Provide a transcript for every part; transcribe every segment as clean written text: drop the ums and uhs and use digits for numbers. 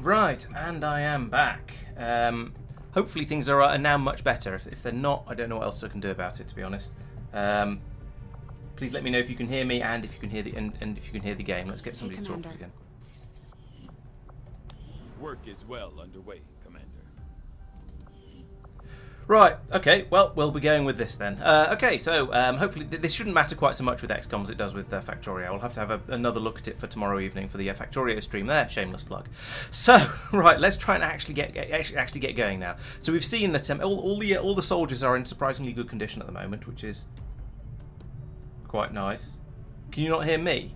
Right, and I am back. Hopefully things are now much better. If they're not, I don't know what else I can do about it, to be honest. Please let me know if you can hear me and if you can hear the and if you can hear the game. Let's get somebody to talk to again. Work is well underway, Commander. Right, okay, well, we'll be going with this then. Okay, so hopefully this shouldn't matter quite so much with XCOM as it does with Factorio. We'll have to have another look at it for tomorrow evening for the Factorio stream there, shameless plug. So, right, let's try and actually get going now. So we've seen that all the soldiers are in surprisingly good condition at the moment, which is quite nice. Can you not hear me?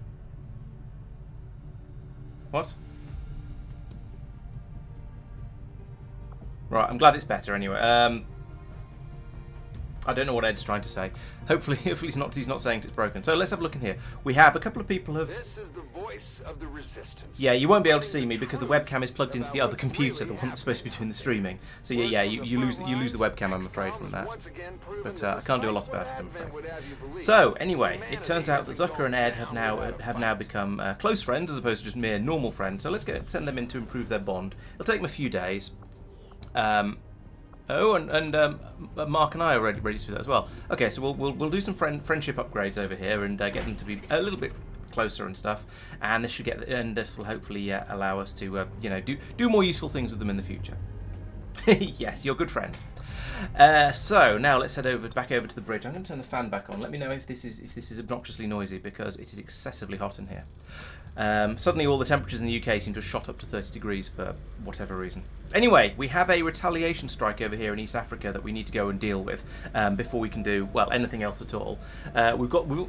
What? Right, I'm glad it's better anyway. I don't know what Ed's trying to say. Hopefully he's not saying it's broken. So let's have a look in here. We have a couple of people have. This is the voice of the resistance. Yeah, you won't be able to see me because the webcam is plugged into the other computer, the one that's supposed to be doing the streaming. So yeah, you lose the webcam, I'm afraid, from that. But I can't do a lot about it, I'm afraid. So anyway, it turns out that Zucker and Ed have now become close friends as opposed to just mere normal friends. So let's send them in to improve their bond. It'll take them a few days. Mark and I are ready to do that as well. Okay, so we'll do some friendship upgrades over here and get them to be a little bit closer and stuff. And this will hopefully allow us to do more useful things with them in the future. Yes, you're good friends. So now let's head back over to the bridge. I'm going to turn the fan back on. Let me know if this is obnoxiously noisy because it is excessively hot in here. Suddenly all the temperatures in the UK seem to have shot up to 30 degrees for whatever reason. Anyway, we have a retaliation strike over here in East Africa that we need to go and deal with before we can do, well, anything else at all.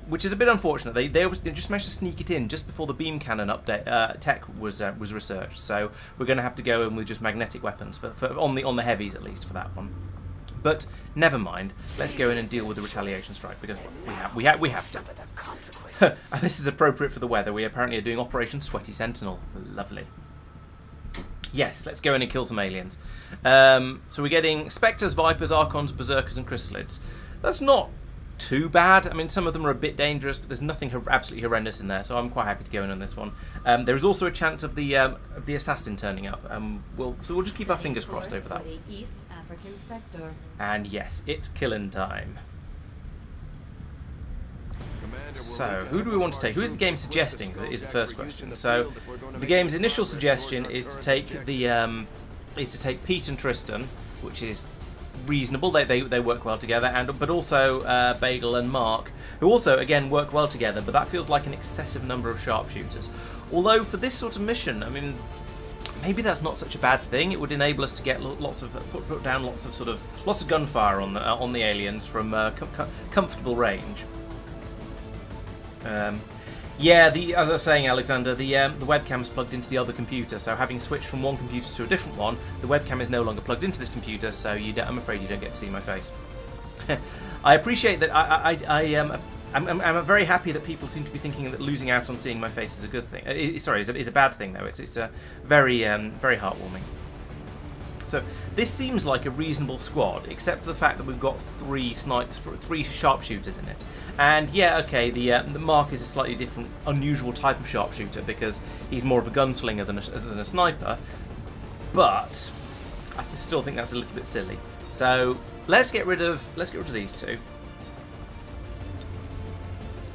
Which is a bit unfortunate. They just managed to sneak it in just before the beam cannon update tech was researched. So we're going to have to go in with just magnetic weapons on the heavies at least for that one. But never mind. Let's go in and deal with the retaliation strike because we have to. And this is appropriate for the weather. We apparently are doing Operation Sweaty Sentinel. Lovely. Yes, let's go in and kill some aliens. So we're getting Spectres, Vipers, Archons, Berserkers and Chrysalids. That's not too bad. I mean, some of them are a bit dangerous, but there's nothing absolutely horrendous in there, so I'm quite happy to go in on this one. There is also a chance of the assassin turning up. We'll just keep our fingers crossed over that. And yes, it's killing time. So, who do we want to take? Who is the game suggesting is the first question. So, the game's initial suggestion is to take Pete and Tristan, which is reasonable. They work well together, but also Bagel and Mark, who also again work well together. But that feels like an excessive number of sharpshooters. Although for this sort of mission, I mean, maybe that's not such a bad thing. It would enable us to get put down lots of gunfire on the aliens from comfortable range. Yeah, as I was saying, Alexander, the webcam's plugged into the other computer, so having switched from one computer to a different one, the webcam is no longer plugged into this computer, so I'm afraid you don't get to see my face. I appreciate that. I'm very happy that people seem to be thinking that losing out on seeing my face is a good thing. Is a bad thing though. It's a very heartwarming. So this seems like a reasonable squad, except for the fact that we've got three sharpshooters in it. And yeah, okay, the Mark is a slightly different, unusual type of sharpshooter because he's more of a gunslinger than a sniper. But I still think that's a little bit silly. So let's get rid of these two.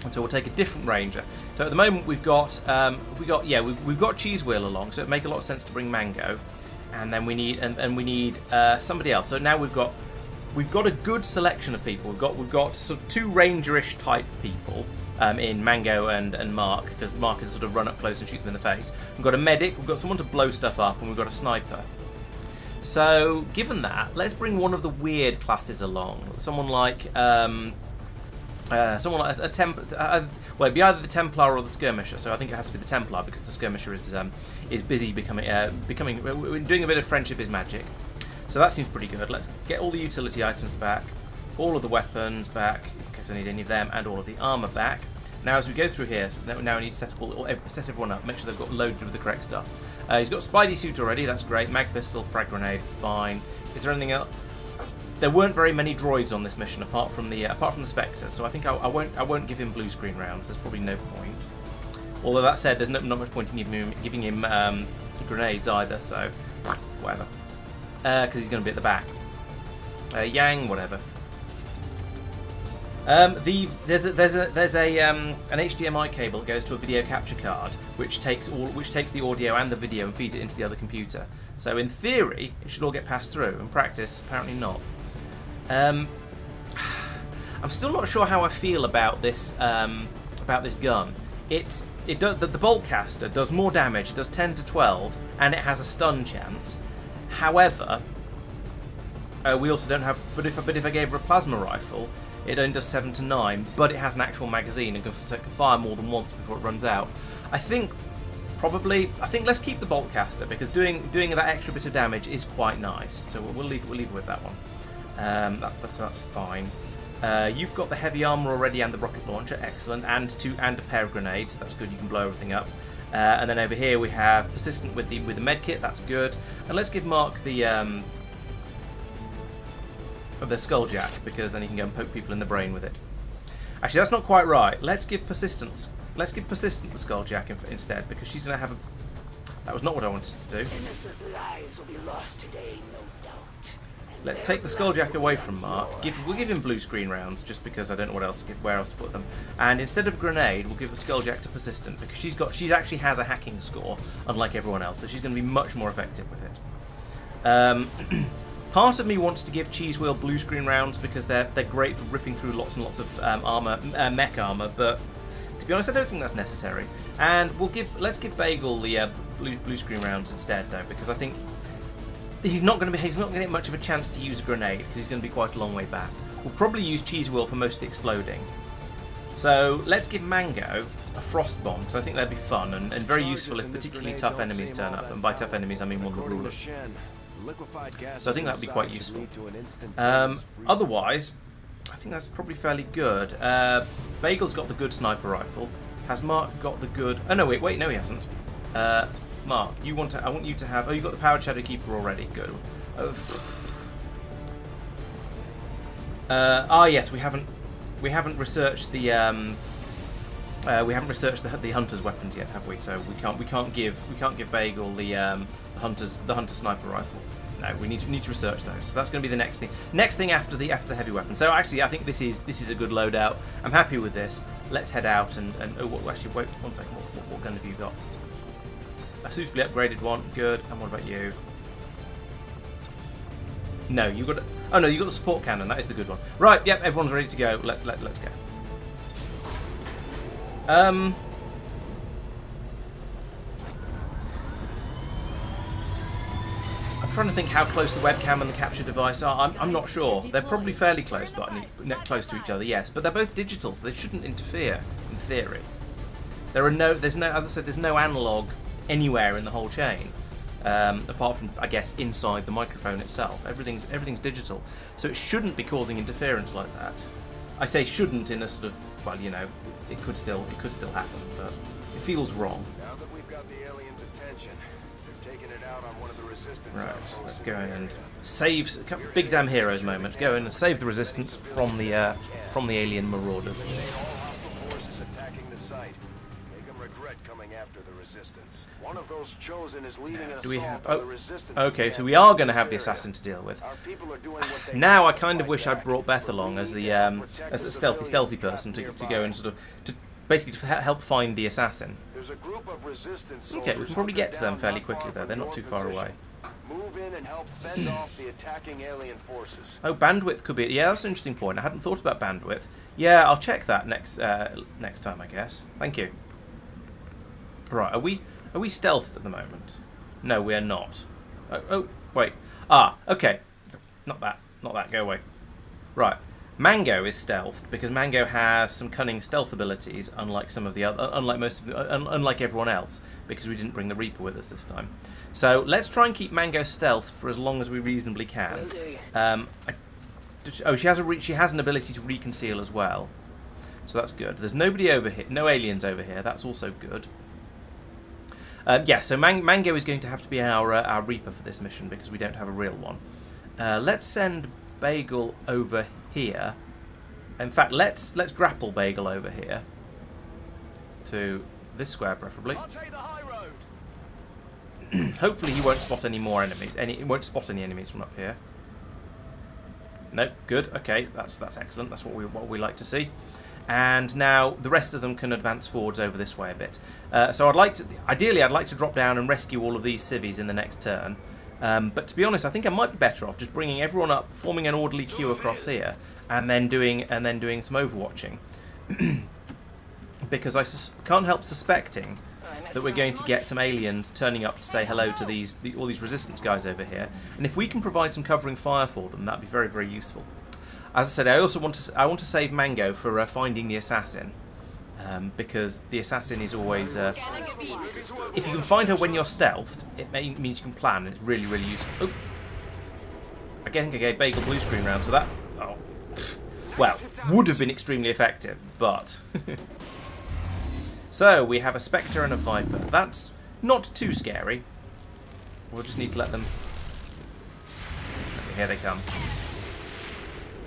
And so we'll take a different ranger. So at the moment we've got Cheese Wheel along, so it'd make a lot of sense to bring Mango. And then we need somebody else. So now we've got a good selection of people. We've got sort of two rangerish type people in Mango and Mark, because Mark is sort of run up close and shoot them in the face. We've got a medic, we've got someone to blow stuff up, and we've got a sniper. So given that, let's bring one of the weird classes along. Someone like a Templar. Well, it'd be either the Templar or the Skirmisher. So I think it has to be the Templar because the Skirmisher is busy doing a bit of friendship is magic. So that seems pretty good. Let's get all the utility items back, all of the weapons back, in case I need any of them, and all of the armor back. Now, as we go through here, so now I need to set everyone up, make sure they've got loaded with the correct stuff. He's got Spidey suit already. That's great. Mag pistol, frag grenade, fine. Is there anything else? There weren't very many droids on this mission apart from the Spectre, so I think I won't give him blue screen rounds. There's probably no point. Although that said, there's not much point in giving him grenades either, so whatever. Because he's going to be at the back. Yang, whatever. There's an HDMI cable that goes to a video capture card, which takes the audio and the video and feeds it into the other computer. So in theory, it should all get passed through. In practice, apparently not. I'm still not sure how I feel about this gun. The bolt caster does more damage. It does 10 to 12, and it has a stun chance. However, we also don't have. But if I gave her a plasma rifle, it only does 7 to 9, but it has an actual magazine and can fire more than once before it runs out. I think let's keep the bolt caster, because doing that extra bit of damage is quite nice. So we'll leave it with that one. That's fine. You've got the heavy armor already and the rocket launcher, excellent, and a pair of grenades. That's good. You can blow everything up. And then over here we have persistent with the med kit. That's good. And let's give Mark the skulljack, because then he can go and poke people in the brain with it. Actually, that's not quite right. Let's give persistent the skulljack instead, because she's going to have a. That was not what I wanted to do. Innocent lives will be lost today, no doubt. Let's take the skulljack away from Mark. We'll give him blue screen rounds, just because I don't know where else to put them. And instead of grenade, we'll give the skulljack to persistent, because she actually has a hacking score, unlike everyone else, so she's going to be much more effective with it. Part of me wants to give Cheese Wheel blue screen rounds, because they're great for ripping through lots and lots of mech armor, but to be honest, I don't think that's necessary. And let's give Bagel the blue screen rounds instead, though, because I think he's not going to get much of a chance to use a grenade, because he's going to be quite a long way back. We'll probably use Cheese Wheel for most of the exploding. So let's give Mango a frost bomb, because I think that'd be fun and very useful if particularly tough enemies turn up. And by tough enemies, I mean one of the rulers. So I think that'd be quite useful. Otherwise, I think that's probably fairly good. Bagel's got the good sniper rifle. Has Mark got the good? Oh no, wait, no, he hasn't. Mark, I want you to have. Oh, you got the powered Shadow Keeper already. Good. Yes, we haven't researched the hunter's weapons yet, have we? So we can't give Bagel the hunter sniper rifle. No, we need to research those. So that's going to be the next thing. Next thing after the heavy weapon. So actually, I think this is a good loadout. I'm happy with this. Let's head out and actually wait one second. What gun have you got? A suitably upgraded one. Good. And what about you? No, you got. Oh no, you got the support cannon. That is the good one. Right. Yep. Everyone's ready to go. Let's go. I'm trying to think how close the webcam and the capture device are. I'm not sure. They're probably fairly close, but close to each other. Yes, but they're both digital, so they shouldn't interfere in theory. There's no, as I said, there's no analog anywhere in the whole chain, apart from, I guess, inside the microphone itself. Everything's digital, so it shouldn't be causing interference like that. I say shouldn't in a sort of, well, you know, it could still happen, but it feels wrong. Now that we've got the aliens' attention, they're taking it out on one of the resistance. Right, let's go in and save. Big damn heroes moment. Go in and save the resistance from the alien marauders. One of those chosen is leading an Do we have? assault on the resistance Okay, so camp we are going to in have the this area. assassin to deal with. Our people are doing what they Now I can kind of to wish fight I'd brought Beth along as a stealthy person to go and sort of basically to help find the assassin. There's a group of resistance Okay, we can probably soldiers get to them down fairly not far quickly though. from They're not your too far position. away. Move in and help fend off the attacking alien forces. Oh, bandwidth could be. Yeah, that's an interesting point. I hadn't thought about bandwidth. Yeah, I'll check that next time, I guess. Thank you. Right, are we stealthed at the moment? No, we are not. Oh, wait. Okay. Not that. Go away. Right. Mango is stealthed because Mango has some cunning stealth abilities, unlike some of the other, unlike everyone else, because we didn't bring the Reaper with us this time. So let's try and keep Mango stealthed for as long as we reasonably can. She has an ability to reconceal as well, so that's good. There's nobody over here, no aliens over here. That's also good. Yeah, so Mango is going to have to be our Reaper for this mission because we don't have a real one. Let's send Bagel over here. In fact, let's grapple Bagel over here to this square, preferably. I'll take the high road. Hopefully he won't spot any more enemies. He won't spot any enemies from up here. Nope, good. Okay, that's excellent. That's what we like to see. And now the rest of them can advance forwards over this way a bit. So ideally I'd like to drop down and rescue all of these civvies in the next turn. But to be honest, I think I might be better off just bringing everyone up, forming an orderly queue across here, and then doing some overwatching. Because I can't help suspecting that we're going to get some aliens turning up to say hello to all these resistance guys over here. And if we can provide some covering fire for them, that'd be very, very useful. As I said, I also want to save Mango for finding the assassin, because the assassin is always. If you can find her when you're stealthed, it means you can plan, and it's really, really useful. Oh, I think I gave Bagel blue screen round, so that well would have been extremely effective, but. So we have a Spectre and a Viper. That's not too scary. We'll just need to let them. Okay, here they come.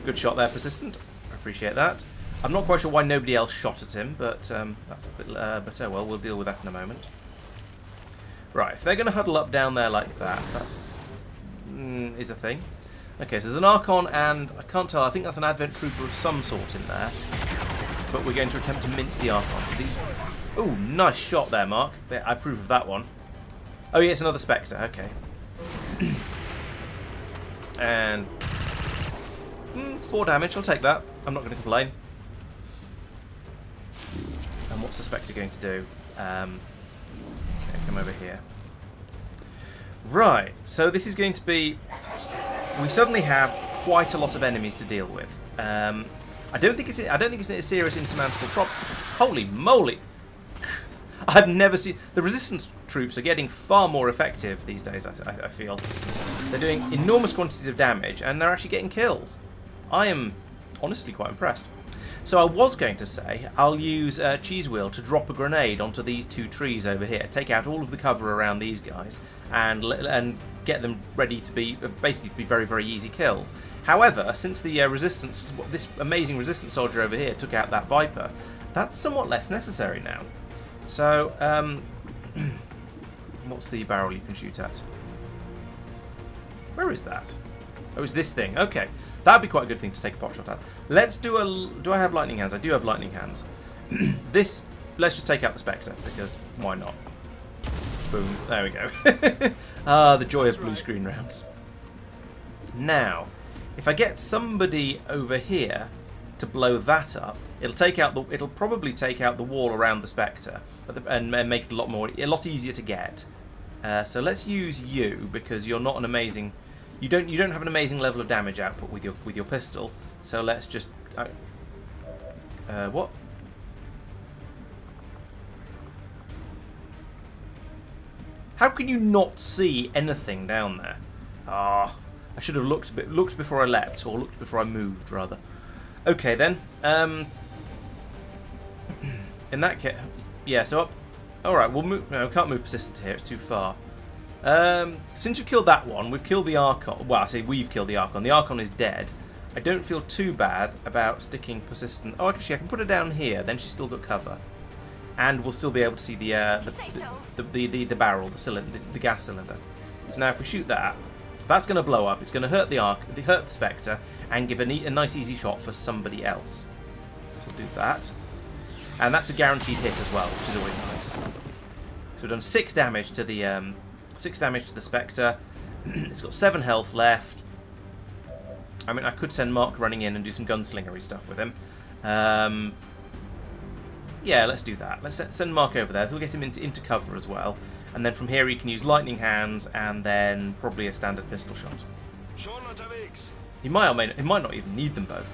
Good shot there, Persistent. I appreciate that. I'm not quite sure why nobody else shot at him, but that's a bit. But oh well, we'll deal with that in a moment. Right, if they're going to huddle up down there like that, that's is a thing. Okay, so there's an Archon, and I can't tell. I think that's an Advent Trooper of some sort in there. But we're going to attempt to mince the Archon. So ooh, nice shot there, Mark. I approve of that one. Oh yeah, it's another Spectre. Okay. And 4 damage. I'll take that. I'm not going to complain. And what's the Spectre going to do? Okay, come over here. Right. So this is going to be. We suddenly have quite a lot of enemies to deal with. I don't think it's a serious insurmountable problem. Holy moly! I've never seen... The resistance troops are getting far more effective these days, I feel. They're doing enormous quantities of damage, and they're actually getting kills. I am honestly quite impressed. So I was going to say, I'll use Cheese Wheel to drop a grenade onto these 2 trees over here, take out all of the cover around these guys, and get them ready to be, basically to be very, very easy kills. However, since the resistance, this amazing resistance soldier over here took out that Viper, that's somewhat less necessary now. So, what's the barrel you can shoot at? Where is that? Oh, it's this thing. Okay. That'd be quite a good thing to take a pot shot at. Let's do a... Do I have lightning hands? I do have lightning hands. Let's just take out the Spectre, because why not? Boom. There we go. Ah, the joy of blue screen rounds. Now, if I get somebody over here to blow that up, it'll probably take out the wall around the Spectre and make it a lot easier to get. So let's use you, because you're not an amazing... You don't have an amazing level of damage output with your pistol. So let's just what? How can you not see anything down there? Ah, I should have looked before I leapt, or looked before I moved rather. Okay then. In that case, yeah. So up. All right, we'll move. No, we can't move Persistent here. It's too far. Since we've killed that one, we've killed the Archon. Well, I say we've killed the Archon. The Archon is dead. I don't feel too bad about sticking Persistent. Oh, actually, I can put her down here. Then she's still got cover, and we'll still be able to see the barrel, the cylinder, the gas cylinder. So now, if we shoot that, that's going to blow up. It's going to hurt the Spectre, and give a nice easy shot for somebody else. So we'll do that, and that's a guaranteed hit as well, which is always nice. So we've done 6 damage to the. 6 damage to the Spectre. It's got 7 health left. I mean, I could send Mark running in and do some gunslingery stuff with him. Yeah, let's do that. Let's send Mark over there. He'll get him into cover as well. And then from here he can use lightning hands and then probably a standard pistol shot. He might not even need them both.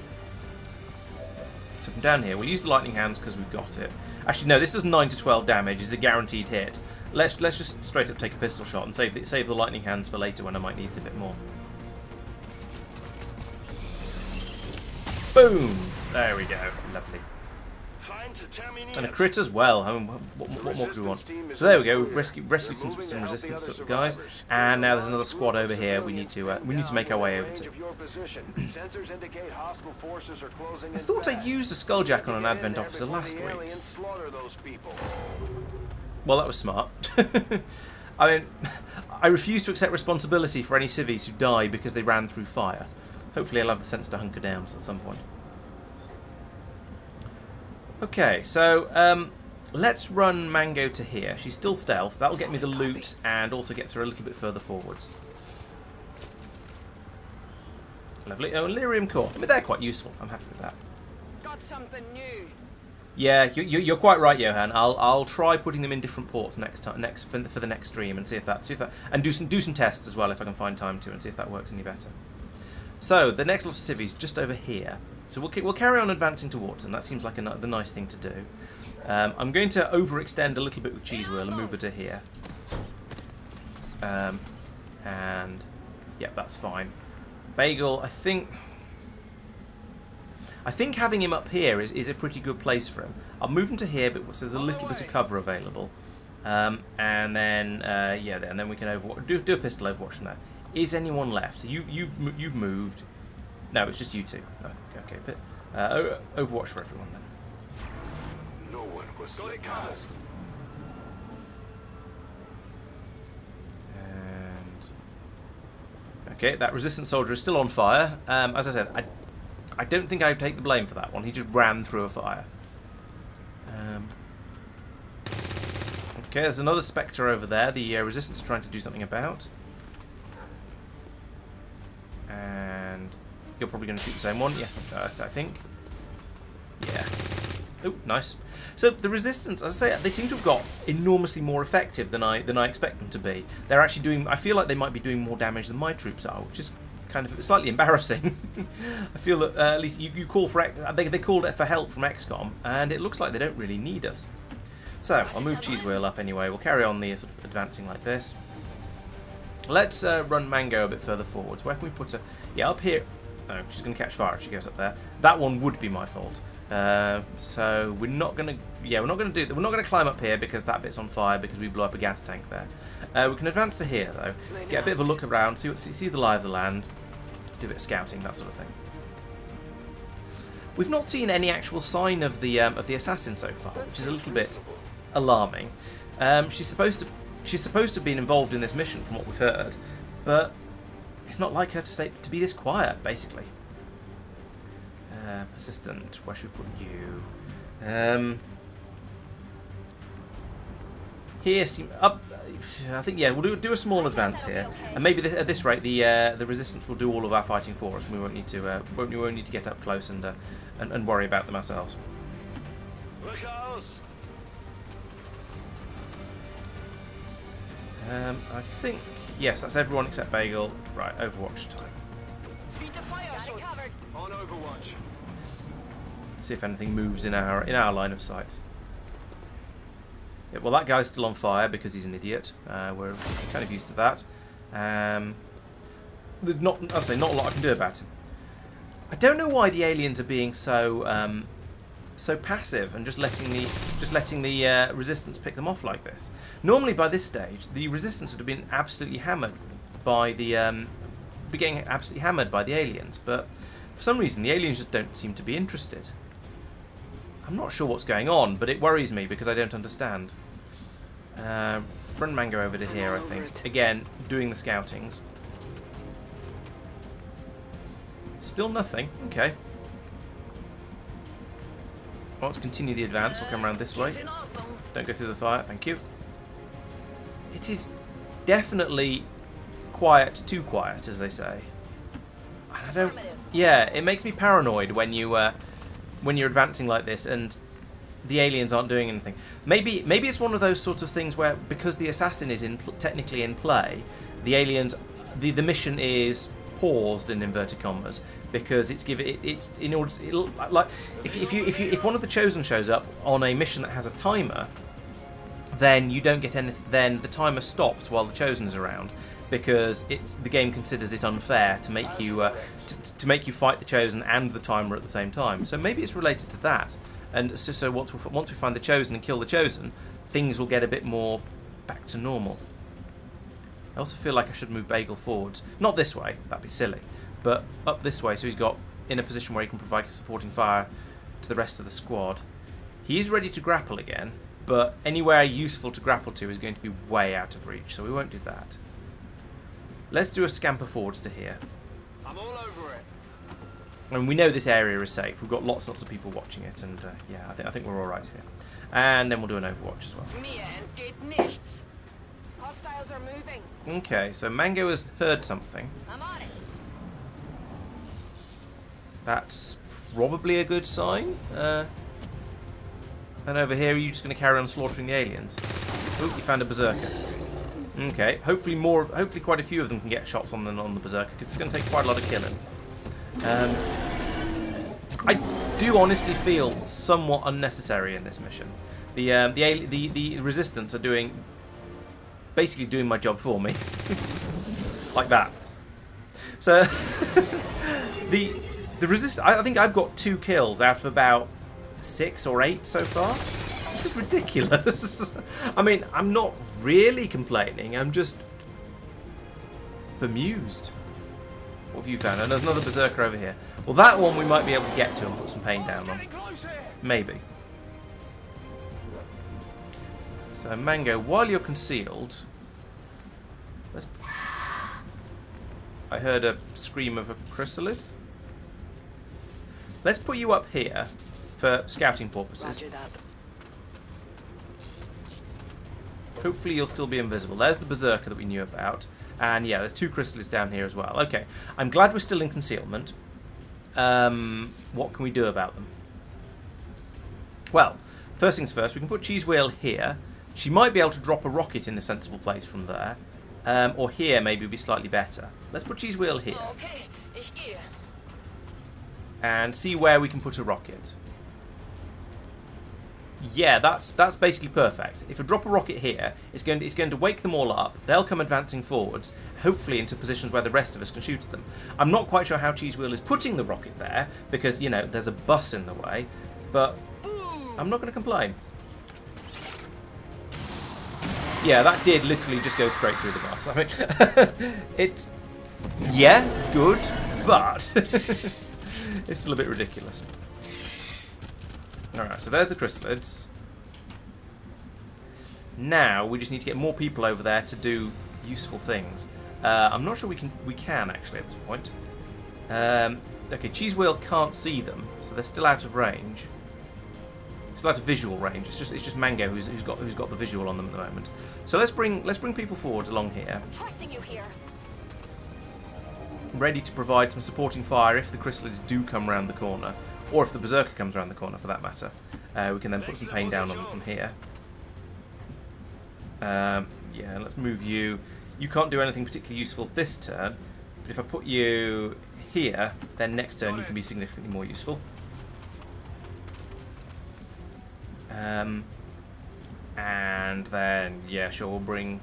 So from down here, we'll use the lightning hands because we've got it. Actually, no, this does 9 to 12 damage. It's a guaranteed hit. Let's just straight up take a pistol shot and save the lightning hands for later when I might need it a bit more. Boom! There we go. Lovely. And a crit as well. I mean, what more do we want? So there we go. We've rescued some resistance guys, and now there's another squad over here. We need to make our way over to. I thought I used a skulljack on an Advent officer last week. Well, that was smart. I mean, I refuse to accept responsibility for any civvies who die because they ran through fire. Hopefully I'll have the sense to hunker down at some point. Okay, so let's run Mango to here. She's still stealth. That'll get me the loot and also gets her a little bit further forwards. Lovely. Oh, Lyrium core. I mean, they're quite useful. I'm happy with that. Got something new. Yeah, you're quite right, Johan. I'll try putting them in different ports for the next stream and see if that and do some tests as well if I can find time to and see if that works any better. So the next lot of civvies just over here. So we'll carry on advancing towards them. That seems like the nice thing to do. I'm going to overextend a little bit with Cheese Wheel and move her to here. And yeah, that's fine. Bagel, I think having him up here is a pretty good place for him. I'll move him to here, but so there's a little bit of cover available. And then yeah, and then we can do a pistol overwatch from there. Is anyone left? So you've moved. No, it's just you two. Oh, okay, but overwatch for everyone then. No one was cast. And okay, that resistance soldier is still on fire. As I said, I don't think I would take the blame for that one. He just ran through a fire. Okay, there's another Spectre over there. The resistance is trying to do something about. And you're probably going to shoot the same one. Yes, I think. Yeah. Oh, nice. So the resistance, as I say, they seem to have got enormously more effective than I expect them to be. They're actually doing. I feel like they might be doing more damage than my troops are, which is kind of slightly embarrassing. I feel that at least you call for they called for help from XCOM, and it looks like they don't really need us. So I'll move Cheese Wheel up anyway. We'll carry on the sort of advancing like this. Let's run Mango a bit further forwards. Where can we put her? Yeah, up here. Oh, she's going to catch fire if she goes up there. That one would be my fault. So we're not going to. Yeah, we're not going to climb up here because that bit's on fire because we blew up a gas tank there. We can advance to here though. Get a bit of a look around. See the lie of the land. Do a bit of scouting, that sort of thing. We've not seen any actual sign of the assassin so far, which is a little bit alarming. She's supposed to have been involved in this mission, from what we've heard, but it's not like her to be this quiet, basically. Persistent. Where should we put you? Here, up. I think yeah, we'll do a small advance here, and maybe at this rate, the resistance will do all of our fighting for us. And we won't need to get up close and worry about them ourselves. Look out! I think yes, that's everyone except Bagel. Right, Overwatch time. On Overwatch. See if anything moves in our line of sight. Yeah, well, that guy's still on fire because he's an idiot. We're kind of used to that. I'll say not a lot I can do about him. I don't know why the aliens are being so so passive and just letting the resistance pick them off like this. Normally, by this stage, the resistance would have been absolutely hammered by the getting absolutely hammered by the aliens, but for some reason the aliens just don't seem to be interested. I'm not sure what's going on, but it worries me because I don't understand. Run Mango over to here, I think. Again, doing the scoutings. Still nothing. Okay. Well, let's continue the advance. We'll come around this way. Don't go through the fire. Thank you. It is definitely quiet, too quiet, as they say. And I don't. Yeah, it makes me paranoid when you're advancing like this and the aliens aren't doing anything. Maybe it's one of those sorts of things where because the assassin is technically in play, the aliens, the mission is paused in inverted commas because it's in order to, like if one of the chosen shows up on a mission that has a timer, then you don't get anything. Then the timer stops while the chosen is around. Because the game considers it unfair to make you to make you fight the chosen and the timer at the same time. So maybe it's related to that. And so once we find the chosen and kill the chosen, things will get a bit more back to normal. I also feel like I should move Bagel forwards. Not this way, that'd be silly, but up this way so he's got in a position where he can provide supporting fire to the rest of the squad. He is ready to grapple again, but anywhere useful to grapple to is going to be way out of reach, so we won't do that. Let's do a scamper forwards to here. I'm all over it. And we know this area is safe. We've got lots and lots of people watching it, and yeah, I think we're all right here. And then we'll do an Overwatch as well. Mir entgeht nichts. Hostiles are moving. Okay, so Mango has heard something. I'm on it. That's probably a good sign. And over here, are you just going to carry on slaughtering the aliens? Oop, you found a berserker. Okay, hopefully quite a few of them can get shots on the berserker, because it's going to take quite a lot of killing. I do honestly feel somewhat unnecessary in this mission. The resistance are basically doing my job for me, like that. So the resistance. I think I've got 2 kills out of about 6 or 8 so far. This is ridiculous. I mean, I'm not really complaining. I'm just bemused. What have you found? And there's another berserker over here. Well, that one we might be able to get to and put some pain down on. Maybe. So, Mango, while you're concealed... I heard a scream of a chrysalid. Let's put you up here for scouting purposes. Roger that. Hopefully you'll still be invisible. There's the berserker that we knew about. And yeah, there's 2 chrysalids down here as well. Okay, I'm glad we're still in concealment. What can we do about them? Well, first things first, we can put Cheese Wheel here. She might be able to drop a rocket in a sensible place from there. Or here maybe would be slightly better. Let's put Cheese Wheel here. Okay, ich gehe. And see where we can put a rocket. Yeah, that's basically perfect. If we drop a rocket here, it's going to wake them all up. They'll come advancing forwards, hopefully into positions where the rest of us can shoot at them. I'm not quite sure how Cheese Wheel is putting the rocket there, because, you know, there's a bus in the way, but I'm not going to complain. Yeah, that did literally just go straight through the bus. I mean, it's... yeah, good, but... it's still a bit ridiculous. Alright, so there's the chrysalids. Now we just need to get more people over there to do useful things. I'm not sure we can actually at this point. Okay, Cheese Wheel can't see them, so they're still out of range. Still out of visual range. It's just Mango who's got the visual on them at the moment. So let's bring people forwards along here. Trusting you here. Ready to provide some supporting fire if the chrysalids do come around the corner. Or if the berserker comes around the corner, for that matter. We can then put some pain down on them from here. Yeah, let's move you. You can't do anything particularly useful this turn. But if I put you here, then next turn you can be significantly more useful. And then, yeah, sure, we'll bring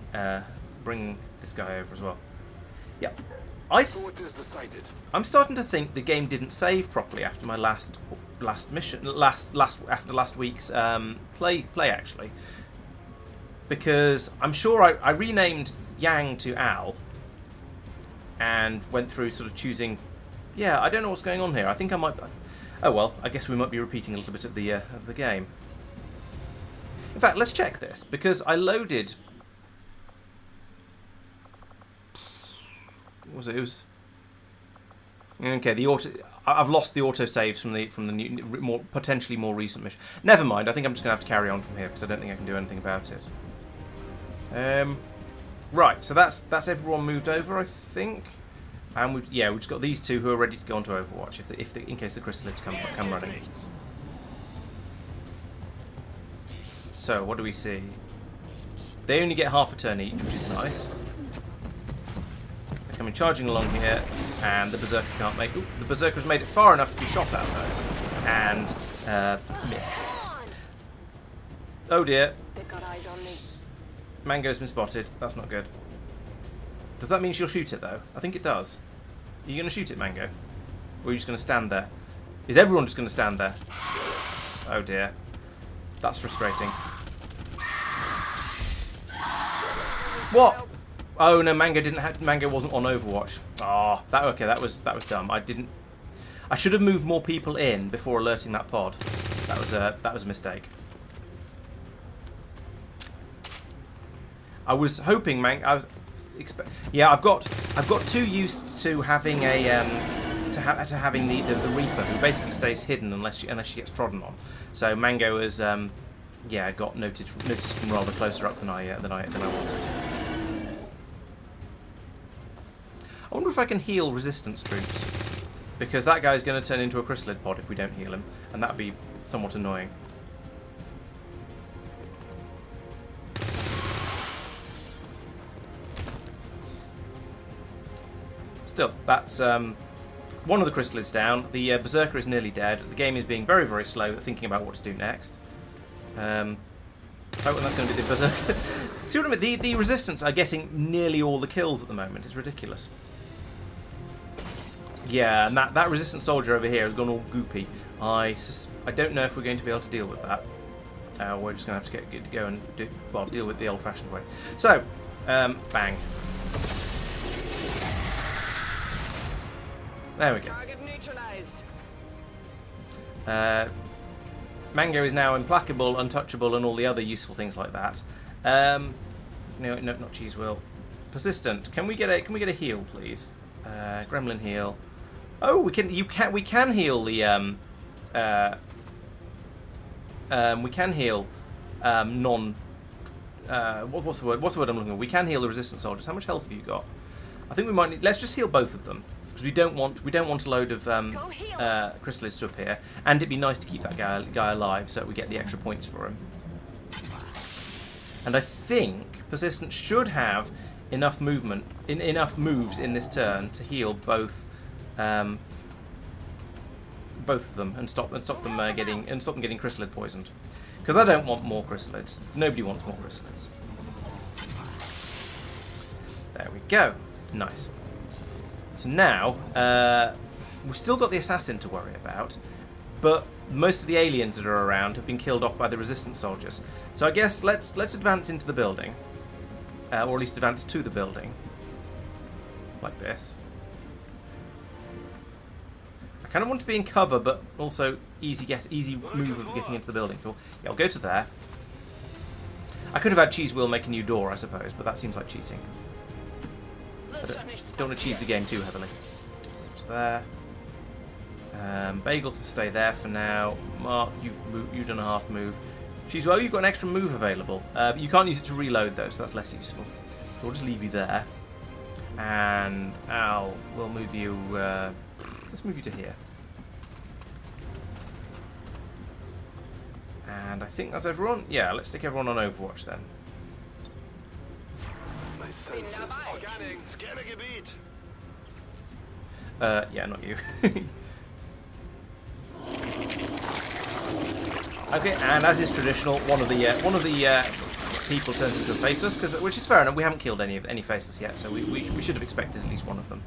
this guy over as well. Yeah. I'm starting to think the game didn't save properly after my last mission, after last week's play actually, because I'm sure I renamed Yang to Al and went through sort of choosing. Yeah, I don't know what's going on here. I think I might. Oh well, I guess we might be repeating a little bit of the game. In fact, let's check this because I loaded. What was it? It was okay. The auto. I've lost the autosaves from the new, potentially more recent mission. Never mind. I think I'm just gonna have to carry on from here because I don't think I can do anything about it. Right. So that's everyone moved over, I think. And we've just got these 2 who are ready to go onto Overwatch in case the chrysalids come running. So what do we see? They only get half a turn each, which is nice. They're coming charging along here, and the berserker can't make. Ooh, the berserker's made it far enough to be shot at though, and missed. Oh dear. They've got eyes on me. Mango's been spotted. That's not good. Does that mean she'll shoot it though? I think it does. Are you going to shoot it, Mango? Or are you just going to stand there? Is everyone just going to stand there? Oh dear. That's frustrating. What? Oh no, Mango wasn't on Overwatch. Oh, that was dumb. I should have moved more people in before alerting that pod. That was a mistake. I was hoping, yeah, I've got too used to having a to having the Reaper, who basically stays hidden unless she gets trodden on. So Mango has yeah, got noticed from rather closer up than I wanted. I wonder if I can heal resistance troops, because that guy's going to turn into a chrysalid pod if we don't heal him, and that'd be somewhat annoying. Still, that's one of the chrysalids down. The Berserker is nearly dead. The game is being very, very slow at thinking about what to do next. Oh, and that's going to be the Berserker. See what I mean? The Resistance are getting nearly all the kills at the moment. It's ridiculous. Yeah, and that Resistance soldier over here has gone all goopy. I don't know if we're going to be able to deal with that. We're just going to have to go and deal with the old-fashioned way. So, bang. There we go. Target neutralized. Mango is now implacable, untouchable, and all the other useful things like that. No, not cheese wheel. Persistent. Can we get a heal, please? Gremlin heal. Oh, we can heal the we can heal non. What's the word? What's the word I'm looking for? We can heal the resistance soldiers. How much health have you got? I think we might need. Let's just heal both of them, because we don't want a load of chrysalids to appear, and it'd be nice to keep that guy alive so that we get the extra points for him. And I think Persistent should have enough movement, enough moves in this turn to heal both of them and stop them getting chrysalid poisoned. Because I don't want more chrysalids. Nobody wants more chrysalids. There we go. Nice. So now we've still got the assassin to worry about, but most of the aliens that are around have been killed off by the resistance soldiers. So I guess let's advance into the building, or at least advance to the building, like this. I kind of want to be in cover, but also easy move of getting into the building. So yeah, I'll go to there. I could have had Cheese Wheel make a new door, I suppose, but that seems like cheating. I don't want to cheese the game too heavily. So there. Bagel to stay there for now. Mark, you've done a half move. Cheese Wheel, you've got an extra move available. You can't use it to reload though, so that's less useful. So we'll just leave you there. And Al, we'll move you. Let's move you to here. And I think that's everyone. Yeah, let's stick everyone on Overwatch then. My senses. Scanning Gebiet. Yeah, not you. Okay, and as is traditional, one of the people turns into a faceless, which is fair enough. We haven't killed any faceless yet, so we should have expected at least one of them.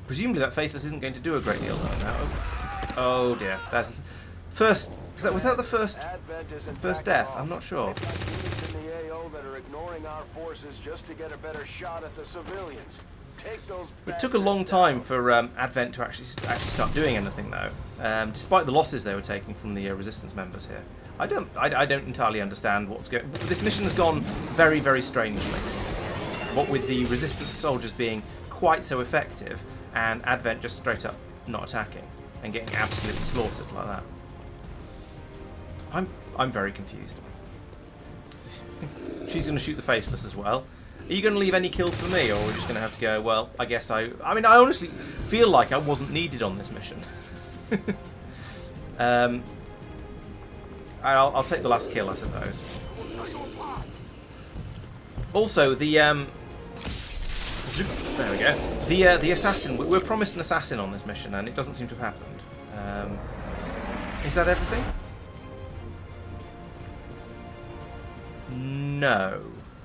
Presumably that faceless isn't going to do a great deal though now. Oh dear, that's first. Was that the first death? I'm not sure. Units in the AO that are ignoring our forces just to get a better shot at the civilians. Take those. It took a long time for Advent to actually start doing anything though, despite the losses they were taking from the resistance members here. I don't entirely understand what's going. This mission has gone very, very strangely. What with the resistance soldiers being quite so effective, and Advent just straight up not attacking and getting absolutely slaughtered like that. I'm very confused. She's going to shoot the faceless as well. Are you going to leave any kills for me, or are we just going to have to go, well, I guess I mean, I honestly feel like I wasn't needed on this mission. I'll take the last kill, I suppose. Also, the there we go. The assassin. We're promised an assassin on this mission, and it doesn't seem to have happened. Is that everything? No.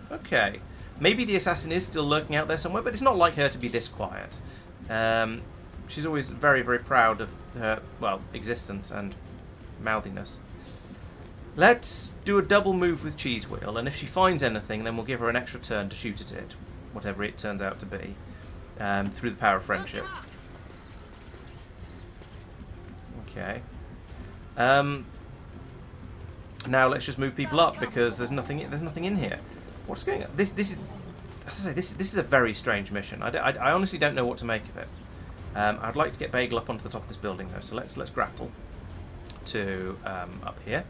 Okay. Maybe the assassin is still lurking out there somewhere, but it's not like her to be this quiet. She's always very, very proud of her, well, existence and mouthiness. Let's do a double move with Cheese Wheel, and if she finds anything, then we'll give her an extra turn to shoot at it, whatever it turns out to be, through the power of friendship. Okay. Now let's just move people up, because there's nothing in here. What's going on? This is, as I say, this is a very strange mission. I honestly don't know what to make of it. I'd like to get Bagel up onto the top of this building though, so let's grapple to up here.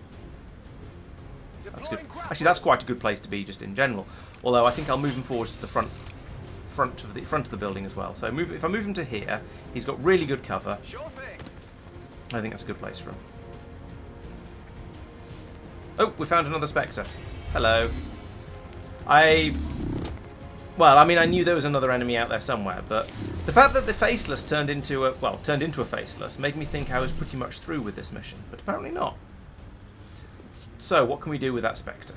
That's good. Actually, that's quite a good place to be just in general. Although I think I'll move him forward to the front of the building as well. So if I move him to here, he's got really good cover. I think that's a good place for him. Oh, we found another Spectre. Hello. Well, I mean, I knew there was another enemy out there somewhere, but the fact that the Faceless turned into a Faceless made me think I was pretty much through with this mission, but apparently not. So, what can we do with that Spectre?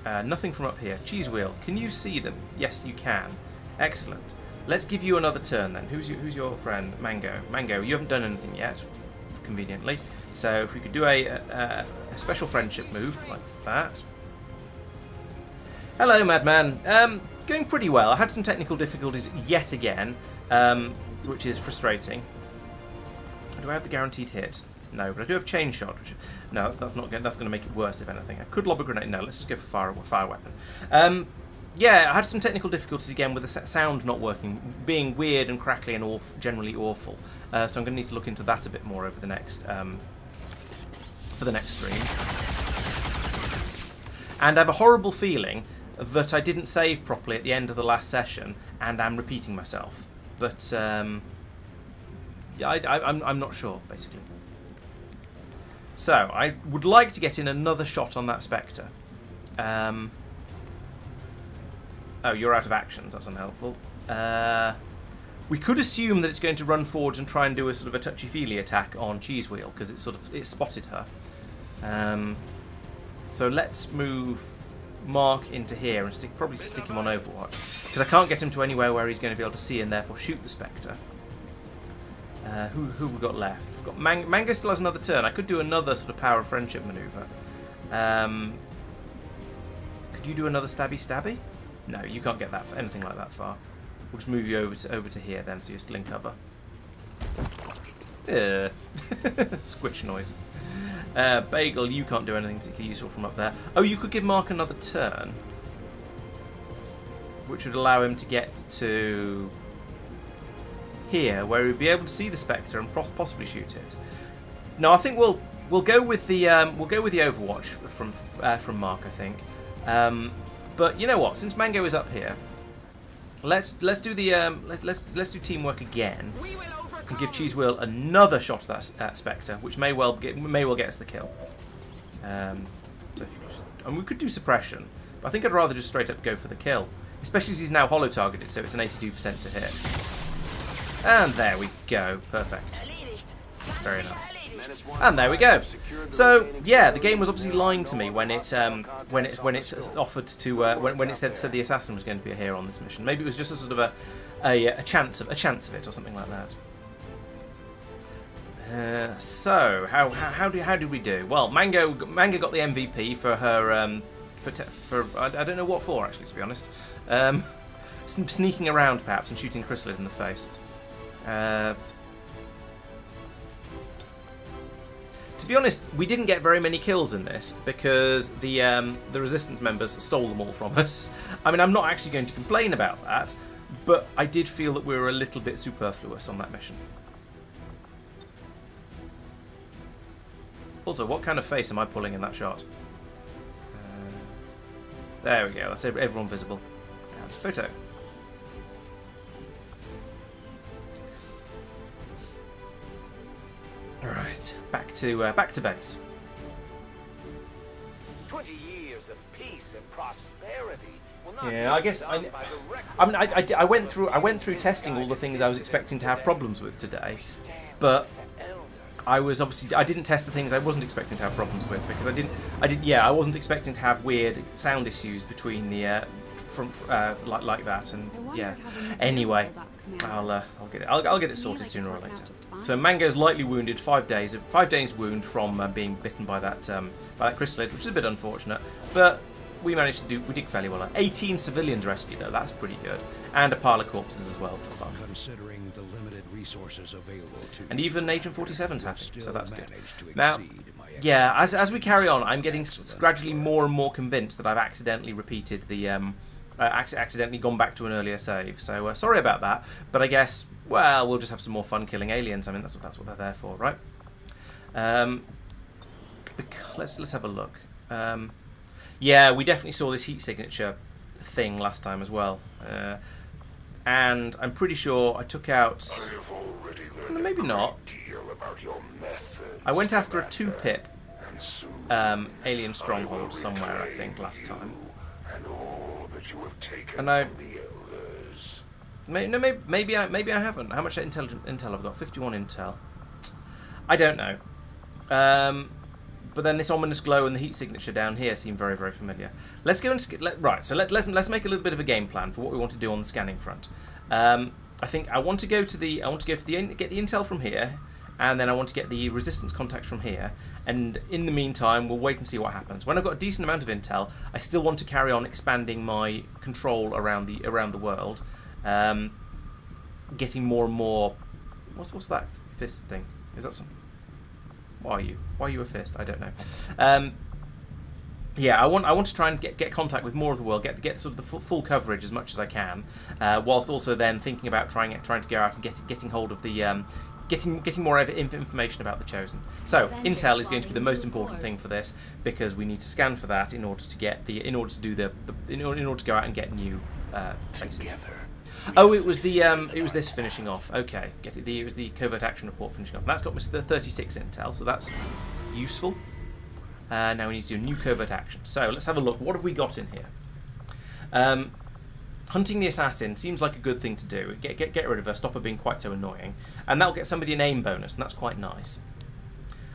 Nothing from up here. Cheese Wheel, can you see them? Yes, you can. Excellent. Let's give you another turn then. Who's your friend? Mango. Mango, you haven't done anything yet, conveniently. So, if we could do a special friendship move like that. Hello, Madman. Going pretty well. I had some technical difficulties yet again, which is frustrating. Do I have the guaranteed hit? No, but I do have chain shot. Which, no, that's not good. That's going to make it worse, if anything. I could lob a grenade. No, let's just go for fire weapon. Yeah, I had some technical difficulties again with the sound not working, being weird and crackly and generally awful. So I'm going to need to look into that a bit more over the next for the next stream. And I have a horrible feeling that I didn't save properly at the end of the last session, and I'm repeating myself. But yeah, I'm not sure, basically. So I would like to get in another shot on that Spectre. Oh, you're out of actions. That's unhelpful. We could assume that it's going to run forwards and try and do a sort of a touchy-feely attack on Cheese Wheel because it spotted her. So let's move Mark into here and probably stick him on Overwatch because I can't get him to anywhere where he's going to be able to see and therefore shoot the Spectre. Who have we got left? We've got Mango still has another turn. I could do another sort of power of friendship maneuver. Could you do another stabby? No, you can't get that anything like that far. We'll just move you over to here then, so you're still in cover. Squish noise. Bagel, you can't do anything particularly useful from up there. Oh, you could give Mark another turn, which would allow him to get to here, where he'd be able to see the Spectre and possibly shoot it. No, I think we'll go with the Overwatch from Mark. I think. But you know what? Since Mango is up here, let's do the let's do teamwork again and give Cheese Wheel another shot at that Spectre, which may well get us the kill. So and we could do suppression, but I think I'd rather just straight up go for the kill, especially as he's now hollow targeted, so it's an 82% to hit. And there we go, perfect. Very nice. And there we go. So yeah, the game was obviously lying to me when it offered to when it said the assassin was going to be here on this mission. Maybe it was just a sort of a chance of it or something like that. So how did we do? Well, Mango got the MVP for her for I don't know what for actually, to be honest. Sneaking around perhaps and shooting Chrysalid in the face. To be honest, we didn't get very many kills in this because the Resistance members stole them all from us. I mean, I'm not actually going to complain about that, but I did feel that we were a little bit superfluous on that mission. Also, what kind of face am I pulling in that shot? There we go. That's everyone visible. And photo. Right, back to base. 20 years of peace and prosperity. Yeah, I guess I went through testing all the things I was expecting to have problems with today, but I didn't test the things I wasn't expecting to have problems with because I wasn't expecting to have weird sound issues between the like that, and yeah. Anyway, I'll get it sorted sooner or later. So Mango's lightly wounded, 5 days wound from being bitten by that Chrysalid, which is a bit unfortunate, but we did fairly well. 18 civilians rescued though, that's pretty good, and a pile of corpses as well for fun. Considering the limited resources available to and even Agent 47's happy, so that's good. Now, Yeah, as we carry on, I'm getting gradually more and more convinced that I've accidentally repeated the accidentally gone back to an earlier save. So sorry about that, but I guess we'll just have some more fun killing aliens. I mean that's what they're there for, right? Let's have a look. Yeah, we definitely saw this heat signature thing last time as well, and I'm pretty sure I took out. Maybe not. I went after a 2-pip alien stronghold somewhere, I think, last time. And maybe I haven't. How much intel I've got? 51 intel. I don't know. But then this ominous glow and the heat signature down here seem very, very familiar. Let's go and right. So let's make a little bit of a game plan for what we want to do on the scanning front. I think I want to get the intel from here, and then I want to get the resistance contacts from here. And in the meantime, we'll wait and see what happens. When I've got a decent amount of intel, I still want to carry on expanding my control around the world, getting more and more. What's that fist thing? Is that some? Why are you a fist? I don't know. Yeah, I want to try and get contact with more of the world, get sort of the full coverage as much as I can, whilst also then thinking about trying to go out and getting hold of the getting more information about the Chosen. So intel is going to be the most important thing for this, because we need to scan for that in order to go out and get new places. Oh, it was this finishing off. Okay, it was the covert action report finishing off. That's got the 36 intel, so that's useful. Now we need to do a new covert action. So let's have a look. What have we got in here? Hunting the assassin seems like a good thing to do. Get rid of her, stop her being quite so annoying, and that'll get somebody an aim bonus, and that's quite nice.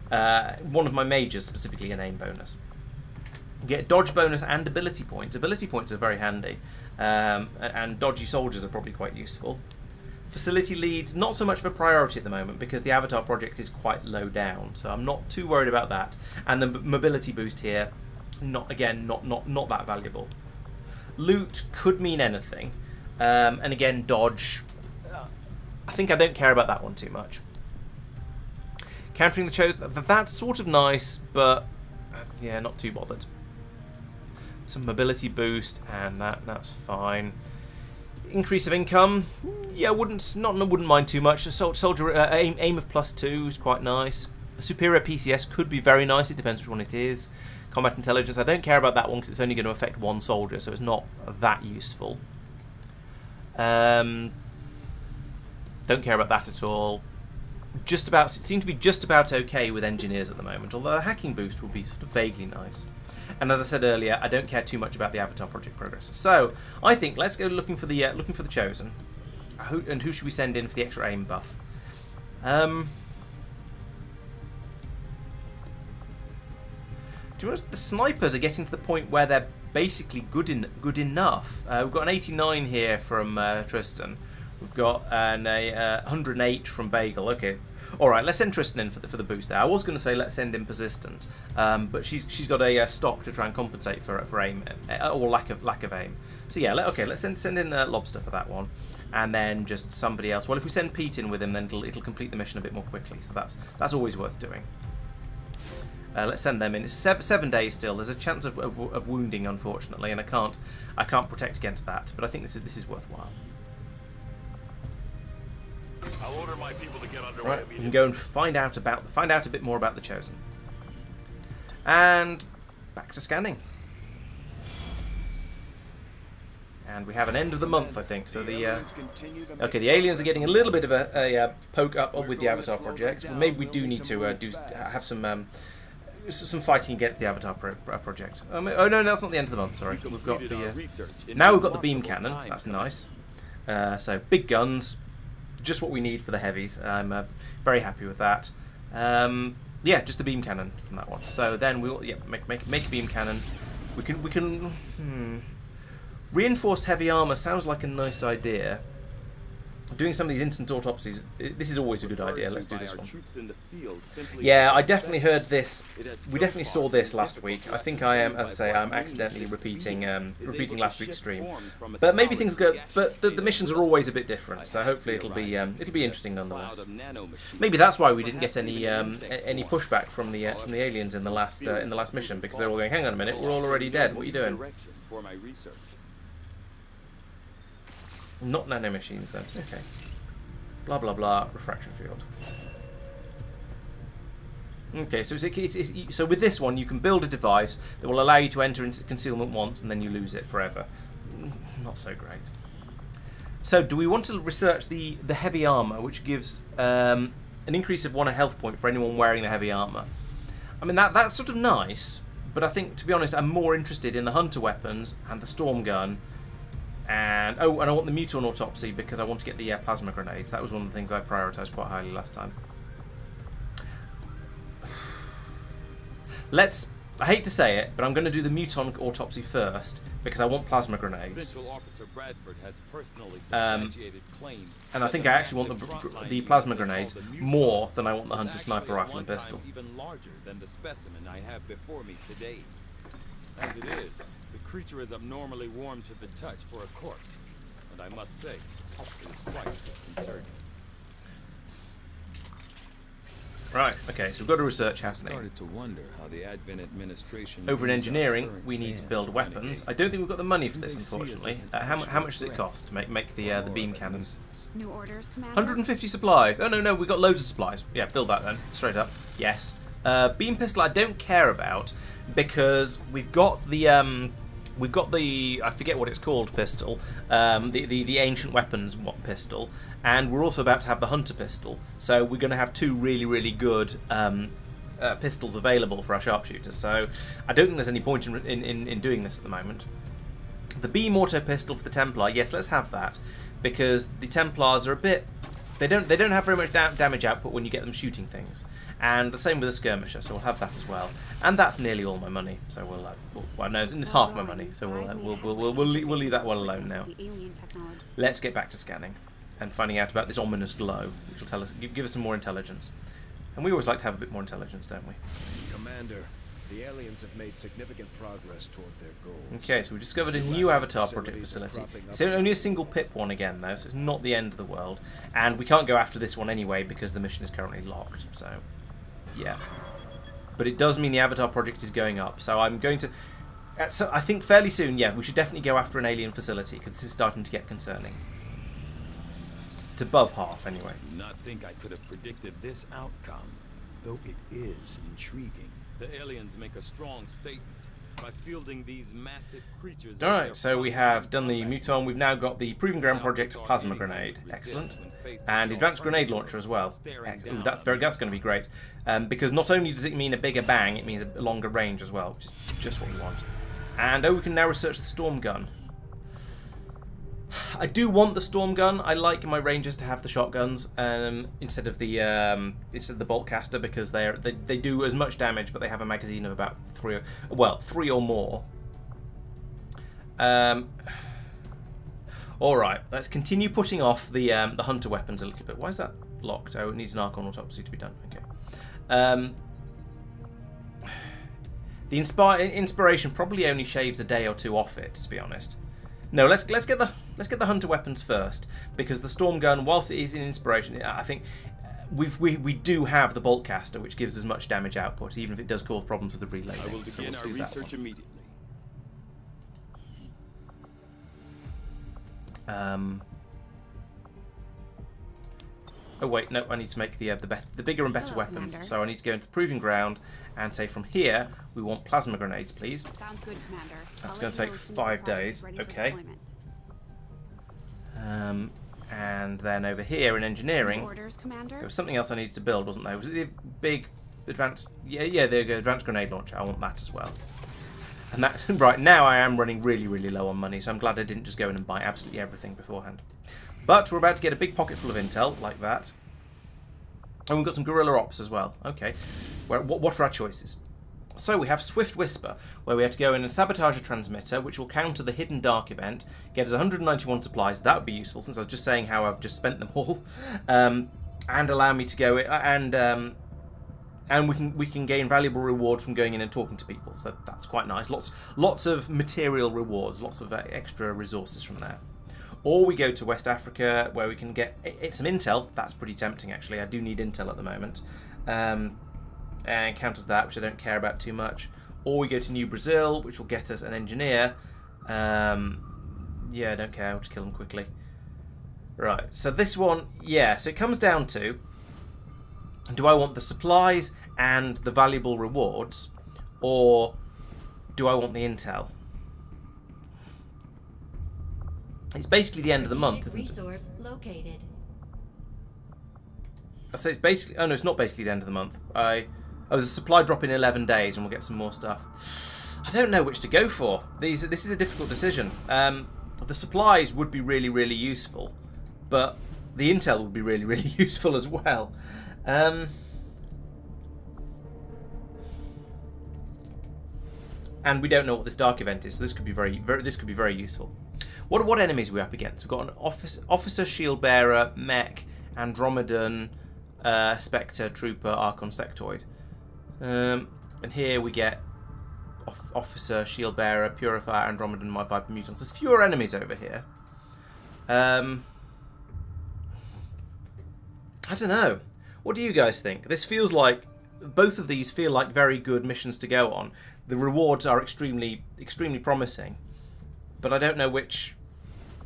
One of my majors specifically an aim bonus. Get dodge bonus and ability points. Ability points are very handy, and dodgy soldiers are probably quite useful. Facility leads, not so much of a priority at the moment because the Avatar project is quite low down, so I'm not too worried about that. And the mobility boost here, not that valuable. Loot could mean anything, and again dodge. I think I don't care about that one too much. Countering the Chosen, that's sort of nice, but yeah, not too bothered. Some mobility boost, and that's fine. Increase of income, yeah, wouldn't mind too much. A soldier aim of +2 is quite nice. A superior PCS could be very nice. It depends which one it is. Combat intelligence, I don't care about that one because it's only going to affect one soldier, so it's not that useful. Don't care about that at all. Seem to be just about okay with engineers at the moment, although a hacking boost would be sort of vaguely nice. And as I said earlier, I don't care too much about the Avatar project progress. So I think let's go looking for the Chosen. Who should we send in for the extra aim buff? Do you notice the snipers are getting to the point where they're basically good enough? We've got an 89 here from Tristan. We've got an 108 from Bagel. Okay. All right, let's send Tristan in for the boost there. I was going to say let's send in Persistent, but she's got a stock to try and compensate for aim or lack of aim. So yeah, let's send in Lobster for that one, and then just somebody else. Well, if we send Pete in with him, then it'll complete the mission a bit more quickly. So that's always worth doing. Let's send them in. It's 7 days still. There's a chance of wounding, unfortunately, and I can't protect against that. But I think this is worthwhile. I'll order my people to get underway. Right, we can go and find out a bit more about the Chosen. And back to scanning. And we have an end of the month, I think. So the aliens are getting a little bit of a poke up with the Avatar project. Maybe we do need to have some fighting against the Avatar project. Oh no, that's not the end of the month. Sorry, we've got the beam cannon. That's nice. So big guns. Just what we need for the heavies. I'm very happy with that. Yeah, just the beam cannon from that one. So then we'll make a beam cannon. We can reinforced heavy armor sounds like a nice idea. doing some of these instant autopsies, this is always a good idea. Let's do this one. Yeah, I definitely heard this. We definitely saw this last week. I think I am, as I say, I'm accidentally repeating last week's stream. But maybe things go. But the missions are always a bit different, so hopefully it'll be interesting nonetheless. Maybe that's why we didn't get any pushback from the aliens in the last mission, because they're all going, hang on a minute, we're all already dead. What are you doing? Not nanomachines then. Okay. Blah blah blah. Refraction field. Okay, so so with this one you can build a device that will allow you to enter into concealment once and then you lose it forever. Not so great. So do we want to research the heavy armor, which gives an increase of 1 health point for anyone wearing the heavy armor? I mean that's sort of nice, but I think, to be honest, I'm more interested in the hunter weapons and the storm gun. And I want the muton autopsy because I want to get the plasma grenades. That was one of the things I prioritised quite highly last time. I hate to say it, but I'm going to do the muton autopsy first because I want plasma grenades. And I think I actually want the plasma grenades more than I want the hunter sniper rifle and pistol. Even larger than the specimen I have before me today. As it is, the creature is abnormally warm to the touch for a corpse, and I must say, it is quite disconcerting. Right, okay, so we've got a research happening. Started to wonder how the Advent administration over in engineering, we need to build weapons. I don't think we've got the money for this, unfortunately. How much does it cost to make the beam cannon? New orders, Commander. 150 supplies. Oh no, we've got loads of supplies. Yeah, build that then, straight up. Yes. Beam pistol I don't care about because we've got the I forget what it's called pistol, the ancient weapons pistol, and we're also about to have the hunter pistol. So we're going to have two really good pistols available for our sharpshooters. So I don't think there's any point in doing this at the moment. The beam auto pistol for the Templar, yes, let's have that, because the Templars are a bit. They don't have very much damage output when you get them shooting things, and the same with the skirmisher. So we'll have that as well, and that's nearly all my money. So well no, it's half my money. So we'll leave that one alone now. Let's get back to scanning and finding out about this ominous glow, which will tell us, give us some more intelligence. And we always like to have a bit more intelligence, don't we? Commander, the aliens have made significant progress toward their goals. Okay, so we've discovered a new Avatar project facility. It's only a single pip one again, though, so it's not the end of the world. And we can't go after this one anyway because the mission is currently locked, so yeah. But it does mean the Avatar project is going up, so I'm going to... So I think fairly soon, yeah, we should definitely go after an alien facility because this is starting to get concerning. It's above half, anyway. I do not think I could have predicted this outcome, Though it is intriguing. the aliens make a strong statement by fielding these massive creatures. Alright, so we have done the Muton. We've now got the Proving Ground Project Plasma Grenade. Excellent. And Advanced Grenade Launcher as well. Ooh, that's going to be great. Because not only does it mean a bigger bang, it means a longer range as well, which is just what we want. And we can now research the Storm Gun. I do want the Storm Gun. I like my Rangers to have the shotguns instead of the bolt caster, because they do as much damage, but they have a magazine of about three or more. All right, let's continue putting off the hunter weapons a little bit. Why is that locked? Oh, it needs an Archon autopsy to be done. Okay. The inspiration probably only shaves a day or two off it, to be honest. No, let's get the hunter weapons first, because the storm gun, whilst it is in inspiration, I think we do have the bolt caster, which gives as much damage output, even if it does cause problems with the reloading. I will begin our research immediately. Oh wait, no, I need to make the bigger and better weapons. Commander. So I need to go into the proving ground and say from here we want plasma grenades, please. Sounds good, Commander. That's going to take 5 days. Okay. And then over here in engineering, orders, Commander? there was something else I needed to build, wasn't there? Was it the big advanced? Yeah, there you go, advanced grenade launcher. I want that as well. And that right now I am running really low on money, so I'm glad I didn't just go in and buy absolutely everything beforehand. But we're about to get a big pocket full of intel like that, and we've got some guerrilla ops as well. Okay, what are our choices? So we have Swift Whisper, where we have to go in and sabotage a transmitter, which will counter the hidden dark event, get us 191 supplies. That would be useful, since I was just saying how I've just spent them all, and allow me to go and we can gain valuable rewards from going in and talking to people. So that's quite nice. Lots of material rewards, lots of extra resources from there. Or we go to West Africa, where we can get some intel. That's pretty tempting, actually. I do need intel at the moment. And counters that, which I don't care about too much. Or we go to New Brazil, which will get us an engineer. Yeah, I don't care. I'll just kill him quickly. Right, so this one, yeah, so it comes down to, do I want the supplies and the valuable rewards, or do I want the intel? It's basically the end of the month, isn't it? Resource located. I say it's basically, oh no, it's not basically the end of the month. There's a supply drop in 11 days and we'll get some more stuff. I don't know which to go for. This is a difficult decision. The supplies would be really, really useful, but the intel would be really, really useful as well. And we don't know what this dark event is, so this could be very useful. What enemies are we up against? We've got an officer, shield bearer, mech, Andromedan, Spectre, Trooper, Archon, Sectoid. And here we get Officer, Shield Bearer, Purifier, Andromedan, my Viper Mutants. There's fewer enemies over here. I don't know. What do you guys think? This feels like, both of these feel like very good missions to go on. The rewards are extremely promising, but I don't know which.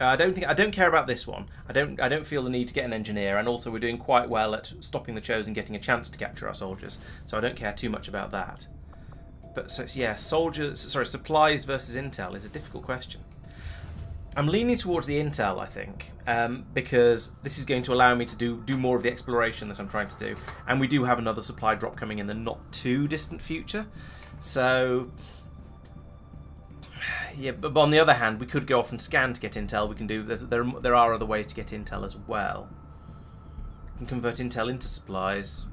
I don't care about this one. I don't feel the need to get an engineer, and also we're doing quite well at stopping the Chosen getting a chance to capture our soldiers, so I don't care too much about that. But so yeah, supplies versus intel is a difficult question. I'm leaning towards the intel, I think, because this is going to allow me to do more of the exploration that I'm trying to do, and we do have another supply drop coming in the not too distant future. So yeah, but on the other hand, we could go off and scan to get intel. We can do there are other ways to get intel as well. We can convert intel into supplies.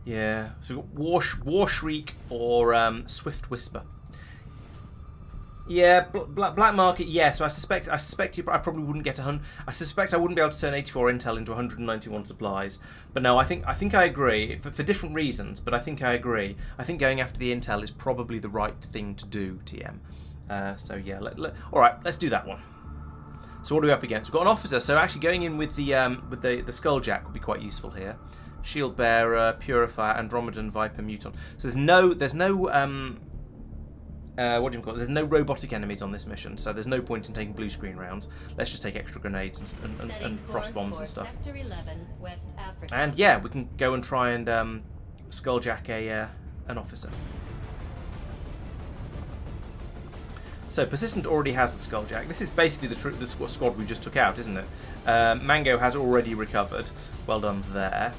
Yeah, so we've got War Shriek or Swift Whisper. Yeah, black market. Yeah, so I suspect I probably wouldn't get 100. I suspect I wouldn't be able to turn 84 intel into 191 supplies. But no, I think I agree for different reasons. But I think I agree. I think going after the intel is probably the right thing to do. TM. So yeah, all right, let's do that one. So what are we up against? We've got an officer. So actually going in with the Skulljack would be quite useful here. Shield Bearer, Purifier, Andromedan, Viper, Mutant. So there's no what do you call it? There's no robotic enemies on this mission, so there's no point in taking blue screen rounds. Let's just take extra grenades and frost bombs and stuff. Sector 11, West Africa. And yeah, we can go and try and Skulljack an officer. So Persistent already has the Skulljack. This is basically the squad we just took out, isn't it? Mango has already recovered. Well done there.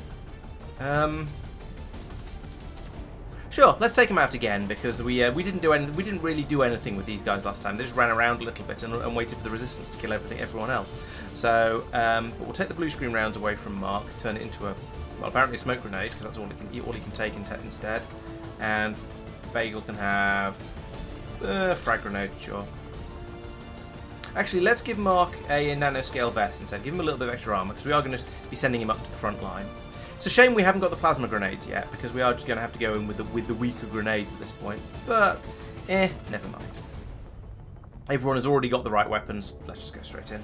Sure, let's take them out again, because we didn't really do anything with these guys last time. They just ran around a little bit and waited for the resistance to kill everyone else. So but we'll take the blue screen rounds away from Mark, turn it into apparently a smoke grenade, because that's all he can take instead. And Bagel can have frag grenade, sure. Actually, let's give Mark a nanoscale vest instead. Give him a little bit of extra armor, because we are going to be sending him up to the front line. It's a shame we haven't got the plasma grenades yet, because we are just going to have to go in with the weaker grenades at this point. But, never mind. Everyone has already got the right weapons. Let's just go straight in.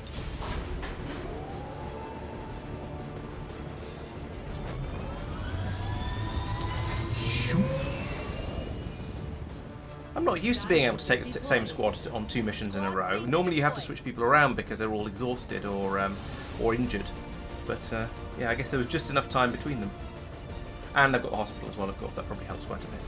I'm not used to being able to take the same squad on 2 missions in a row. Normally you have to switch people around because they're all exhausted or injured. But yeah, I guess there was just enough time between them. And I've got the hospital as well, of course. That probably helps quite a bit.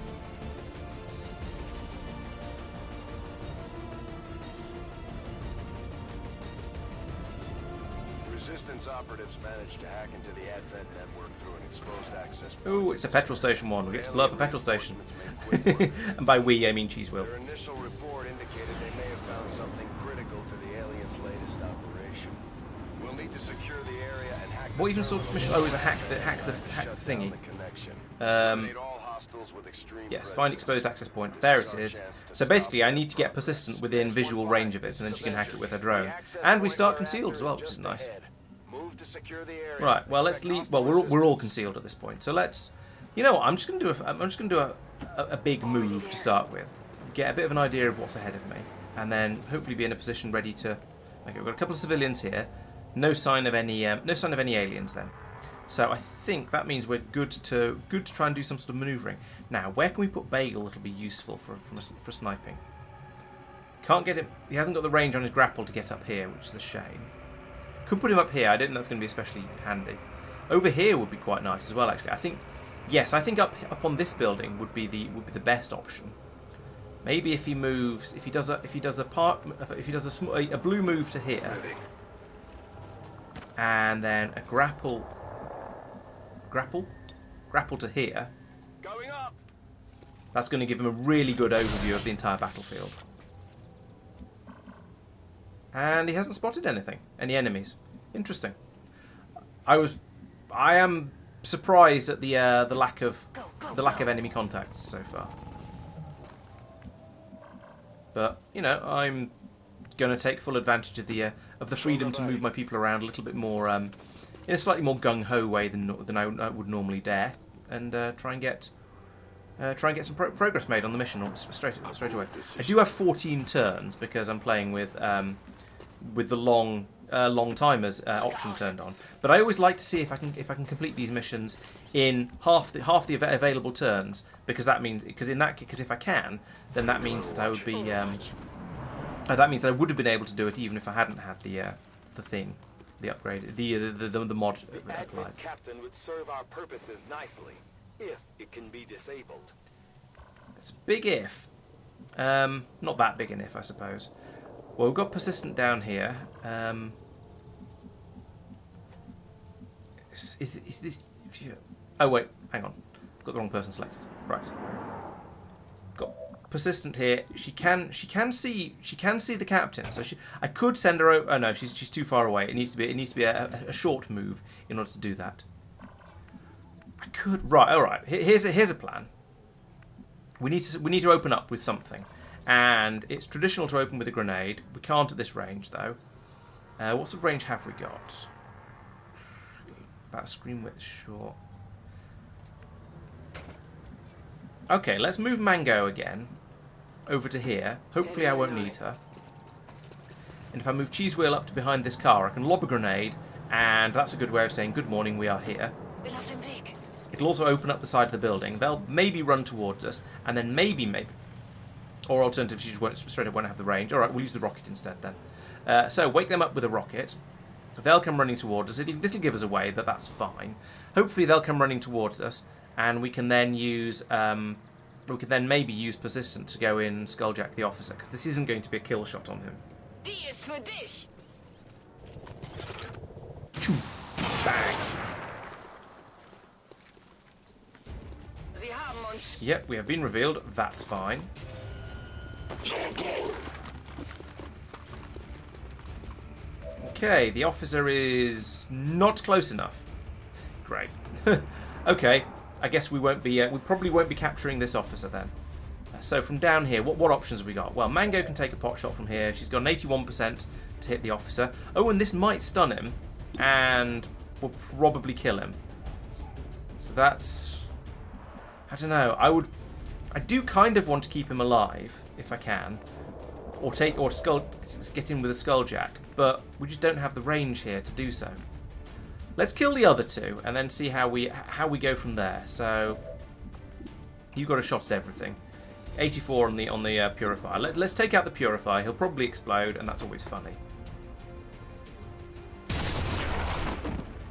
Resistance operatives managed to hack into the Advent network through an exposed access point. Ooh, it's a petrol station one. We get to blow up a petrol station. And by we, I mean Cheese Wheel. Their initial report indicated they may have found something critical to the aliens' latest operation. We'll need to secure the area and hack What even sort of mission? Oh, it was a hack the thingy. Yes, find exposed access point. There it is. So basically, I need to get persistent within visual range of it, and then she can hack it with her drone. And we start concealed as well, which is nice. Right. Well, let's leave. Well, we're all concealed at this point. So let's. You know what? I'm just gonna do a big move to start with. Get a bit of an idea of what's ahead of me, and then hopefully be in a position ready to. Okay, we've got a couple of civilians here. No sign of any aliens then. So I think that means we're good to try and do some sort of manoeuvring. Now, where can we put Bagel that'll be useful for sniping? Can't get him. He hasn't got the range on his grapple to get up here, which is a shame. Could put him up here. I don't think that's going to be especially handy. Over here would be quite nice as well. Actually, I think yes. I think up on this building would be the best option. Maybe if he moves, if he does a blue move to here, and then a grapple to here. Going up. That's going to give him a really good overview of the entire battlefield. And he hasn't spotted any enemies. Interesting. I am surprised at the lack of enemy contacts so far. But you know, I'm going to take full advantage of the freedom to move my people around a little bit more in a slightly more gung-ho way than I would normally dare, and try and get some progress made on the mission straight away. I do have 14 turns because I'm playing with the long timers option turned on. But I always like to see if I can complete these missions in half the available turns, because if I can, then that means that I would be that means that I would have been able to do it even if I hadn't had the thing, the upgrade, the mod applied. Captain would serve our purposes nicely if it can be disabled. It's a big if. Not that big an if, I suppose. Well, we've got persistent down here. Is this? Oh wait, hang on. Got the wrong person selected. Right. Got persistent here. She can see the captain. So I could send her over. Oh no, she's too far away. It needs to be a short move in order to do that. I could. Right. All right. Here's a plan. We need to open up with something. And it's traditional to open with a grenade. We can't at this range, though. What sort of range have we got? About a screen width short. Okay, let's move Mango again over to here. Hopefully I won't need her. And if I move Cheese Wheel up to behind this car, I can lob a grenade, and that's a good way of saying good morning, we are here. It'll also open up the side of the building. They'll maybe run towards us, and then maybe... Or alternatively, she just straight up won't have the range. Alright, we'll use the rocket instead then. So, wake them up with a rocket. They'll come running towards us. This'll give us away, but that's fine. Hopefully they'll come running towards us, and we can then use... maybe use Persistent to go in and skulljack the officer, because this isn't going to be a kill shot on him. Choof. Bang. Yep, we have been revealed. That's fine. Okay, the officer is not close enough. Great. Okay, I guess we won't be. We probably won't be capturing this officer then. So from down here, what options have we got? Well, Mango can take a pot shot from here. She's got an 81% to hit the officer. Oh, and this might stun him, and will probably kill him. So that's. I don't know. I do kind of want to keep him alive if I can, or get in with a skulljack, but we just don't have the range here to do so. Let's kill the other two and then see how we go from there. So you got a shot at everything. 84 on the purifier. Let's take out the purifier. He'll probably explode, and that's always funny.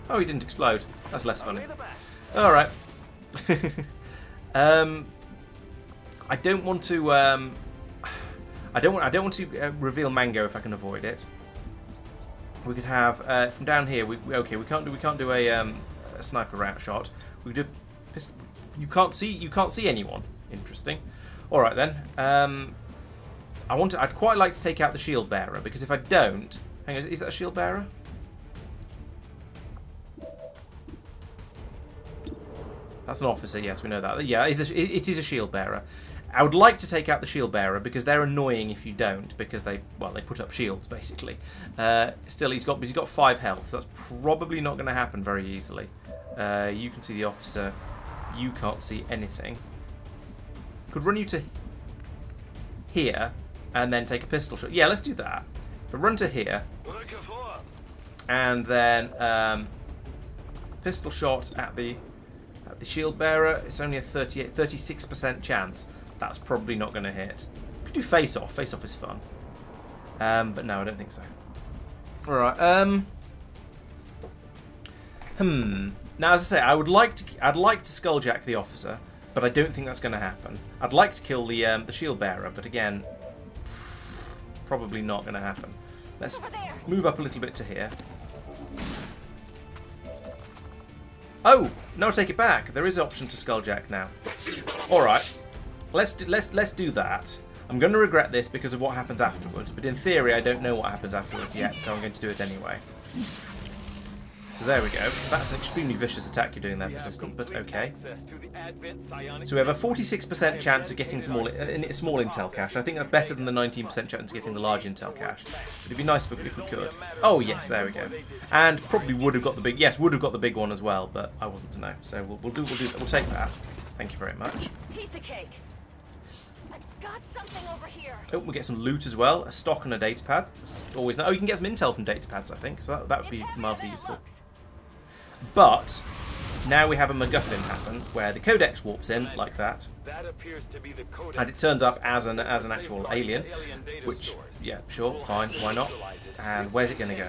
Oh, he didn't explode. That's less funny. All right. I don't want to. I don't want to reveal Mango if I can avoid it. We could have from down here. We can't do a sniper route shot. We could do. You can't see anyone. Interesting. All right then. I'd quite like to take out the shield bearer, because if I don't, hang on, is that a shield bearer? That's an officer, yes, we know that. Yeah, it is a shield bearer. I would like to take out the shield bearer because they're annoying if you don't, because they put up shields basically. Still, he's got 5 health, so that's probably not going to happen very easily. You can see the officer. You can't see anything. Could run you to here and then take a pistol shot. Yeah, let's do that. But run to here and then pistol shot at the shield bearer. It's only a 36% chance. That's probably not going to hit. Could do face off. Face off is fun. But no, I don't think so. All right. Now, as I say, I'd like to skulljack the officer, but I don't think that's going to happen. I'd like to kill the shield bearer, but again, probably not going to happen. Let's move up a little bit to here. Oh no! Take it back. There is an option to skulljack now. All right. Let's do that. I'm going to regret this because of what happens afterwards, but in theory I don't know what happes afterwards yet, so I'm going to do it anyway. So there we go. That's an extremely vicious attack you're doing there, Persistent, but okay. So we have a 46% chance of getting a small intel cache. I think that's better than the 19% chance of getting the large intel cache. But it'd be nice if we could. Oh yes, there we go. And probably would have got the big one as well, but I wasn't to know. So we'll take that. Thank you very much. Piece of cake. I've got something over here. Oh, we'll get some loot as well. A stock and a data pad. Always know. Oh, you can get some intel from data pads, I think. So that would be mildly useful. But now we have a MacGuffin happen where the codex warps in like that, and it turns up as an actual alien. Which, yeah, sure, fine, why not? And where's it going to go?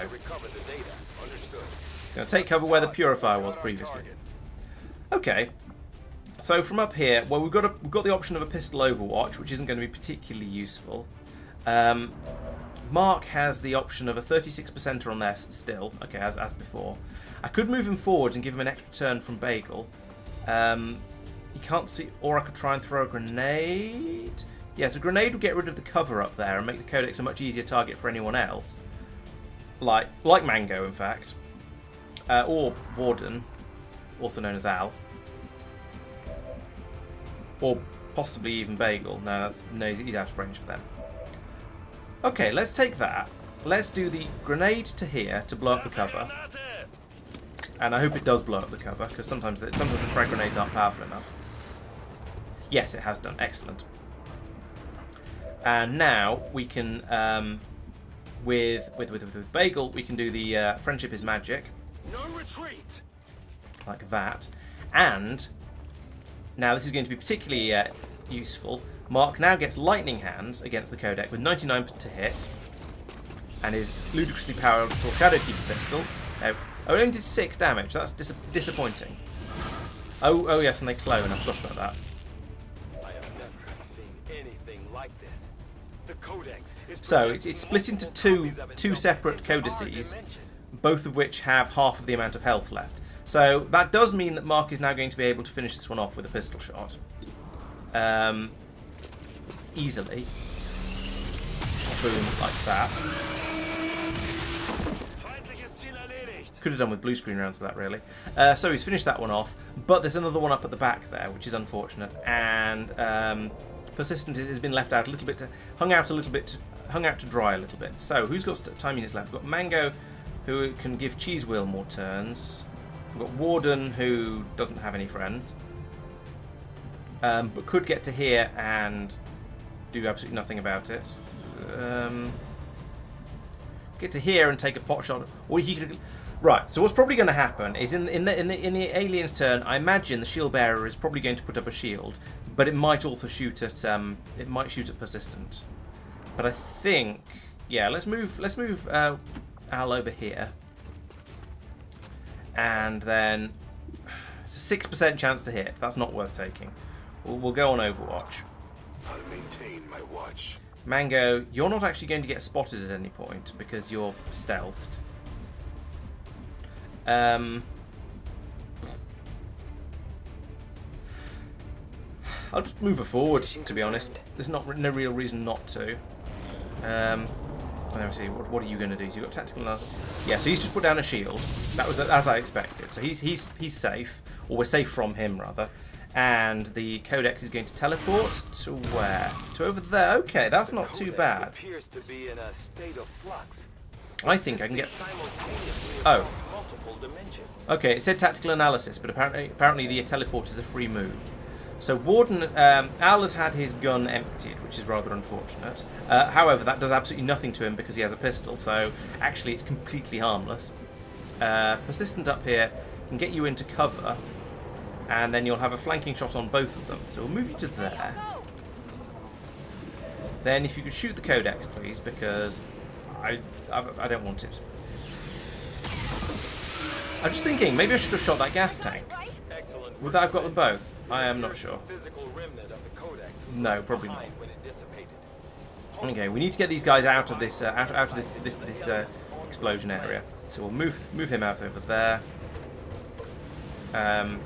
Going to take cover where the purifier was previously. Okay. So from up here, well, we've got the option of a pistol overwatch, which isn't going to be particularly useful. Mark has the option of a 36%er on there still, okay, as before. I could move him forwards and give him an extra turn from Bagel. He can't see, or I could try and throw a grenade. Yes, a grenade would get rid of the cover up there and make the Codex a much easier target for anyone else, like Mango, in fact, or Warden, also known as Al. Or possibly even Bagel. No, he's out of range for them. Okay, let's take that. Let's do the grenade to here to blow up the cover. And I hope it does blow up the cover, because sometimes the frag grenades aren't powerful enough. Yes, it has done. Excellent. And now we can, with Bagel, we can do the Friendship is Magic. No retreat. Like that. And now this is going to be particularly useful. Mark now gets Lightning Hands against the Codec with 99 to hit, and his ludicrously powerful Shadowkeeper pistol. Oh, it only did 6 damage. That's disappointing. Oh yes, and they clone. I forgot about that. I have never seen anything like this. The Codex is So it's split into two separate codices, both of which have half of the amount of health left. So that does mean that Mark is now going to be able to finish this one off with a pistol shot. Easily. Boom, like that. Could have done with blue screen rounds for that, really. So he's finished that one off, but there's another one up at the back there, which is unfortunate. And Persistent has been left out a little bit, hung out to dry a little bit. So who's got time units left? We've got Mango, who can give Cheese Wheel more turns. We've got Warden, who doesn't have any friends, but could get to here and do absolutely nothing about it. Get to here and take a pot shot, or he could. Right. So what's probably going to happen is in the alien's turn, I imagine the shield bearer is probably going to put up a shield, but it might also shoot at Persistent. But I think, yeah, let's move Al over here. And then it's a 6% chance to hit. That's not worth taking. We'll go on Overwatch. I'll maintain my watch. Mango, you're not actually going to get spotted at any point because you're stealthed. I'll just move her forward, to be honest. There's no real reason not to. Let me see. What are you going to do? So you've got tactical analysis. Yeah, so he's just put down a shield. That was as I expected. So he's safe. or we're safe from him rather. And the codex is going to teleport to where? To over there. Okay, that's not too bad. Appears to be in a state of flux. I think I can get... Simultaneously Oh. across multiple dimensions. Okay, it said tactical analysis, but apparently the teleport is a free move. So Warden, Al has had his gun emptied, which is rather unfortunate. However, that does absolutely nothing to him because he has a pistol, so actually it's completely harmless. Persistent up here can get you into cover, and then you'll have a flanking shot on both of them. So we'll move you to there. Then if you could shoot the codex, please, because I don't want it. I'm just thinking, maybe I should have shot that gas tank. Excellent. Would that have got them both? I am not sure. Physical remnant of the codex was No, left probably not. behind when it dissipated. Okay, we need to get these guys out of this out of this explosion area. So we'll move him out over there. And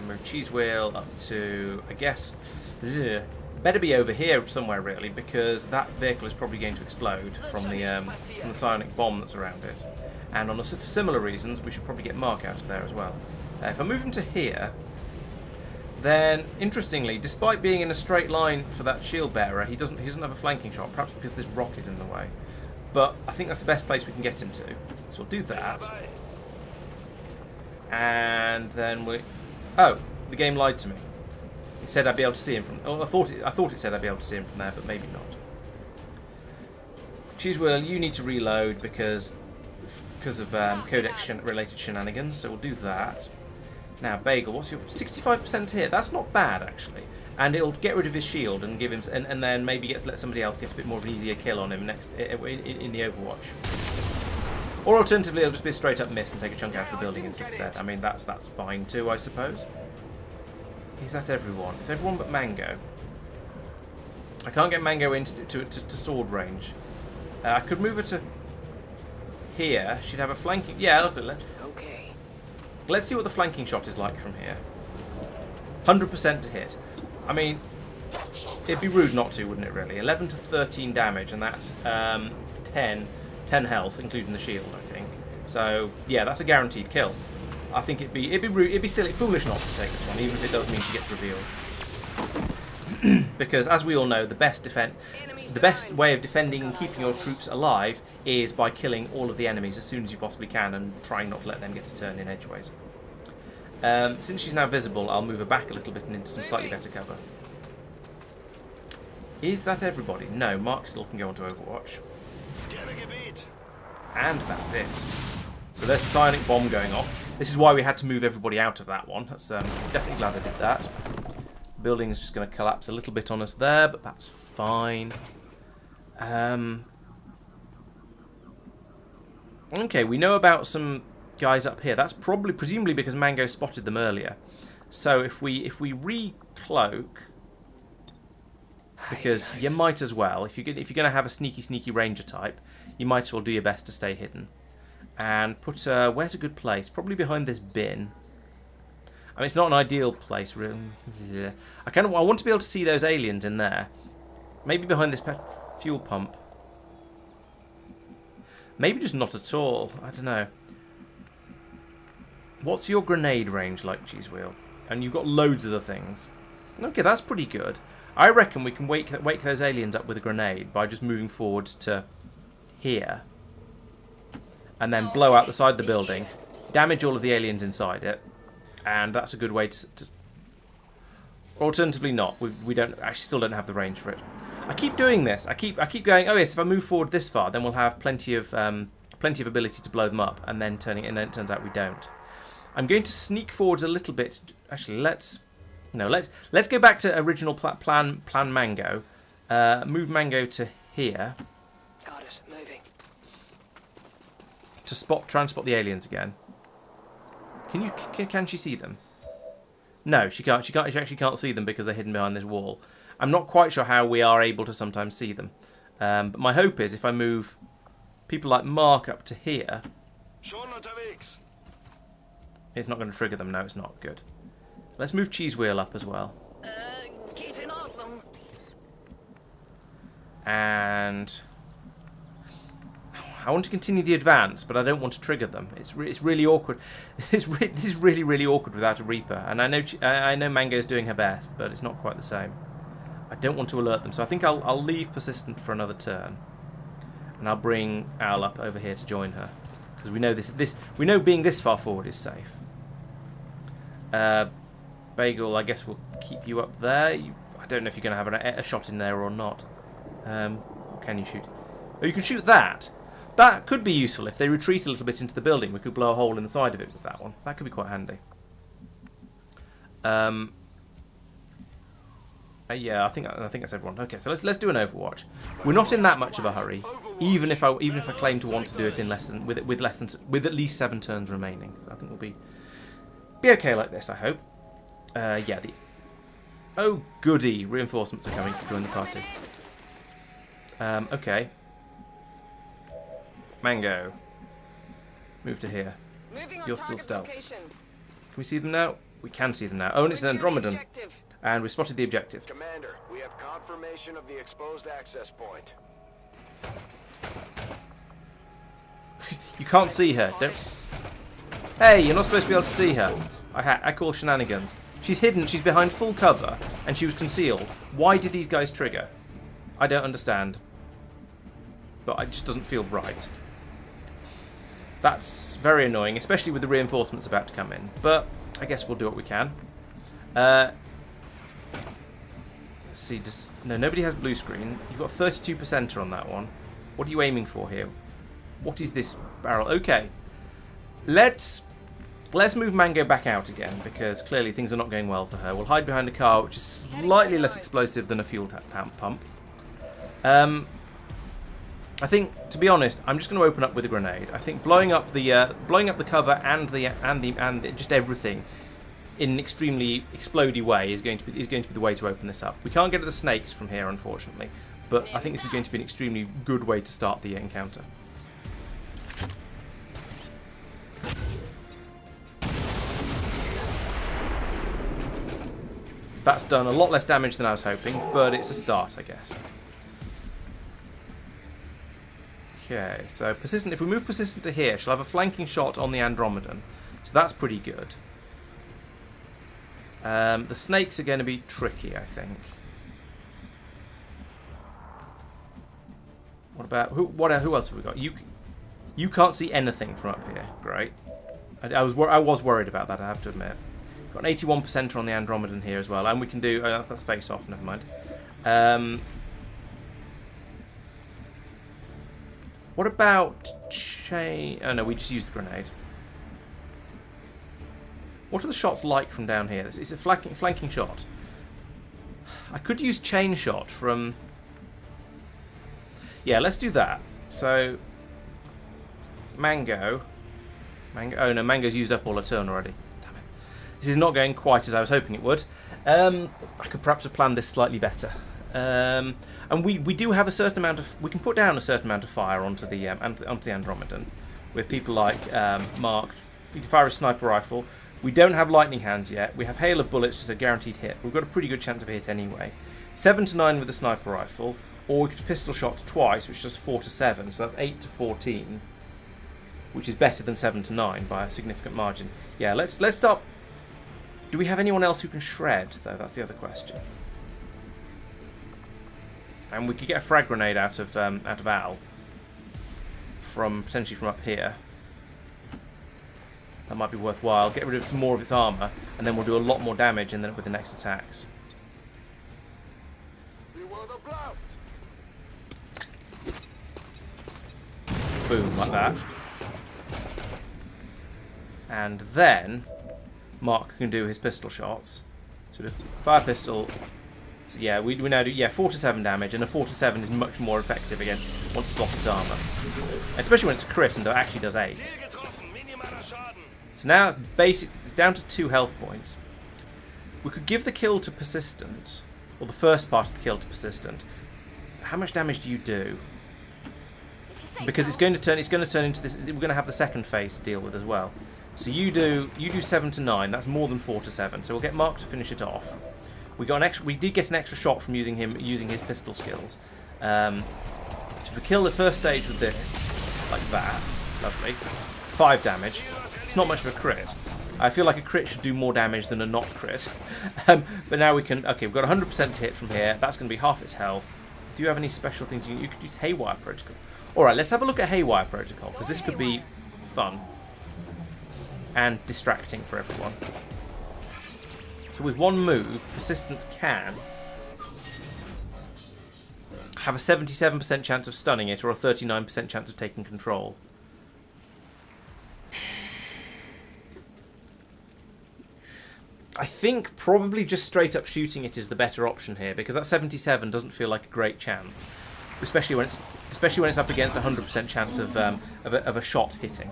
move Cheese Wheel up to, I guess, better be over here somewhere really, because that vehicle is probably going to explode from the psionic bomb that's around it. And on for similar reasons, we should probably get Mark out of there as well. If I move him to here, then interestingly, despite being in a straight line for that shield bearer, he doesn't have a flanking shot, perhaps because this rock is in the way. But I think that's the best place we can get him to. So we'll do that. And then we... Oh, the game lied to me. It said I'd be able to see him from... Oh, I thought it said I'd be able to see him from there, but maybe not. Cheese Wheel, you need to reload because of codex-related shenanigans, so we'll do that. Now, Bagel, what's your 65% hit? That's not bad, actually. And it'll get rid of his shield and give him, and then maybe let somebody else get a bit more of an easier kill on him next in the Overwatch. Or alternatively, it'll just be a straight up miss and take a chunk out of the building instead. I mean, that's fine too, I suppose. Is that everyone? It's everyone but Mango. I can't get Mango into to sword range. I could move her to here. She'd have a flanking. Yeah, Okay. let's see what the flanking shot is like from here. 100% to hit. I mean, it'd be rude not to, wouldn't it? Really, 11 to 13 damage, and that's 10 health, including the shield, I think. So yeah, that's a guaranteed kill. I think it'd be rude, it'd be silly, foolish not to take this one, even if it does mean she gets revealed. Because as we all know, the best way of defending and keeping your troops alive is by killing all of the enemies as soon as you possibly can and trying not to let them get to turn in edgeways. Since she's now visible, I'll move her back a little bit and into some slightly better cover. Is that everybody? No, Mark still can go on to Overwatch. And that's it. So there's a psionic bomb going off. This is why we had to move everybody out of that one. That's definitely glad I did that. The building is just going to collapse a little bit on us there, but that's fine. Okay, we know about some guys up here. That's presumably because Mango spotted them earlier. So if we recloak, because you might as well, if you're going to have a sneaky ranger type, you might as well do your best to stay hidden. And put where's a good place? Probably behind this bin. I mean, it's not an ideal place, really. Yeah. I want to be able to see those aliens in there. Maybe behind this fuel pump. Maybe just not at all. I don't know. What's your grenade range like, Cheese Wheel? And you've got loads of the things. Okay, that's pretty good. I reckon we can wake those aliens up with a grenade by just moving forwards to here. And then blow out the side of the building. Damage all of the aliens inside it. And that's a good way to alternatively not. We don't. I still don't have the range for it. I keep doing this. I keep going. Oh yes, if I move forward this far, then we'll have plenty of ability to blow them up. And then then it turns out we don't. I'm going to sneak forwards a little bit. Actually, let's go back to original plan Mango. Move Mango to here. Got it. Moving. To try and spot the aliens again. Can she see them? No, she can't. She actually can't see them because they're hidden behind this wall. I'm not quite sure how we are able to sometimes see them. But my hope is if I move people like Mark up to here, it's not going to trigger them. No, it's not. Good. Let's move Cheese Wheel up as well. Keeping awesome. And I want to continue the advance, but I don't want to trigger them. It's really awkward. This is really awkward without a Reaper. And I know Mango's doing her best, but it's not quite the same. I don't want to alert them, so I think I'll leave Persistent for another turn, and I'll bring Owl up over here to join her, because we know we know being this far forward is safe. Bagel, I guess we'll keep you up there. I don't know if you're going to have a shot in there or not. Can you shoot? Oh, you can shoot that. That could be useful if they retreat a little bit into the building. We could blow a hole in the side of it with that one. That could be quite handy. Yeah, I think that's everyone. Okay, so let's do an Overwatch. We're not in that much of a hurry, even if I claim to want to do it in with at least 7 turns remaining. So I think we'll be okay like this. I hope. Yeah. Oh goody, reinforcements are coming to join the party. Okay. Mango, move to here. You're still stealth. Can we see them now? We can see them now. Oh, and it's an Andromedan. And we spotted the objective. Commander, we have confirmation of the exposed access point. You can't see her. Don't. Hey, you're not supposed to be able to see her. I call shenanigans. She's hidden. She's behind full cover, and she was concealed. Why did these guys trigger? I don't understand. But it just doesn't feel right. That's very annoying, especially with the reinforcements about to come in. But I guess we'll do what we can. Let's see. No, nobody has blue screen. You've got 32% on that one. What are you aiming for here? What is this barrel? Okay. Let's move Mango back out again, because clearly things are not going well for her. We'll hide behind a car, which is slightly less explosive than a fuel pump. I think, to be honest, I'm just going to open up with a grenade. I think blowing up the cover and just everything in an extremely explodey way is going to be the way to open this up. We can't get at the snakes from here, unfortunately, but I think this is going to be an extremely good way to start the encounter. That's done a lot less damage than I was hoping, but it's a start, I guess. Okay, so Persistent. If we move Persistent to here, she'll have a flanking shot on the Andromedan, so that's pretty good. The snakes are going to be tricky, I think. What about who else have we got? You can't see anything from up here. Great. I was worried about that, I have to admit. Got an 81% on the Andromedan here as well, and we can do. That's face off. Never mind. What about chain? Oh no, we just used the grenade. What are the shots like from down here? It's a flanking shot. I could use chain shot from. Yeah, let's do that. So, Mango. Oh no, Mango's used up all her turn already. Damn it. This is not going quite as I was hoping it would. I could perhaps have planned this slightly better. And we do have a certain amount of. We can put down a certain amount of fire onto the Andromedan with people like Mark. You can fire a sniper rifle. We don't have lightning hands yet. We have hail of bullets, which is a guaranteed hit. We've got a pretty good chance of a hit anyway. 7 to 9 with the sniper rifle, or we could pistol shot twice, which does 4 to 7. So that's 8 to 14, which is better than 7 to 9 by a significant margin. Yeah, let's stop. Do we have anyone else who can shred though? That's the other question. And we could get a frag grenade out of Al potentially from up here. That might be worthwhile. Get rid of some more of its armor, and then we'll do a lot more damage with the next attacks. Boom, like that. And then Mark can do his pistol shots. Sort of fire pistol. So yeah, we now do 4 to 7 damage, and a 4 to 7 is much more effective against once it's lost its armor, especially when it's a crit and it actually does 8. So now it's down to 2 health points. We could give the kill to Persistent, or the first part of the kill to Persistent. How much damage do you do? Because it's going to turn into this. We're going to have the second phase to deal with as well. So you do 7 to 9. That's more than 4 to 7. So we'll get Mark to finish it off. We did get an extra shot from using his pistol skills. So if we kill the first stage with this. like that. Lovely. 5 damage. It's not much of a crit. I feel like a crit should do more damage than a not crit. But now we can... Okay, we've got 100% to hit from here. That's going to be half its health. Do you have any special things? You could use Haywire Protocol. Alright, let's have a look at Haywire Protocol, because this could be fun. And distracting for everyone. So with one move, Persistent can have a 77% chance of stunning it, or a 39% chance of taking control. I think probably just straight up shooting it is the better option here, because that 77 doesn't feel like a great chance, especially when it's up against a 100% chance of a shot hitting.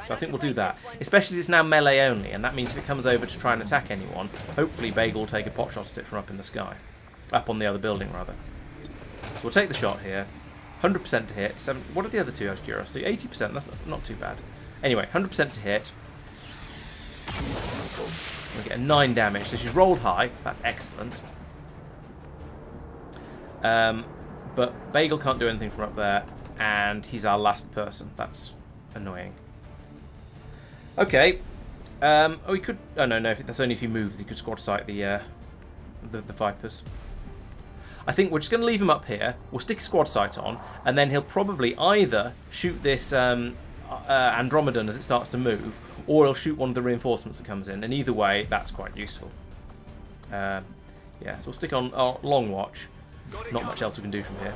So I think we'll do that, especially as it's now melee only, and that means if it comes over to try and attack anyone, hopefully Bagel will take a pot shot at it from up in the sky, up on the other building rather. So we'll take the shot here, 100% to hit. What are the other two out of curiosity? 80%. That's not too bad. Anyway, 100% to hit. We get a 9 damage, so she's rolled high. That's excellent. But Bagel can't do anything from up there, and he's our last person. That's annoying. Okay. Oh, we could. Oh no, that's only if you move. You could squad sight the Vipers. I think we're just going to leave him up here. We'll stick a squad sight on, and then he'll probably either shoot this Andromedon as it starts to move, or he'll shoot one of the reinforcements that comes in. And either way, that's quite useful. Yeah, so we'll stick on Long Watch. Not much else we can do from here.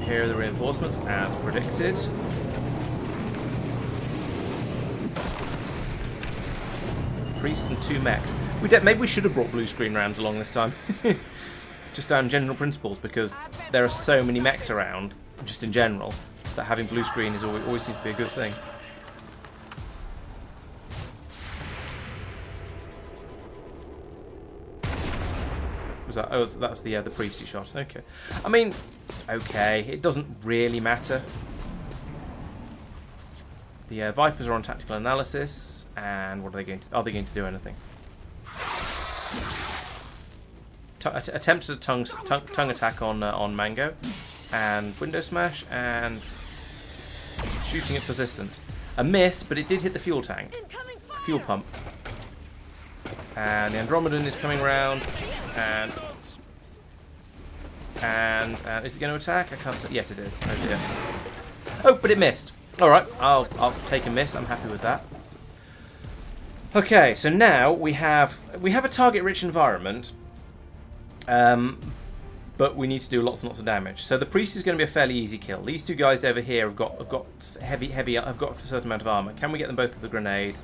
Here are the reinforcements, as predicted. Priest and 2 mechs. Maybe we should have brought blue screen rams along this time. Just down general principles, because there are so many mechs around, just in general, that having blue screen is always seems to be a good thing. Was that? Oh, that was the priest he shot. Okay. I mean, okay, it doesn't really matter. The Vipers are on tactical analysis, and what are they going to? Are they going to do anything? Attempts a tongue attack on Mango, and window smash, and shooting at Persistent. A miss, but it did hit the fuel tank, fuel pump. And the Andromedon is coming around, and is it going to attack? I can't tell. Yes, it is. Oh dear. Oh, but it missed. All right, I'll take a miss. I'm happy with that. Okay, so now we have a target-rich environment, but we need to do lots and lots of damage. So the priest is going to be a fairly easy kill. These two guys over here have got have got a certain amount of armor. Can we get them both with a grenade?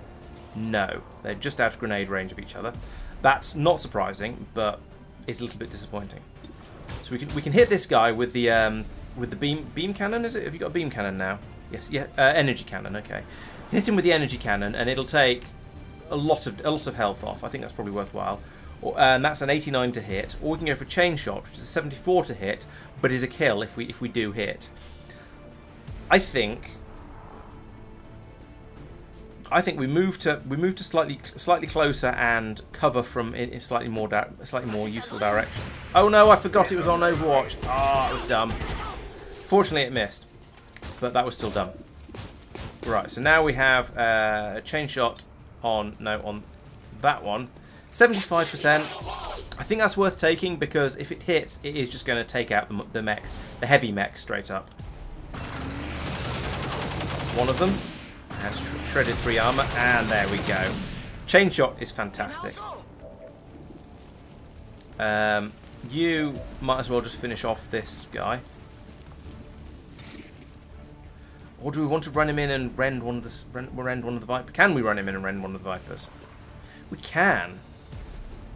No, they're just out of grenade range of each other. That's not surprising, but it's a little bit disappointing. So we can hit this guy with the beam cannon. Is it? Have you got a beam cannon now? Yes, yeah, energy cannon. Okay, hit him with the energy cannon, and it'll take a lot of health off. I think that's probably worthwhile. And that's an 89 to hit. Or we can go for chain shot, which is a 74 to hit, but is a kill if we do hit. I think we move to slightly closer and cover from in slightly more useful direction. Oh no, I forgot it was on Overwatch. Ah, it was dumb. Fortunately, it missed, but that was still dumb. Right, so now we have a chain shot on that one. 75%. I think that's worth taking, because if it hits, it is just going to take out the mech, the heavy mech, straight up. That's one of them. Has shredded 3 armor, and there we go. Chain shot is fantastic. You might as well just finish off this guy. Or do we want to run him in and rend one of the Vipers? Can we run him in and rend one of the Vipers? We can.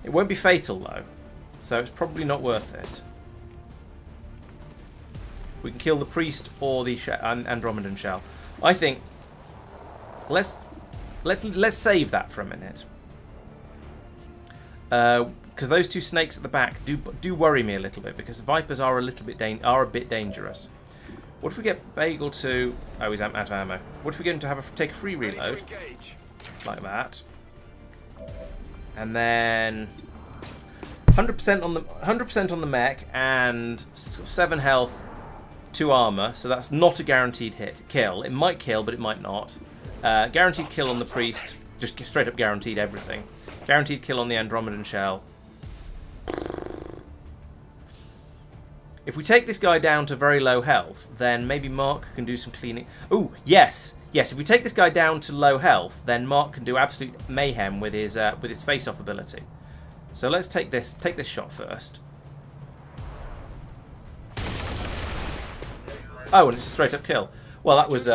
It won't be fatal though, so it's probably not worth it. We can kill the priest or the Andromedan shell. I think let's save that for a minute, because those 2 snakes at the back do worry me a little bit, because Vipers are a bit dangerous. What if we get Bagel to? Oh, he's out of ammo. What if we get him to take a free reload, like that, and then 100% on the mech and 7 health 2 armor, so that's not a guaranteed kill. It might kill, but it might not. Guaranteed kill on the priest, just straight up guaranteed everything. Guaranteed kill on the Andromedan shell. If we take this guy down to very low health, then maybe Mark can do some cleaning. Oh, yes! Yes, if we take this guy down to low health, then Mark can do absolute mayhem with his face-off ability. So let's take this shot first. Oh, and it's a straight-up kill. Well, that was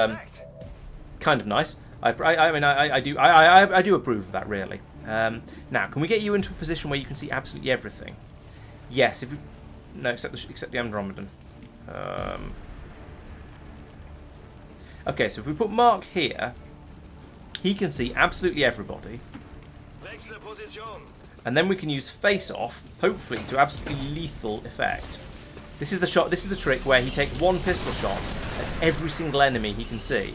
kind of nice. I do approve of that, really. Now, can we get you into a position where you can see absolutely everything? Yes, if we... No, except the Andromedan. Okay, so if we put Mark here, he can see absolutely everybody. And then we can use face-off, hopefully, to absolutely lethal effect. This is the shot. This is the trick where he takes 1 pistol shot at every single enemy he can see,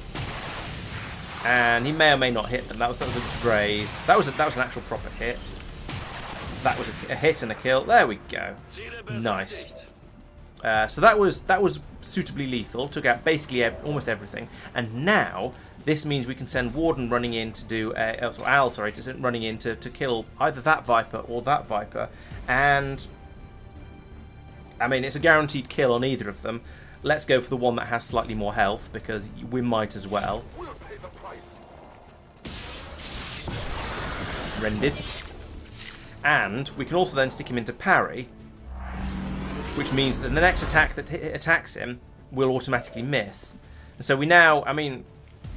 and he may or may not hit them. That was a graze. That was an actual proper hit. That was a hit and a kill. There we go. Nice. So that was suitably lethal. Took out basically almost everything. And now this means we can send Warden running in to do running in to kill either that Viper or that Viper. And I mean, it's a guaranteed kill on either of them. Let's go for the one that has slightly more health, because we might as well. Rendered. And we can also then stick him into parry, which means that the next attack that attacks him will automatically miss. And so we now, I mean,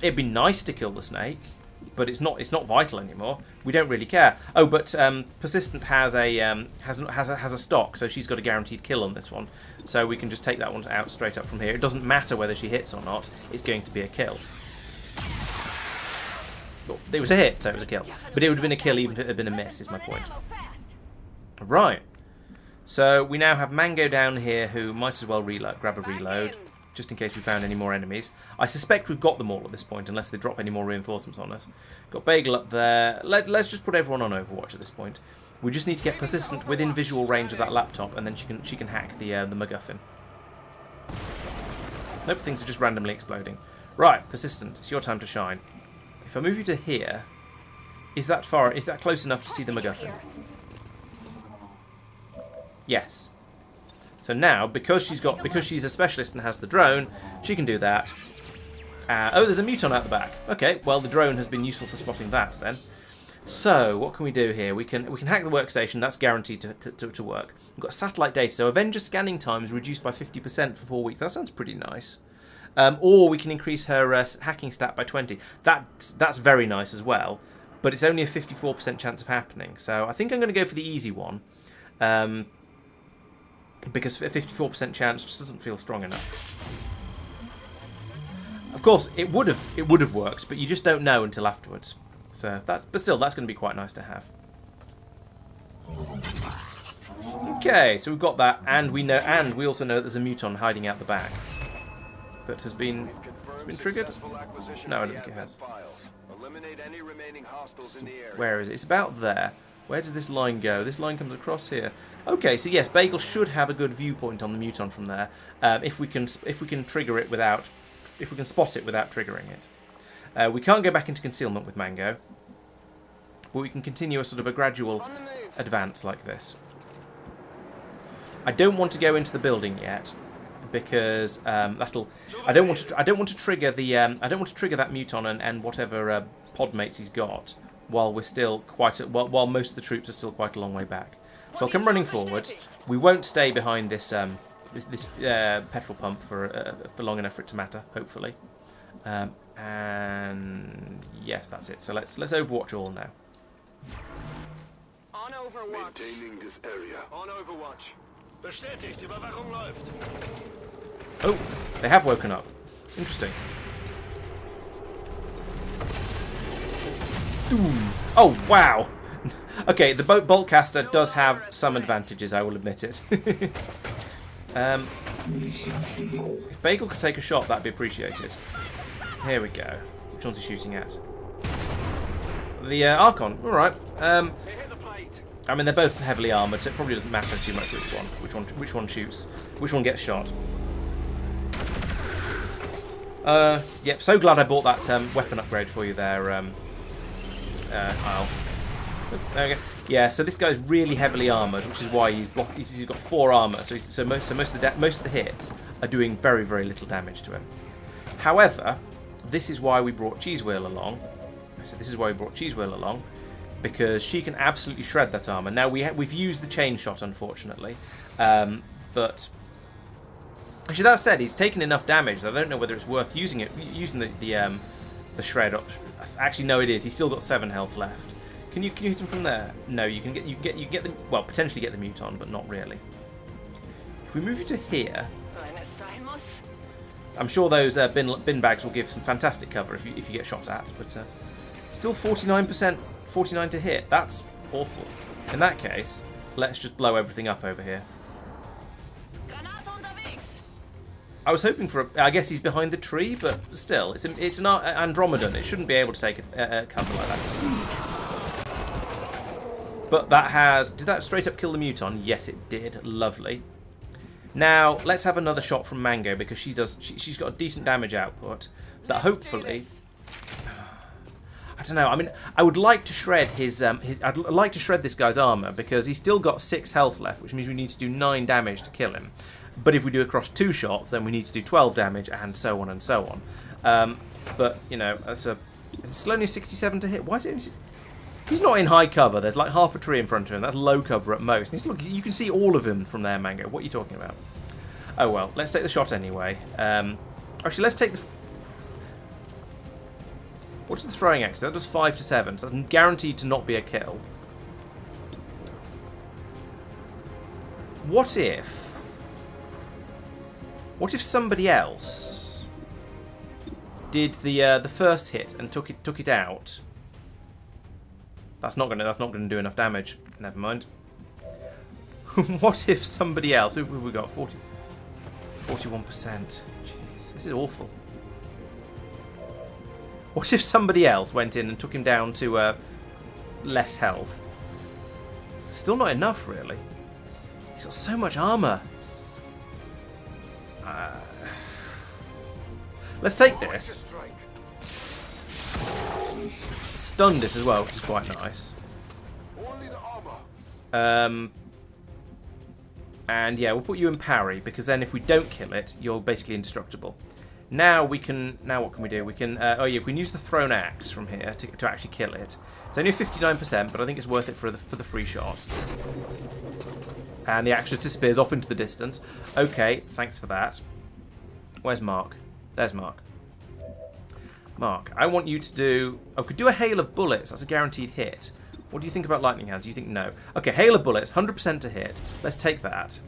it'd be nice to kill the snake, but it's not vital anymore. We don't really care. Oh, but Persistent has a stock, so she's got a guaranteed kill on this one. So we can just take that one out straight up from here. It doesn't matter whether she hits or not. It's going to be a kill. Well, it was a hit, so it was a kill. But it would have been a kill even if it had been a miss, is my point. Right. So we now have Mango down here, who might as well grab a reload, just in case we found any more enemies. I suspect we've got them all at this point, unless they drop any more reinforcements on us. Got Bagel up there. Let's just put everyone on Overwatch at this point. We just need to get Persistent within visual range of that laptop, and then she can hack the MacGuffin. Nope, things are just randomly exploding. Right, Persistent, it's your time to shine. If I move you to here, is that close enough to see the MacGuffin? Yes. So now, because she's a specialist and has the drone, she can do that. Oh, there's a muton out the back. Okay, well the drone has been useful for spotting that then. So what can we do here? We can hack the workstation. That's guaranteed to work. We've got satellite data. So Avenger scanning time is reduced by 50% for 4 weeks. That sounds pretty nice. Or we can increase her hacking stat by 20. That's very nice as well. But it's only a 54% chance of happening. So I think I'm going to go for the easy one. Because a 54% chance just doesn't feel strong enough. Of course, it would have worked, but you just don't know until afterwards. So but still, that's going to be quite nice to have. Okay, so we've got that, and we also know that there's a muton hiding out the back that has been triggered. No, I don't think it has. Where is it? It's about there. Where does this line go? This line comes across here. Okay, so yes, Bagel should have a good viewpoint on the muton from there. If we can trigger it without, if we can spot it without triggering it. We can't go back into concealment with Mango, but we can continue a sort of a gradual advance like this. I don't want to go into the building yet because that'll. I don't want to trigger the. I don't want to trigger that muton and whatever pod mates he's got while we're still while most of the troops are still quite a long way back. So I'll come running forwards. We won't stay behind this this petrol pump for long enough for it to matter. Hopefully. And yes, that's it. So let's Overwatch all now. On Overwatch. Maintaining this area. On Overwatch. Bestätigt, Überwachung läuft. Oh, they have woken up. Interesting. Ooh. Oh wow. Okay, the boltcaster does have some advantages. I will admit it. If Bagel could take a shot, that'd be appreciated. Here we go. Which one's he shooting at? The Archon. All right. I mean, they're both heavily armoured, so it probably doesn't matter too much which one shoots, which one gets shot. Yep, so glad I bought that weapon upgrade for you there, Isle. Okay. Yeah, so this guy's really heavily armoured, which is why he's got 4 armour. So most of the hits are doing very, very little damage to him. However, this is why we brought Cheesewheel along. So this is why we brought Cheesewheel along, because she can absolutely shred that armour. Now we've used the chain shot, unfortunately, but actually that said, he's taken enough damage that I don't know whether it's worth using the shred up. Actually, no, it is. He's still got 7 health left. Can you hit him from there? No, you can get the, well, potentially get the Muton, but not really. If we move you to here, I'm sure those bin bags will give some fantastic cover if you get shot at, but still 49%, 49 to hit. That's awful. In that case, let's just blow everything up over here. I was hoping for I guess he's behind the tree, but still, it's an Andromedan. It shouldn't be able to take a cover like that. But did that straight up kill the Muton? Yes, it did. Lovely. Now, let's have another shot from Mango, because she's got a decent damage output that hopefully, I don't know. I mean, I would like to shred I'd like to shred this guy's armor, because he's still got 6 health left, which means we need to do 9 damage to kill him. But if we do across 2 shots, then we need to do 12 damage, and so on and so on. But you know, it's still only 67 to hit. Why is it only 60? He's not in high cover. There's like half a tree in front of him. That's low cover at most. Look, you can see all of him from there, Mango. What are you talking about? Oh well, let's take the shot anyway. Actually, let's take the... What's the throwing axe? That does 5 to 7, so that's guaranteed to not be a kill. What if somebody else did the first hit and took it out? That's not gonna do enough damage. Never mind. What if somebody else? Who have we got? 41%. Jeez, this is awful. What if somebody else went in and took him down to less health? Still not enough, really. He's got so much armor. Let's take this. Stunned it as well, which is quite nice. And yeah, we'll put you in parry, because then if we don't kill it, you're basically indestructible. Now what can we do? We can oh yeah, we can use the thrown axe from here to actually kill it. It's only 59%, but I think it's worth it for the free shot. And the axe disappears off into the distance. Okay, thanks for that. Where's Mark? There's Mark. Mark, I want you to do... I could do a hail of bullets. That's a guaranteed hit. What do you think about lightning hands? Do you think no? Okay, hail of bullets, 100% to hit. Let's take that.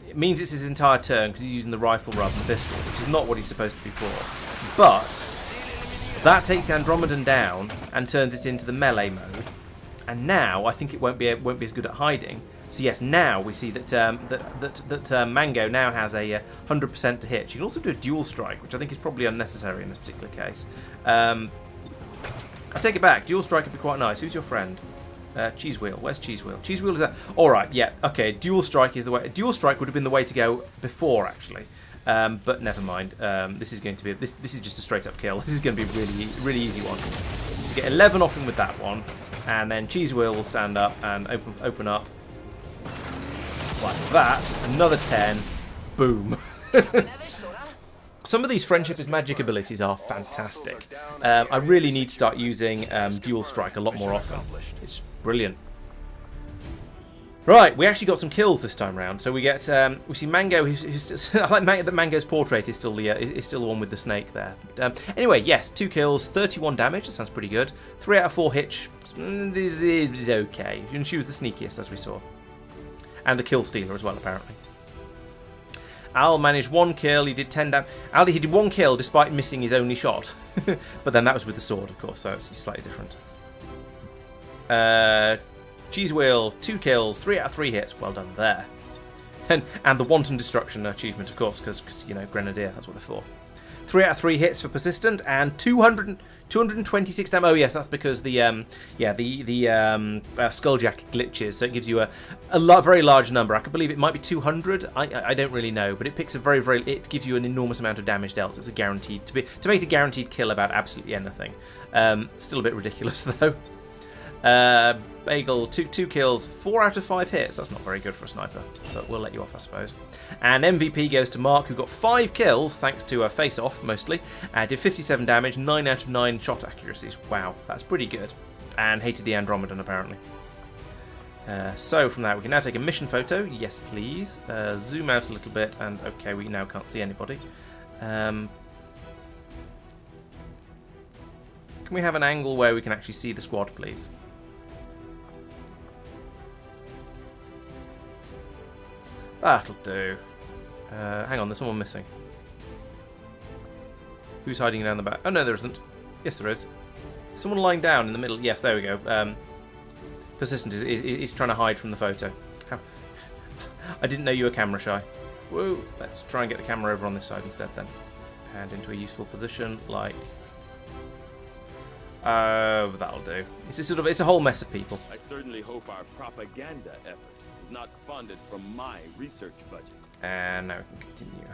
It means it's his entire turn because he's using the rifle rather than the pistol, which is not what he's supposed to be for. But that takes the Andromedan down and turns it into the melee mode. And now I think it won't be as good at hiding. So yes, now we see that Mango now has a 100% to hit. She can also do a dual strike, which I think is probably unnecessary in this particular case. I take it back. Dual strike would be quite nice. Who's your friend? Cheesewheel. Where's Cheesewheel? Cheesewheel is that. All right. Yeah. Okay. Dual strike is the way. Dual strike would have been the way to go before, actually. But never mind. This is going to be this is just a straight up kill. This is going to be a really easy one. You get 11 off him with that one, and then Cheesewheel will stand up and open up. Like that, another 10, boom. Some of these Friendship is Magic abilities are fantastic. I really need to start using Dual Strike a lot more often. It's brilliant. Right, we actually got some kills this time round. So we get we see Mango. I like that Mango's portrait is still the one with the snake there. Anyway, yes, 2 kills, 31 damage. That sounds pretty good. 3 out of 4 hits is okay. And she was the sneakiest, as we saw. And the kill stealer as well, apparently. Al managed 1 kill. He did 10 damage. He did 1 kill despite missing his only shot. But then that was with the sword, of course, so it's slightly different. Cheesewheel, 2 kills, 3 out of 3 hits. Well done there. And the wanton destruction achievement, of course, because you know, Grenadier. That's what they're for. 3 out of 3 hits for persistent, and 226 damage. Oh yes, that's because the skulljack glitches, so it gives you a very large number. I can believe it might be 200. I don't really know, but it picks a it gives you an enormous amount of damage dealt. So it's a guaranteed to make a guaranteed kill about absolutely anything. Still a bit ridiculous though. Bagel, 2 kills, 4 out of 5 hits. That's not very good for a sniper, but we'll let you off, I suppose. And MVP goes to Mark, who got 5 kills, thanks to a face-off, mostly. Did 57 damage, 9 out of 9 shot accuracies. Wow, that's pretty good. And hated the Andromedan, apparently. So from that, we can now take a mission photo. Yes, please. Zoom out a little bit, and okay, we now can't see anybody. Can we have an angle where we can actually see the squad, please? That'll do. Hang on, there's someone missing. Who's hiding down the back? Oh, no, there isn't. Yes, there is. Someone lying down in the middle. Yes, there we go. Persistent is trying to hide from the photo. How? I didn't know you were camera shy. Whoa. Let's try and get the camera over on this side instead then. And into a useful position, like... that'll do. It's a whole mess of people. I certainly hope our propaganda effort is not funded from my research budget. And now we can continue.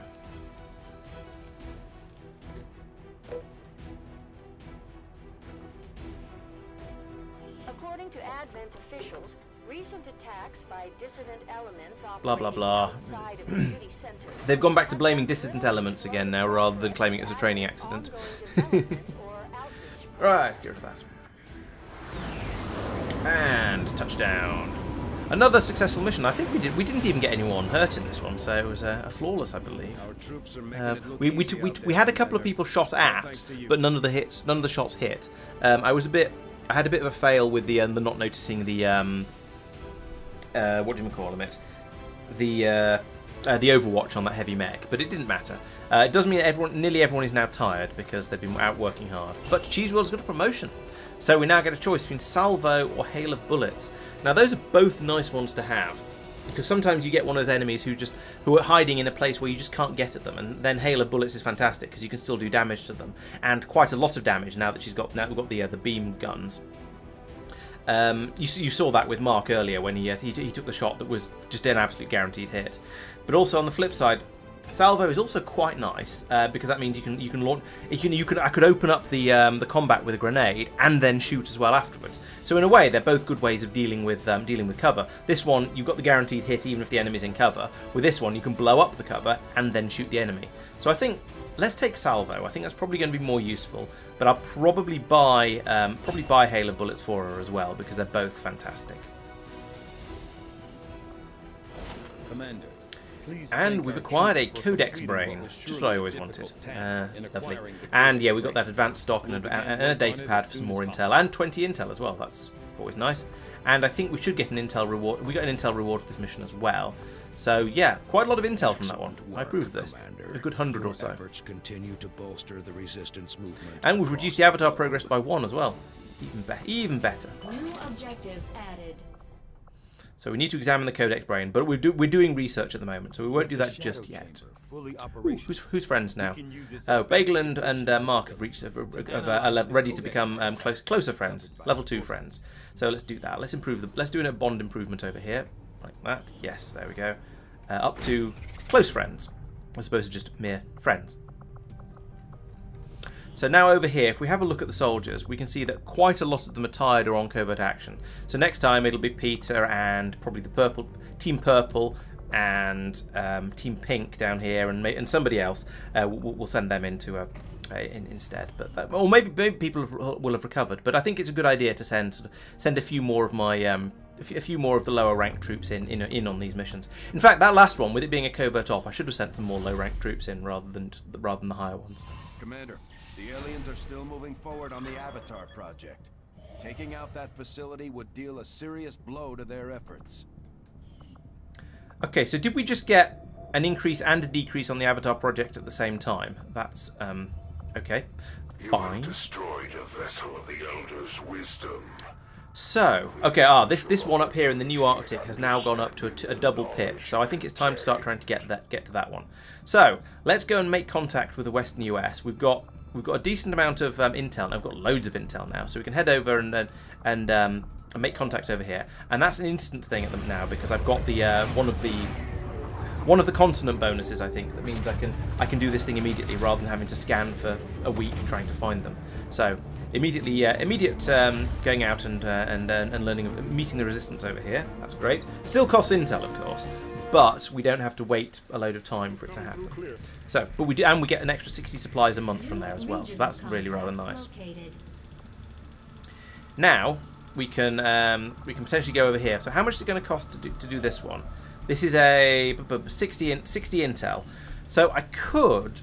According to Advent officials, recent attacks by dissident elements Blah, blah, blah. outside of the beauty centers They've gone back to blaming dissident elements again now, rather than claiming it was a training accident. Right, let's get rid of that. And touchdown. Another successful mission. I think we didn't even get anyone hurt in this one, so it was a flawless, I believe. Our troops are making it look We had a couple of people shot at, but none of the shots hit. I had a bit of a fail with the not noticing the what do you call it? The Overwatch on that heavy mech, but it didn't matter. It does mean that nearly everyone is now tired because they've been out working hard. But Cheeseworld's got a promotion, so we now get a choice between Salvo or Hail of Bullets. Now those are both nice ones to have, because sometimes you get one of those enemies who are hiding in a place where you just can't get at them, and then Hail of Bullets is fantastic because you can still do damage to them, and quite a lot of damage now that we've got the beam guns. You saw that with Mark earlier when he took the shot that was just an absolute guaranteed hit. But also on the flip side, Salvo is also quite nice because that means you can launch. I could open up the combat with a grenade and then shoot as well afterwards. So in a way, they're both good ways of dealing with cover. This one, you've got the guaranteed hit even if the enemy's in cover. With this one, you can blow up the cover and then shoot the enemy. So I think let's take Salvo. I think that's probably going to be more useful. But I'll probably buy Hail of Bullets for her as well because they're both fantastic. Commander, please. And we've acquired a Codex Brain, just what I always wanted. Lovely. And yeah, we got that advanced stock and a data pad for some more intel, and 20 intel as well. That's always nice. And I think we should get an intel reward. We got an intel reward for this mission as well. So yeah, quite a lot of intel from that one. I approve of this. A good 100 or so. Efforts continue to bolster the resistance movement. And we've reduced the avatar progress by 1 as well. Even better. New objective added. So we need to examine the Codex Brain, but we're doing research at the moment, so we won't do that just yet. Ooh, who's friends now? Oh, Bagel and Mark have are ready to become closer friends, level 2 friends. So let's do that. Let's do a bond improvement over here, like that. Yes, there we go. Up to close friends, as opposed to just mere friends. So now over here, if we have a look at the soldiers, we can see that quite a lot of them are tired or on covert action. So next time it'll be Peter and probably the Team Purple and Team Pink down here, and somebody else. We'll send them into instead. But or maybe people will have recovered. But I think it's a good idea to send a few more of my a few more of the lower ranked troops in on these missions. In fact, that last one, with it being a covert op, I should have sent some more low ranked troops in rather than the higher ones. Commander, the aliens are still moving forward on the Avatar project. Taking out that facility would deal a serious blow to their efforts. Okay, so did we just get an increase and a decrease on the Avatar project at the same time? That's okay. You Fine. have destroyed a vessel of the Elder's wisdom. So, okay, this one up here in the new Arctic has now gone up to a double pip. So I think it's time to start trying to get to that one. So let's go and make contact with the Western US. We've got a decent amount of intel, and I've got loads of intel now, so we can head over and make contact over here. And that's an instant thing at them now because I've got the one of the continent bonuses. I think that means I can do this thing immediately rather than having to scan for a week trying to find them. So immediate going out and learning, meeting the resistance over here. That's great. Still costs intel, of course, but we don't have to wait a load of time for it to happen. So, but we do, and we get an extra 60 supplies a month from there as well. So that's really rather nice. Now we can potentially go over here. So how much is it going to cost to do this one? This is a 60 intel. So I could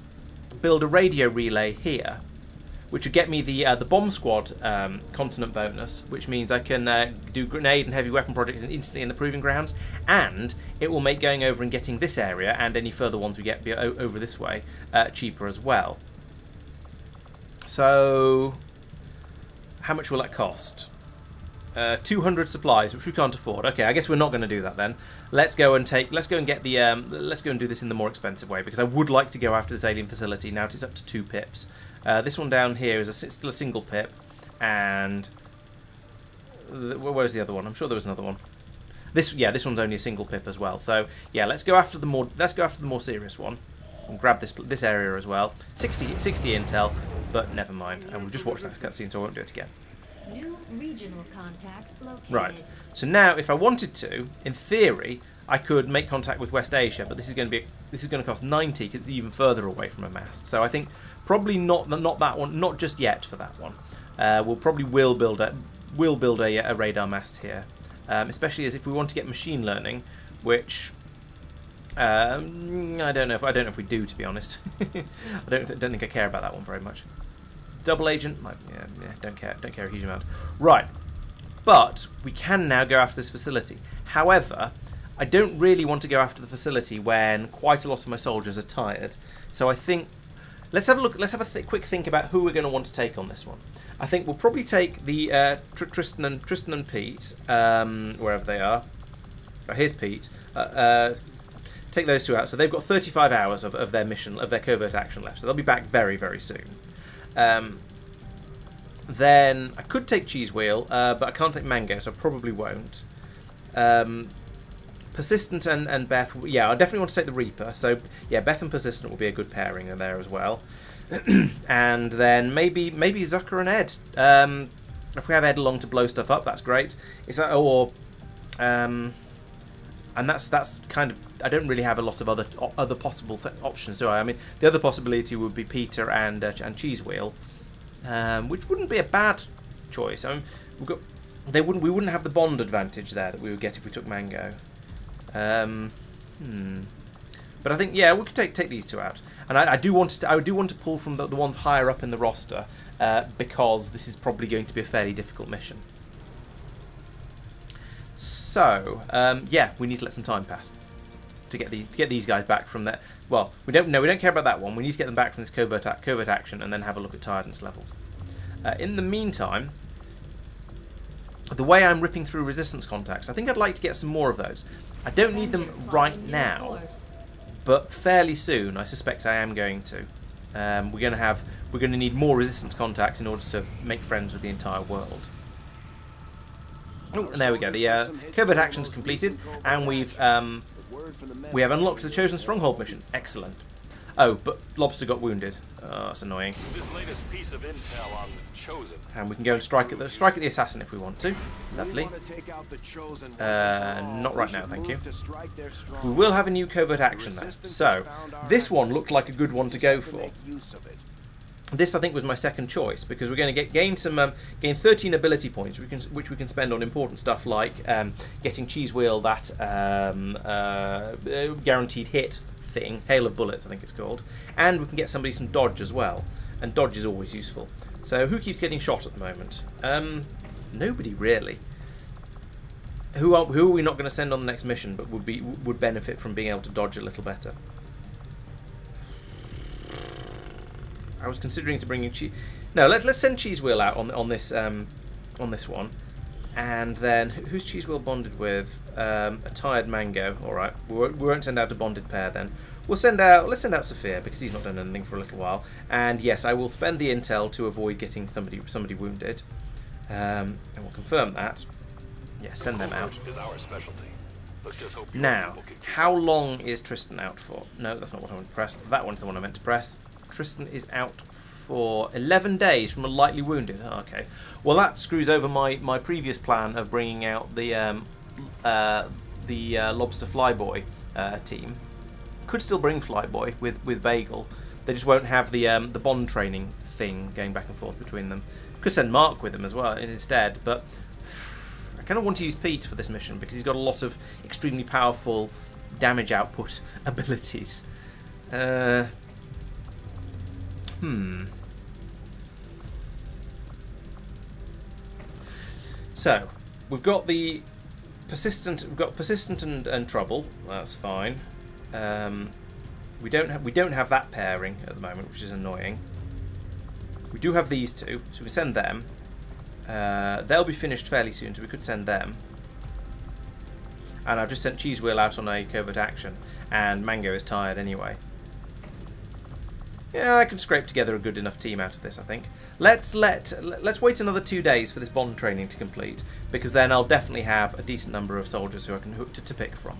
build a radio relay here, which would get me the bomb squad continent bonus, which means I can do grenade and heavy weapon projects instantly in the proving grounds, and it will make going over and getting this area and any further ones we get over this way cheaper as well. So how much will that cost? 200 supplies, which we can't afford. Okay, I guess we're not going to do that then. Let's go and do this in the more expensive way, because I would like to go after this alien facility. Now it's up to 2 pips. This one down here is still a single pip, and where's the other one? I'm sure there was another one. This one's only a single pip as well. So yeah, let's go after the more serious one and grab this area as well. 60 intel, but never mind. And we've just watched that cutscene, so I won't do it again. New regional contacts located. Right. So now, if I wanted to, in theory, I could make contact with West Asia, but this is going to cost 90 because it's even further away from a mast. So I think probably not that one, not just yet for that one. We'll build a radar mast here, especially as if we want to get machine learning, which I don't know if we do, to be honest. I don't think I care about that one very much. Double agent, don't care a huge amount. Right, but we can now go after this facility. However, I don't really want to go after the facility when quite a lot of my soldiers are tired. So I think let's have a look. Let's have a quick think about who we're going to want to take on this one. I think we'll probably take the Tristan and Pete, wherever they are. Oh, here's Pete. Take those two out. So they've got 35 hours of their mission, of their covert action left. So they'll be back very, very soon. Then I could take Cheese Wheel, but I can't take Mango, so I probably won't. Persistent and Beth, yeah, I definitely want to take the Reaper. So yeah, Beth and Persistent will be a good pairing in there as well. And then maybe Zucker and Ed. If we have Ed along to blow stuff up, that's great. And that's kind of, I don't really have a lot of other possible options, do I? I mean, the other possibility would be Peter and Cheese Wheel, which wouldn't be a bad choice. I mean, we wouldn't have the bond advantage there that we would get if we took Mango. But I think, yeah, we could take these two out, and I do want to pull from the ones higher up in the roster, because this is probably going to be a fairly difficult mission. So yeah, we need to let some time pass to get these guys back from there. Well, we don't care about that one. We need to get them back from this covert action and then have a look at tiredness levels. In the meantime, the way I'm ripping through resistance contacts, I think I'd like to get some more of those. I don't need them right now, but fairly soon I suspect I am going to. We're going to need more resistance contacts in order to make friends with the entire world. Oh, and there we go. The covert action's completed, and we have unlocked the Chosen Stronghold mission. Excellent. Oh, but Lobster got wounded. Oh, that's annoying. This latest piece of intel on the Chosen. And we can go and strike at the assassin if we want to. Lovely. Not right now, thank you. We will have a new covert action though. So this one looked like a good one to go for. This, I think, was my second choice because we're going to gain 13 ability points, which we can spend on important stuff like getting Cheese Wheel, that guaranteed hit thing, Hail of Bullets, I think it's called, and we can get somebody some dodge as well, and dodge is always useful. So who keeps getting shot at the moment? Nobody really. Who are we not going to send on the next mission, but would benefit from being able to dodge a little better? I was considering to bring in Cheese. No, let's send Cheese Wheel out on this one, And then, who's Cheese Wheel bonded with? A tired Mango. Alright, we won't send out a bonded pair then. Let's send out Saphir, because he's not done anything for a little while. And yes, I will spend the intel to avoid getting somebody wounded. And we'll confirm that. Yes, send them out. Is our specialty. Let's just hope Now, how long is Tristan out for? No, that's not what I want to press. That one's the one I meant to press. Tristan is out for 11 days from a lightly wounded. Oh, okay. Well, that screws over my previous plan of bringing out the Lobster Flyboy team. Could still bring Flyboy with Bagel. They just won't have the bond training thing going back and forth between them. Could send Mark with them as well instead, but I kind of want to use Pete for this mission because he's got a lot of extremely powerful damage output abilities. So we've got the persistent. We've got persistent and trouble. That's fine. We don't have that pairing at the moment, which is annoying. We do have these two, so we send them. They'll be finished fairly soon, so we could send them. And I've just sent Cheese Wheel out on a covert action, and Mango is tired anyway. Yeah, I can scrape together a good enough team out of this, I think. Let's wait another 2 days for this bond training to complete, because then I'll definitely have a decent number of soldiers who I can to pick from.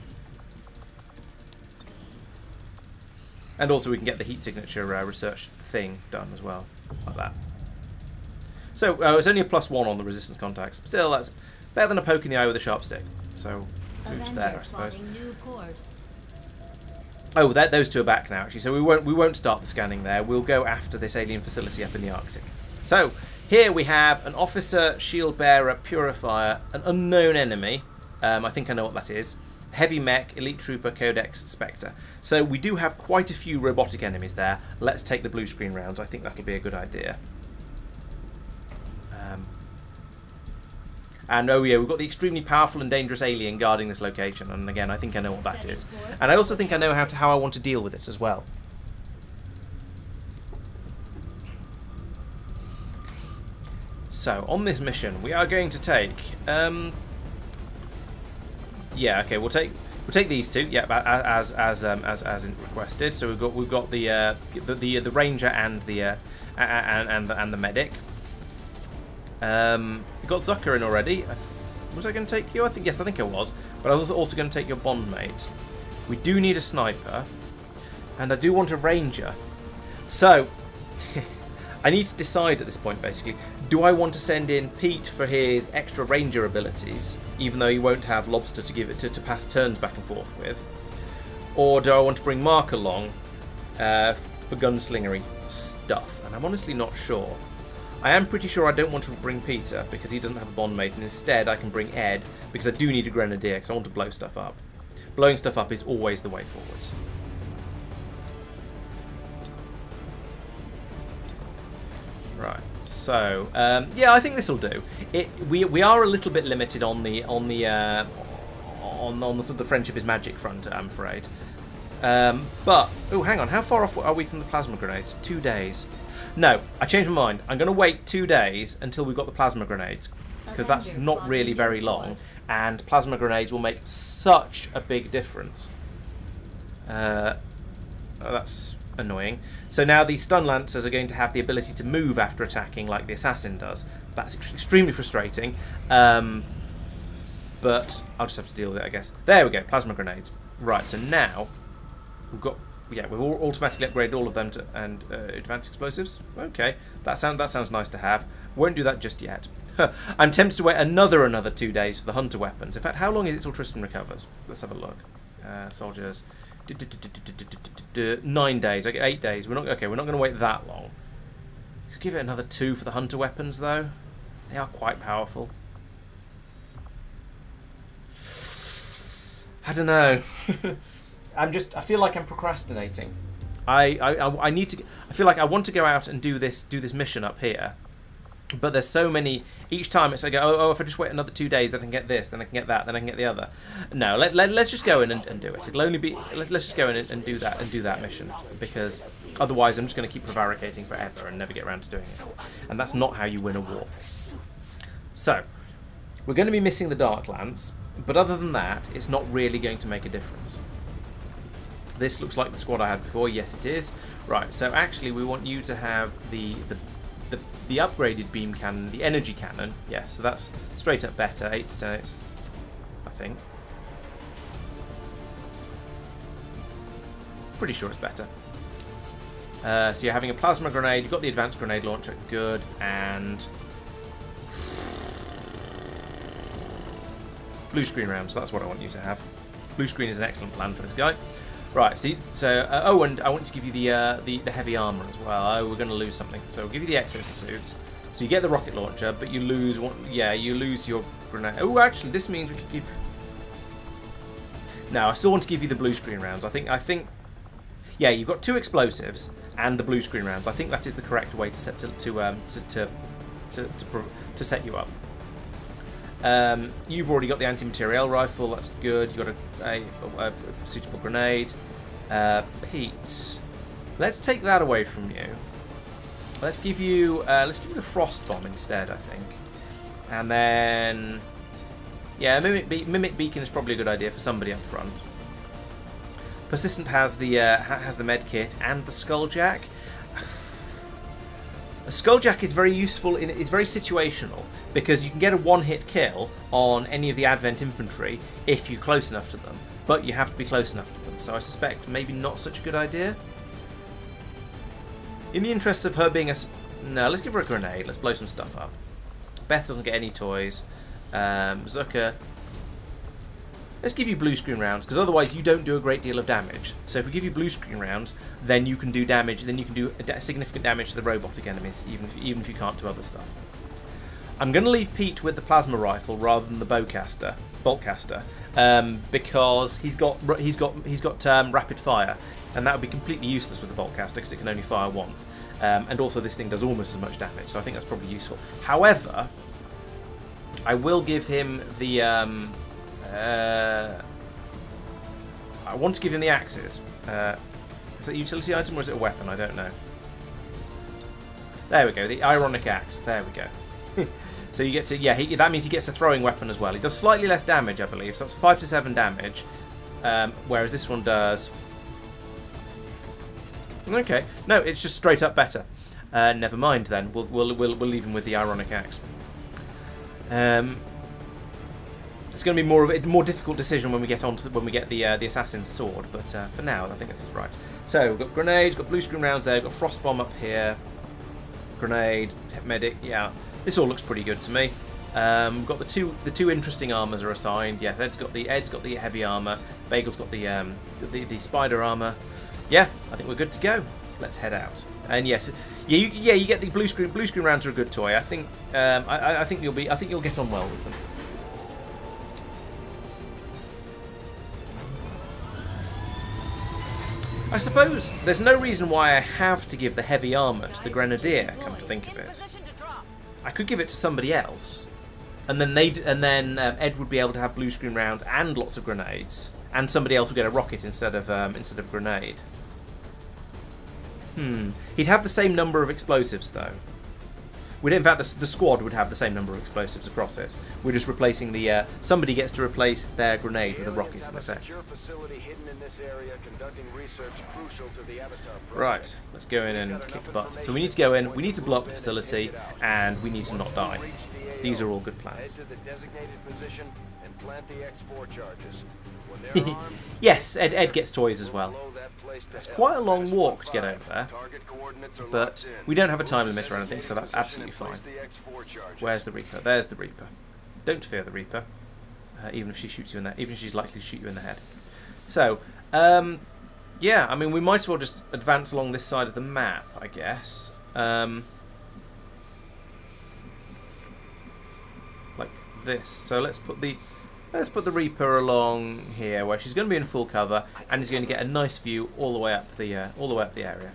And also we can get the heat signature research thing done as well, like that. So it's only a +1 on the resistance contacts. Still, that's better than a poke in the eye with a sharp stick. So moves there, I suppose. New course. Oh, those two are back now, actually. So we won't start the scanning there. We'll go after this alien facility up in the Arctic. So here we have an officer, shield bearer, purifier, an unknown enemy. I think I know what that is. Heavy mech, elite trooper, codex, spectre. So we do have quite a few robotic enemies there. Let's take the blue screen rounds. I think that'll be a good idea. And oh yeah, we've got the extremely powerful and dangerous alien guarding this location. And again, I think I know what that is. And I also think I know how I want to deal with it as well. So on this mission, we are going to take. Yeah, okay, we'll take these two. Yeah, as requested. So we've got the ranger and the medic. We got Zucker in already. Was I going to take you? I think I was. But I was also going to take your bond mate. We do need a sniper, and I do want a ranger. So I need to decide at this point. Basically, do I want to send in Pete for his extra ranger abilities, even though he won't have Lobster to give it to pass turns back and forth with, or do I want to bring Mark along for gunslingery stuff? And I'm honestly not sure. I am pretty sure I don't want to bring Peter because he doesn't have a bond mate, and instead I can bring Ed because I do need a grenadier because I want to blow stuff up. Blowing stuff up is always the way forwards. Right. So yeah, I think this will do. We are a little bit limited on the sort of the friendship is magic front, I'm afraid. But oh, hang on, how far off are we from the plasma grenades? 2 days. No, I changed my mind. I'm going to wait 2 days until we've got the plasma grenades, because that's not really very long, and plasma grenades will make such a big difference. Oh, that's annoying. So now the stun lancers are going to have the ability to move after attacking like the assassin does. That's extremely frustrating, but I'll just have to deal with it, I guess. There we go, plasma grenades. Right, so now we've got. Yeah, we've automatically upgraded all of them to advanced explosives. Okay, that sounds nice to have. Won't do that just yet. I'm tempted to wait another 2 days for the hunter weapons. In fact, how long is it till Tristan recovers? Let's have a look. Soldiers, 9 days. Okay, 8 days. We're not going to wait that long. Could give it another 2 for the hunter weapons though. They are quite powerful. I don't know. I feel like I'm procrastinating. I need to. I feel like I want to go out and do this mission up here, but there's so many. Each time it's like, oh, if I just wait another 2 days, then I can get this, then I can get that, then I can get the other. No, let's just go in and do it. It'll only be. Let's just go in and do that mission, because otherwise I'm just going to keep prevaricating forever and never get around to doing it. And that's not how you win a war. So We're going to be missing the Dark Lance, but other than that, it's not really going to make a difference. This looks like the squad I had before. Yes, it is. Right, so actually we want you to have the upgraded beam cannon, the energy cannon. Yes, so that's straight up better. 8 to 10, I think. Pretty sure it's better. So you're having a plasma grenade, you've got the advanced grenade launcher, good, and blue screen rounds, so that's what I want you to have. Blue screen is an excellent plan for this guy. Right, oh, and I want to give you the heavy armor as well. Oh, we're going to lose something. So we'll give you the exosuit. So you get the rocket launcher, but you lose one. Yeah, you lose your grenade. Oh, actually, this means we could give. No, I still want to give you the blue screen rounds. I think. Yeah, you've got 2 explosives and the blue screen rounds. I think that is the correct way to set to set you up. You've already got the anti-materiel rifle. That's good. You've got a suitable grenade. Pete, let's take that away from you. Let's give you the frost bomb instead, I think. And then, yeah, mimic beacon is probably a good idea for somebody up front. Persistent has the med kit and the skulljack. A skulljack is very useful. It's very situational because you can get a one-hit kill on any of the Advent infantry if you're close enough to them, but you have to be close enough to them. So I suspect maybe not such a good idea. In the interest of her being no, let's give her a grenade. Let's blow some stuff up. Beth doesn't get any toys. Zucker. Let's give you blue screen rounds, because otherwise you don't do a great deal of damage. So if we give you blue screen rounds, then you can do damage. Then you can do significant damage to the robotic enemies, even if you can't do other stuff. I'm going to leave Pete with the plasma rifle rather than the boltcaster, because he's got rapid fire, and that would be completely useless with the boltcaster because it can only fire once. And also this thing does almost as much damage, so I think that's probably useful. However, I will give him the. I want to give him the axes. Is it a utility item or is it a weapon? I don't know. There we go, the ironic axe. There we go. So you get to, yeah, that means he gets a throwing weapon as well. He does slightly less damage, I believe. So that's 5 to 7 damage, whereas this one does. Okay, no, it's just straight up better. Never mind then. We'll leave him with the ironic axe. It's going to be a more difficult decision when we get the assassin's sword, but for now I think this is right. So we've got grenades, got blue screen rounds there, we've got frost bomb up here, grenade, medic. Yeah, this all looks pretty good to me. We've got the two interesting armors are assigned. Yeah, Ed's got the heavy armor, Bagel's got the spider armor. Yeah, I think we're good to go. Let's head out. And yes, you get the blue screen rounds are a good toy. I think I think you'll get on well with them. I suppose there's no reason why I have to give the heavy armour to the Grenadier, come to think of it. I could give it to somebody else, and then Ed would be able to have blue screen rounds and lots of grenades, and somebody else would get a rocket instead of grenade. He'd have the same number of explosives though. In fact, the squad would have the same number of explosives across it. We're just replacing the. Somebody gets to replace their grenade with a rocket in effect. Right, let's go in and kick butt. So we need to go in. We need to blow up the facility, and we need to not die. These are all good plans. Yes, Ed gets toys as well. It's quite a long walk to get over there, but we don't have a time limit or anything, so that's absolutely fine. Where's the Reaper? There's the Reaper. Don't fear the Reaper, even if she shoots you in the, even if she's likely to shoot you in the head. So, yeah, I mean, we might as well just advance along this side of the map, I guess. Like this. So let's put the Reaper along here, where she's going to be in full cover, and is going to get a nice view all the way up the area.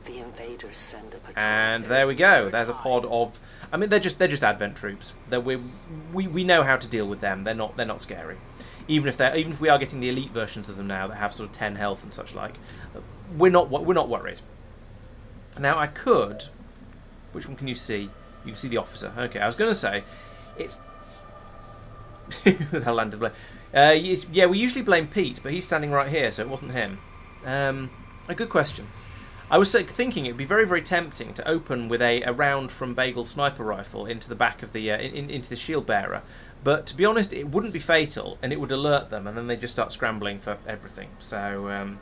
The invaders send a patrol. And there we go. There's a pod of. I mean, they're just Advent troops. That we know how to deal with them. They're not scary. Even if we are getting the elite versions of them now that have sort of 10 health and such like, we're not worried. Now I could. Which one can you see? You can see the officer. Okay, I was going to say, it's. Who the hell landed the blame? Yeah, we usually blame Pete, but he's standing right here, so it wasn't him. A good question. I was thinking it'd be very, very tempting to open with a round from Bagel's sniper rifle into the back of the into the shield bearer, but to be honest, it wouldn't be fatal, and it would alert them, and then they just start scrambling for everything. So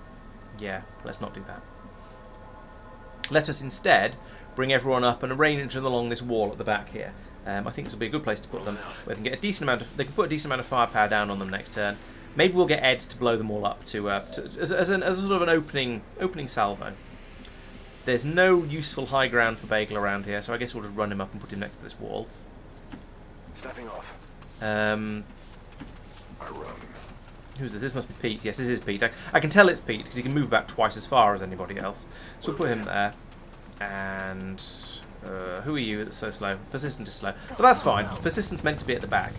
yeah, let's not do that. Let us instead bring everyone up and arrange them along this wall at the back here. I think this will be a good place to put them, where they can get a decent amount of. They can put a decent amount of firepower down on them next turn. Maybe we'll get Ed to blow them all up as a sort of an opening salvo. There's no useful high ground for Bagel around here, so I guess we'll just run him up and put him next to this wall. Stepping off. I run. Who's this? This must be Pete. Yes, this is Pete. I can tell it's Pete because he can move about twice as far as anybody else. So we'll put him there. And who are you that's so slow? Persistent is slow. But that's fine. Persistent's meant to be at the back.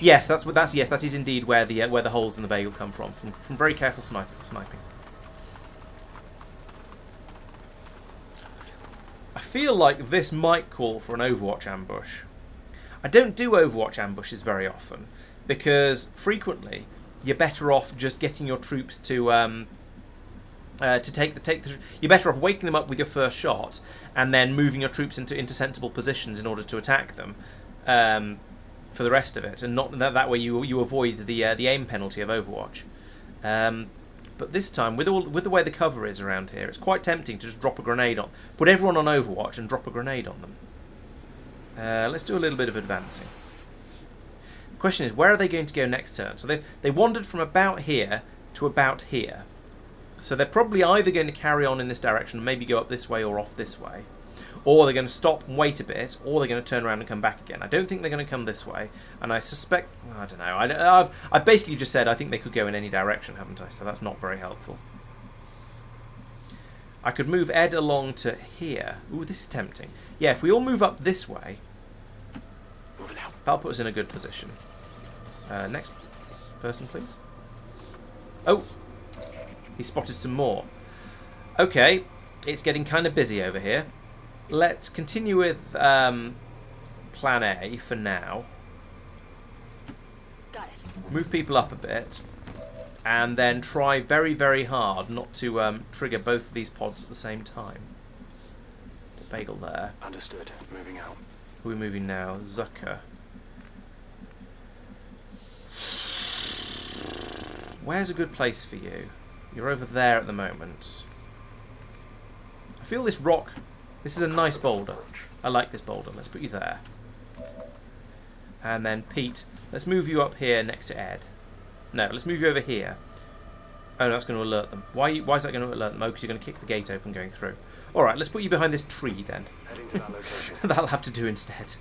Yes, that is indeed where the holes in the Bagel come from very careful sniping. I feel like this might call for an Overwatch ambush. I don't do Overwatch ambushes very often because frequently you're better off just getting your troops to take the. You're better off waking them up with your first shot and then moving your troops into sensible positions in order to attack them for the rest of it, and not that way you avoid the aim penalty of Overwatch. But this time, with the way the cover is around here, it's quite tempting to just drop a grenade on. Put everyone on Overwatch and drop a grenade on them. Let's do a little bit of advancing. The question is, where are they going to go next turn? So they wandered from about here to about here. So they're probably either going to carry on in this direction and maybe go up this way or off this way. Or they're going to stop and wait a bit, or they're going to turn around and come back again. I don't think they're going to come this way, and I suspect... I don't know. I've basically just said I think they could go in any direction, haven't I? So that's not very helpful. I could move Ed along to here. Ooh, this is tempting. Yeah, if we all move up this way, that'll put us in a good position. Next person, please. Oh! He spotted some more. Okay, it's getting kind of busy over here. Let's continue with Plan A for now. Got it. Move people up a bit, and then try very, very hard not to trigger both of these pods at the same time. Bagel there. Understood. Moving out. Who are we moving now? Zucker. Where's a good place for you? You're over there at the moment. I feel this rock... This is a nice boulder. I like this boulder. Let's put you there. And then Pete, let's move you up here next to Ed. No, let's move you over here. Oh, that's going to alert them. Why is that going to alert them? Oh, because you're going to kick the gate open going through. Alright, let's put you behind this tree then. Heading to that location. That'll have to do instead.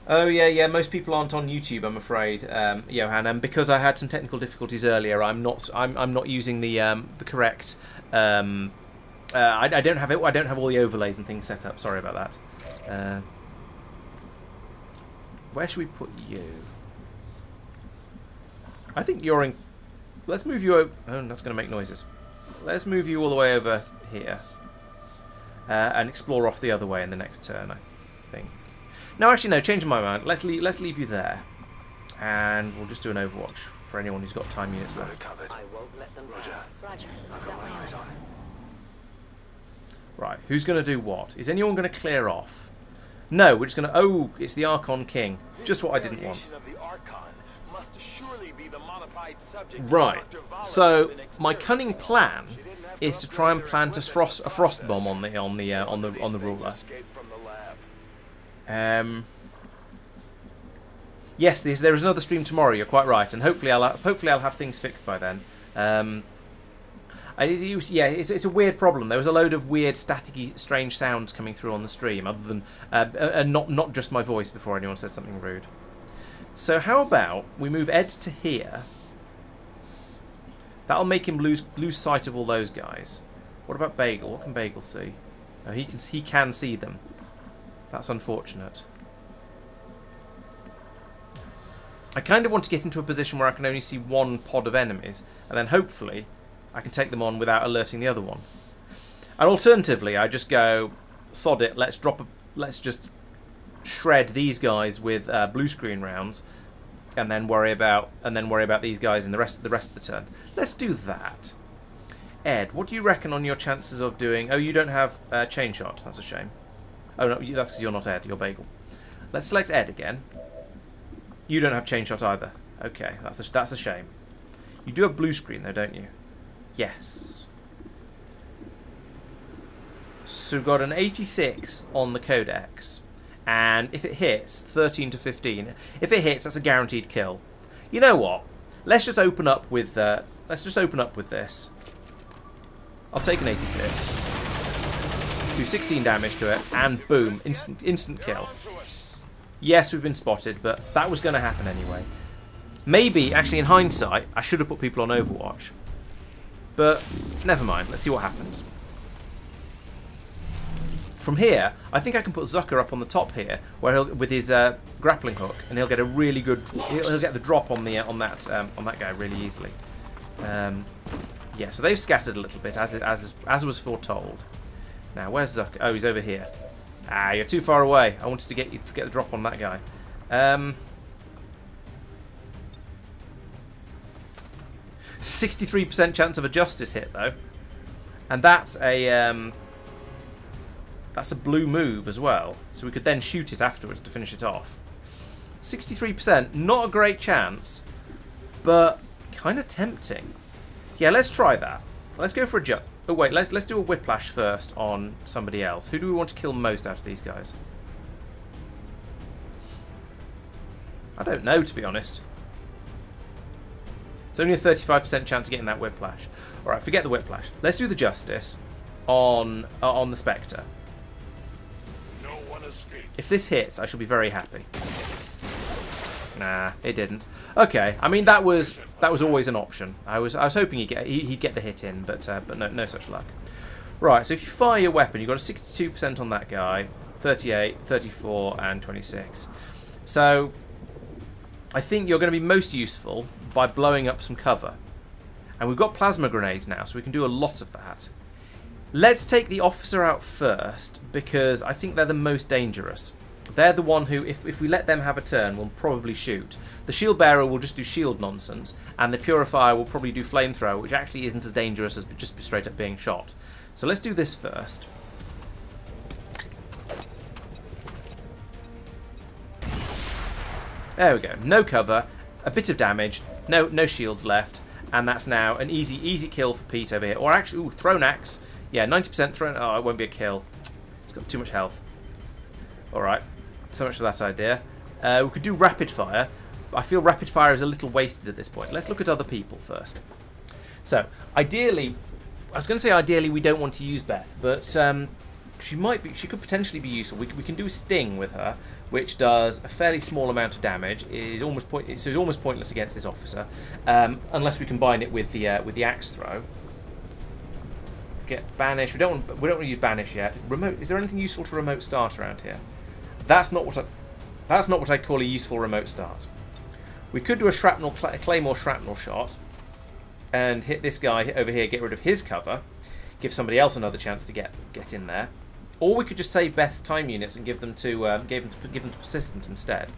Oh yeah. Most people aren't on YouTube, I'm afraid, Johan. And because I had some technical difficulties earlier, I'm not using the correct. I don't have it. I don't have all the overlays and things set up. Sorry about that. Where should we put you? I think you're in. Let's move you over. Oh, that's going to make noises. Let's move you all the way over here, and explore off the other way in the next turn, I think. No, actually, no. Changing my mind. Let's leave you there, and we'll just do an Overwatch for anyone who's got time units left. Covered. I won't let them Roger. pass. Roger. I've Got got my my eyes eyes on on it. Right, who's going to do what? Is anyone going to clear off? No, we're just going to... Oh, it's the Archon King. Just what I didn't want. Right, so my cunning plan is to try and plant a frost bomb on the ruler. Yes, there is another stream tomorrow. You're quite right, and hopefully I'll have things fixed by then. It's a weird problem. There was a load of weird, staticky, strange sounds coming through on the stream, other than and not just my voice. Before anyone says something rude. So how about we move Ed to here? That'll make him lose sight of all those guys. What about Bagel? What can Bagel see? Oh, he can see them. That's unfortunate. I kind of want to get into a position where I can only see one pod of enemies, and then hopefully I can take them on without alerting the other one. And alternatively, I just go sod it. Let's just shred these guys with blue screen rounds, and then worry about these guys in the rest of the turn. Let's do that. Ed, what do you reckon on your chances of doing? Oh, you don't have chain shot. That's a shame. Oh no, that's because you're not Ed. You're Bagel. Let's select Ed again. You don't have chain shot either. Okay, that's a shame. You do have blue screen though, don't you? Yes. So we've got an 86 on the Codex, and if it hits, 13 to 15. If it hits, that's a guaranteed kill. You know what? Let's just open up with this. I'll take an 86. Do 16 damage to it, and boom, instant kill. Yes, we've been spotted, but that was going to happen anyway. Maybe, actually, in hindsight, I should have put people on Overwatch. But never mind. Let's see what happens. From here, I think I can put Zucker up on the top here, where he'll with his grappling hook, and he'll get a really good. He'll get the drop on the on that guy really easily. Yeah, so they've scattered a little bit as was foretold. Now, where's Zucker? Oh, he's over here. Ah, you're too far away. I wanted to get the drop on that guy. 63% chance of a justice hit though, and that's a blue move as well. So we could then shoot it afterwards to finish it off. 63%, not a great chance, but kind of tempting. Yeah, let's try that. Let's go for a jump. Oh wait, let's do a whiplash first on somebody else. Who do we want to kill most out of these guys? I don't know, to be honest. It's only a 35% chance of getting that whiplash. Alright, forget the whiplash. Let's do the justice on the Spectre. No one escaped. If this hits, I shall be very happy. Nah, it didn't. Okay, I mean that was always an option. I was hoping he'd get the hit in, but no such luck. Right, so if you fire your weapon, you've got a 62% on that guy, 38, 34, and 26. So I think you're going to be most useful by blowing up some cover. And we've got plasma grenades now, so we can do a lot of that. Let's take the officer out first, because I think they're the most dangerous. They're the one who, if we let them have a turn, will probably shoot. The shield bearer will just do shield nonsense, and the purifier will probably do flamethrower, which actually isn't as dangerous as just straight up being shot. So let's do this first. There we go. No cover, a bit of damage, no shields left, and that's now an easy kill for Pete over here. Or actually, ooh, thrown axe. Yeah, 90% thrown. Oh, it won't be a kill. It's got too much health. Alright, so much for that idea. We could do rapid fire. I feel rapid fire is a little wasted at this point. Let's look at other people first. So, ideally, I was going to say ideally we don't want to use Beth, but she could potentially be useful. We can do a sting with her, which does a fairly small amount of damage. It is almost pointless against this officer, unless we combine it with the axe throw. Get banish. We don't want to use banish yet. Remote. Is there anything useful to remote start around here? That's not what I call a useful remote start. We could do a claymore shrapnel shot, and hit this guy over here. Get rid of his cover. Give somebody else another chance to get in there. Or we could just save Beth's time units and give them to persistent instead.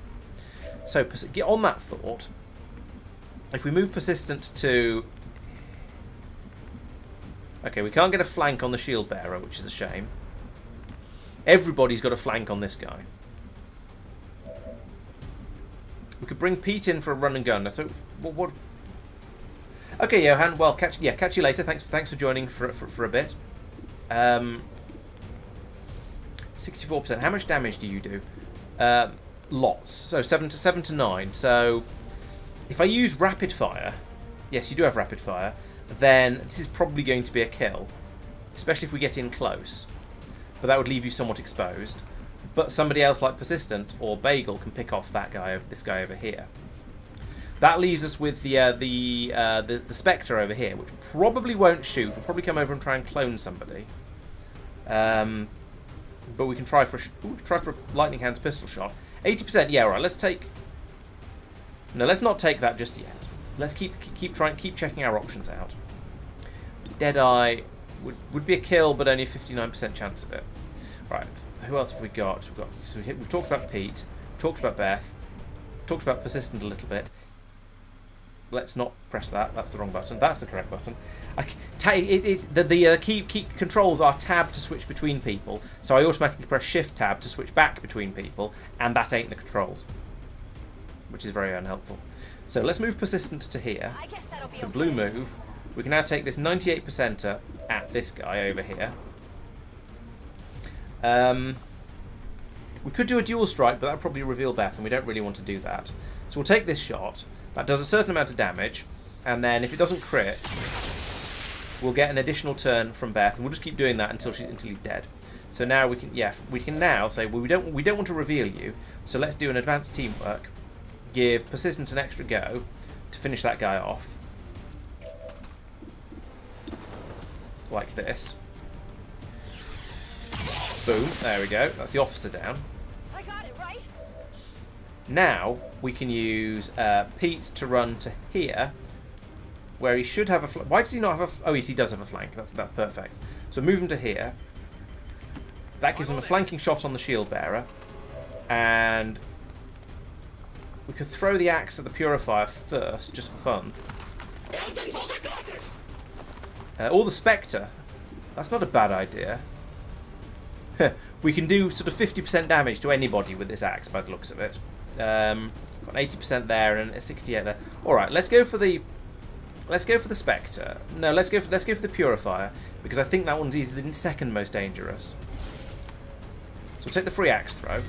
So get on that thought. If we move persistent to, okay, we can't get a flank on the shield bearer, which is a shame. Everybody's got a flank on this guy. We could bring Pete in for a run and gun. So what? Okay, Johan. Well, catch you later. Thanks for joining for a bit. 64%. How much damage do you do? Lots. So 7 to 9. So if I use rapid fire, yes, you do have rapid fire. Then this is probably going to be a kill, especially if we get in close. But that would leave you somewhat exposed. But somebody else like Persistent or Bagel can pick off this guy over here. That leaves us with the Spectre over here, which probably won't shoot. We'll probably come over and try and clone somebody. But we can try for a lightning hands pistol shot. 80%. Yeah, all right. Let's take. No, let's not take that just yet. Let's keep checking our options out. Deadeye would be a kill, but only a 59% chance of it. Right, who else have we got? We've talked about Pete, talked about Beth, talked about Persistent a little bit. Let's not press that. That's the wrong button. That's the correct button. The key controls are tab to switch between people, so I automatically press Shift tab to switch back between people, and that ain't the controls, which is very unhelpful. So let's move Persistent to here. It's a blue move. We can now take this 98%er at this guy over here. We could do a dual strike, but that would probably reveal Beth, and we don't really want to do that. So we'll take this shot. That does a certain amount of damage, and then if it doesn't crit, we'll get an additional turn from Beth, and we'll just keep doing that until he's dead. So now we can now say, well, we don't want to reveal you, so let's do an advanced teamwork. Give Persistence an extra go to finish that guy off, like this. Boom, there we go. That's the officer down. I got it, right? Now we can use Pete to run to here, where he should have a. Why does he not have a? Oh, yes, he does have a flank. That's perfect. So move him to here. That gives him a flanking shot on the shield bearer, and we could throw the axe at the purifier first, just for fun. Or the Spectre. That's not a bad idea. We can do sort of 50% damage to anybody with this axe, by the looks of it. Got an 80% there and a 68 there. All right, let's go for the Spectre. No, let's go for the Purifier, because I think that one's easily the second most dangerous. So we'll take the free axe throw,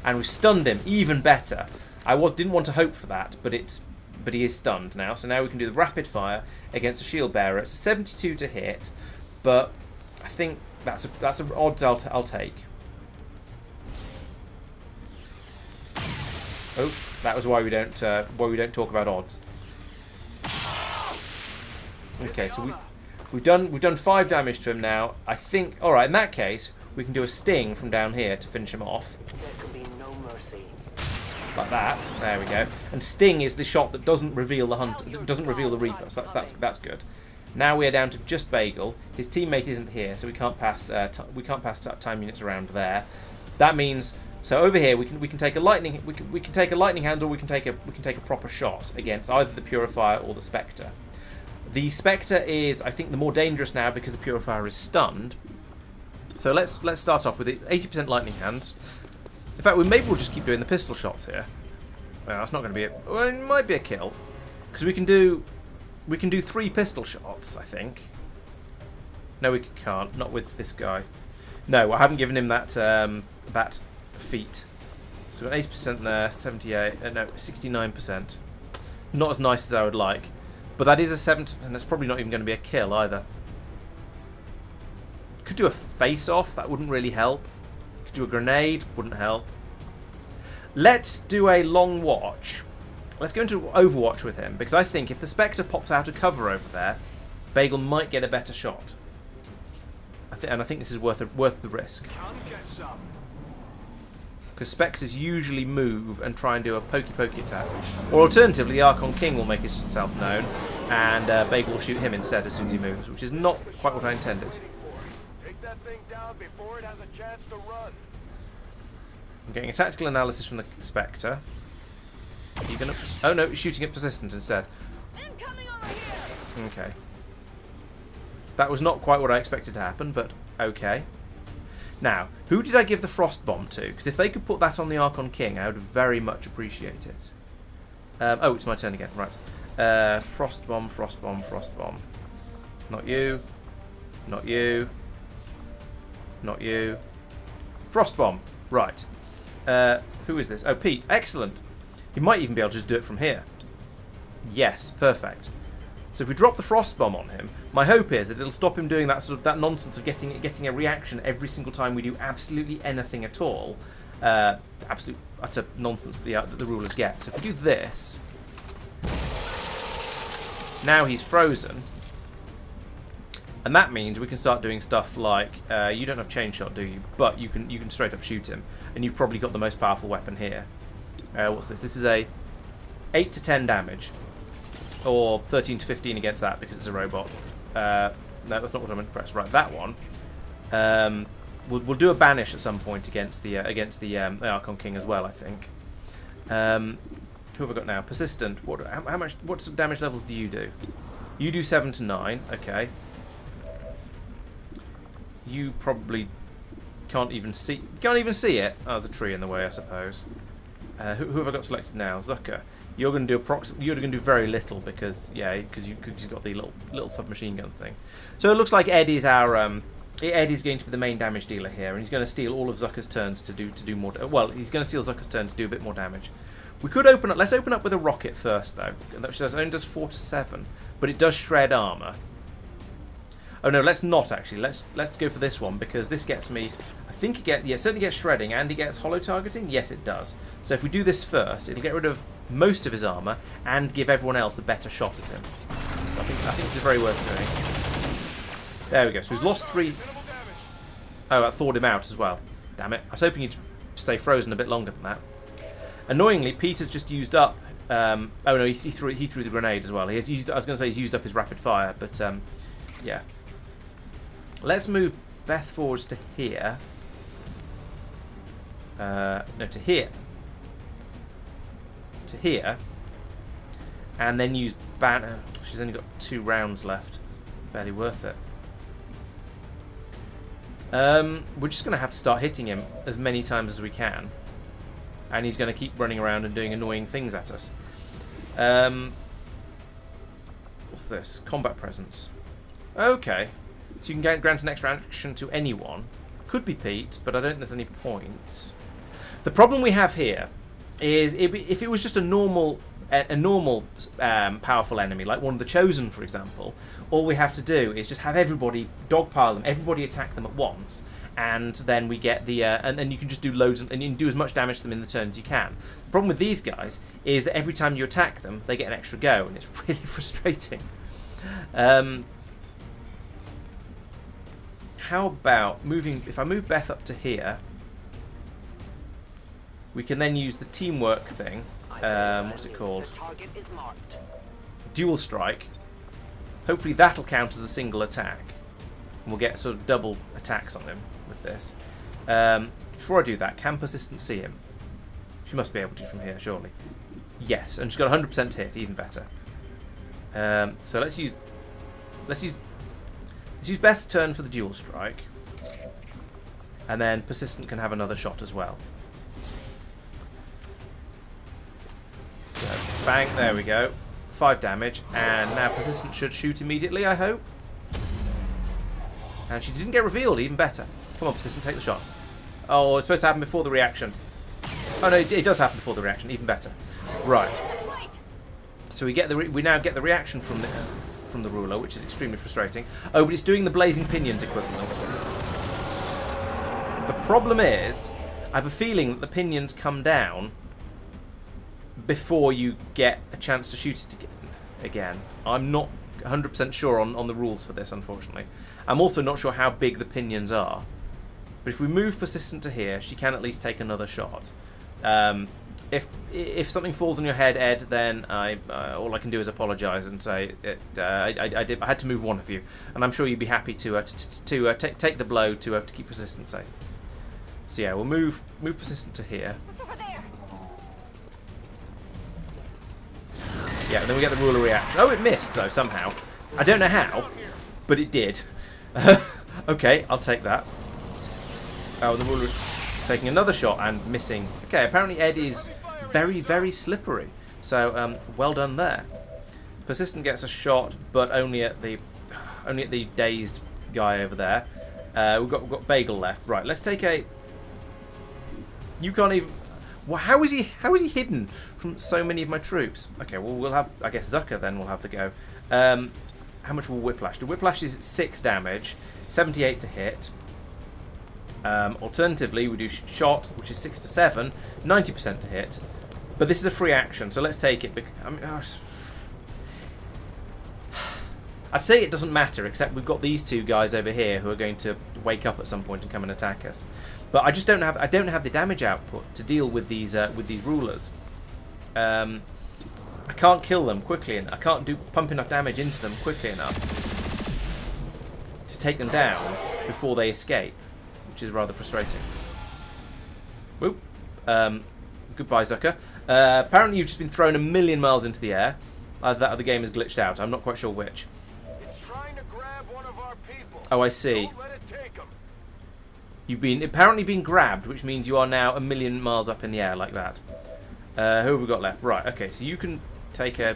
and we've stunned him. Even better. I didn't want to hope for that, but he is stunned now. So now we can do the rapid fire against a shield bearer. It's a 72 to hit, but I think that's an odds I'll take. Oh, that was why we don't talk about odds. Okay, so we've done 5 damage to him now. I think. All right, in that case, we can do a sting from down here to finish him off. There can be no mercy. Like that. There we go. And sting is the shot that doesn't reveal the hunt, doesn't reveal the Reaper. So that's good. Now we are down to just Bagel. His teammate isn't here, so we can't pass time units around there. That means. So over here we can take a lightning we can take a lightning hand, or we can take a proper shot against either the Purifier or the Spectre. The Spectre is, I think, the more dangerous now because the Purifier is stunned. So let's start off with it. 80% lightning hands. In fact, maybe we'll just keep doing the pistol shots here. Well, that's not going to be well, it might be a kill, because we can do 3 pistol shots, I think. No, we can't. Not with this guy. No, I haven't given him that feat. So we've got 80% there, 78, no, 69%. Not as nice as I would like, but that is a 7, and that's probably not even going to be a kill either. Could do a face-off, that wouldn't really help. Could do a grenade, wouldn't help. Let's do a long watch. Let's go into Overwatch with him, because I think if the Spectre pops out of cover over there, Bagel might get a better shot. And I think this is worth the risk. Because Spectres usually move and try and do a pokey attack. Or alternatively, the Archon King will make himself known, and Bagel will shoot him instead as soon as he moves, which is not quite what I intended. Take that thing down before it has a chance to run. I'm getting a tactical analysis from the Spectre. Are you gonna? Oh no, he's shooting at Persistent instead. Incoming over here. Okay. That was not quite what I expected to happen, but okay. Now, who did I give the Frost Bomb to? Because if they could put that on the Archon King, I would very much appreciate it. Oh, it's my turn again. Right. Frost Bomb, Frost Bomb, Frost Bomb. Not you. Not you. Not you. Frost Bomb. Right. Who is this? Oh, Pete. Excellent. He might even be able to do it from here. Yes, perfect. So if we drop the Frost Bomb on him, my hope is that it'll stop him doing that nonsense of getting a reaction every single time we do absolutely anything at all. Absolute utter nonsense that the rulers get. So if we do this, now he's frozen, and that means we can start doing stuff like you don't have chain shot, do you? But you can straight up shoot him, and you've probably got the most powerful weapon here. What's this? This is a 8 to 10 damage. Or 13 to 15 against that because it's a robot. No, that's not what I meant to press. Right, that one. We'll do a banish at some point against the Archon King as well, I think. Who have I got now? Persistent. How much? What sort of damage levels do you do? You do 7 to 9. Okay. You probably can't even see. You can't even see it. Oh, there's a tree in the way, I suppose. Who have I got selected now? Zucker. You're going to do You're going to do very little because you've got the little submachine gun thing. So it looks like Eddie's our Eddie's going to be the main damage dealer here, and he's going to steal all of Zucker's turns to do more. Well, he's going to steal Zucker's turn to do a bit more damage. We could open up. Let's open up with a rocket first, though. Which only does 4 to 7, but it does shred armor. Oh no, let's not actually. Let's go for this one because this gets me. I think it certainly gets shredding and he gets hollow targeting. Yes, it does. So if we do this first, it'll get rid of most of his armor and give everyone else a better shot at him. So I think it's very worth doing. There we go. So he's lost 3. Oh, that thawed him out as well. Damn it! I was hoping he'd stay frozen a bit longer than that. Annoyingly, Peter's just used up. Oh no, he threw the grenade as well. He has used. I was going to say he's used up his rapid fire, but yeah. Let's move Beth forwards to here. No, to here. To here. And then use Banner. She's only got 2 rounds left. Barely worth it. We're just going to have to start hitting him as many times as we can. And he's going to keep running around and doing annoying things at us. What's this? Combat presence. Okay. So you can grant an extra action to anyone. Could be Pete, but I don't think there's any point. The problem we have here is if it was just a normal powerful enemy, like one of the Chosen, for example, all we have to do is just have everybody dogpile them, everybody attack them at once, and then we get the and you can just do loads and you can do as much damage to them in the turn as you can. The problem with these guys is that every time you attack them, they get an extra go, and it's really frustrating. How about moving? If I move Beth up to here, we can then use the teamwork thing. What's it called? Dual strike. Hopefully that'll count as a single attack. And we'll get sort of double attacks on him with this. Before I do that, can Persistent see him? She must be able to from here, surely. Yes, and she's got 100% hit, even better. So let's use Beth's turn for the dual strike. And then Persistent can have another shot as well. So, bang, there we go. 5 damage, and now Persistent should shoot immediately, I hope. And she didn't get revealed, even better. Come on, Persistent, take the shot. Oh, it's supposed to happen before the reaction. Oh no, it does happen before the reaction, even better. Right. So we now get the reaction from the ruler, which is extremely frustrating. Oh, but it's doing the blazing pinions equivalent. The problem is, I have a feeling that the pinions come down before you get a chance to shoot it again. I'm not 100% sure on the rules for this, unfortunately. I'm also not sure how big the pinions are. But if we move Persistent to here, she can at least take another shot. If something falls on your head, Ed, then all I can do is apologise and say I had to move one of you, and I'm sure you'd be happy to take the blow to keep Persistent safe. So yeah, we'll move Persistent to here. Yeah, and then we get the ruler reaction. Oh, it missed though somehow. I don't know how, but it did. Okay, I'll take that. Oh, the ruler's taking another shot and missing. Okay, apparently Ed is very, very slippery. So, well done there. Persistent gets a shot, but only at the dazed guy over there. We've got Bagel left. Right, let's take a. You can't even. Well, how is he hidden from so many of my troops? Okay, well we'll have. I guess Zucker then will have to go. How much will Whiplash do? Whiplash is 6 damage, 78 to hit. Alternatively, we do Shot, which is 6 to 7, 90% to hit. But this is a free action, so let's take it. I mean, I'd say it doesn't matter, except we've got these 2 guys over here who are going to wake up at some point and come and attack us. But I just don't have the damage output to deal with these rulers. I can't kill them quickly, and I can't pump enough damage into them quickly enough to take them down before they escape, which is rather frustrating. Whoop. Goodbye, Zucker. Apparently you've just been thrown a million miles into the air. That other game has glitched out. I'm not quite sure which. It's trying to grab one of our people. Oh, I see. Don't let it take 'em. You've been apparently been grabbed, which means you are now a million miles up in the air like that. Who have we got left? Right, okay, so you can take a...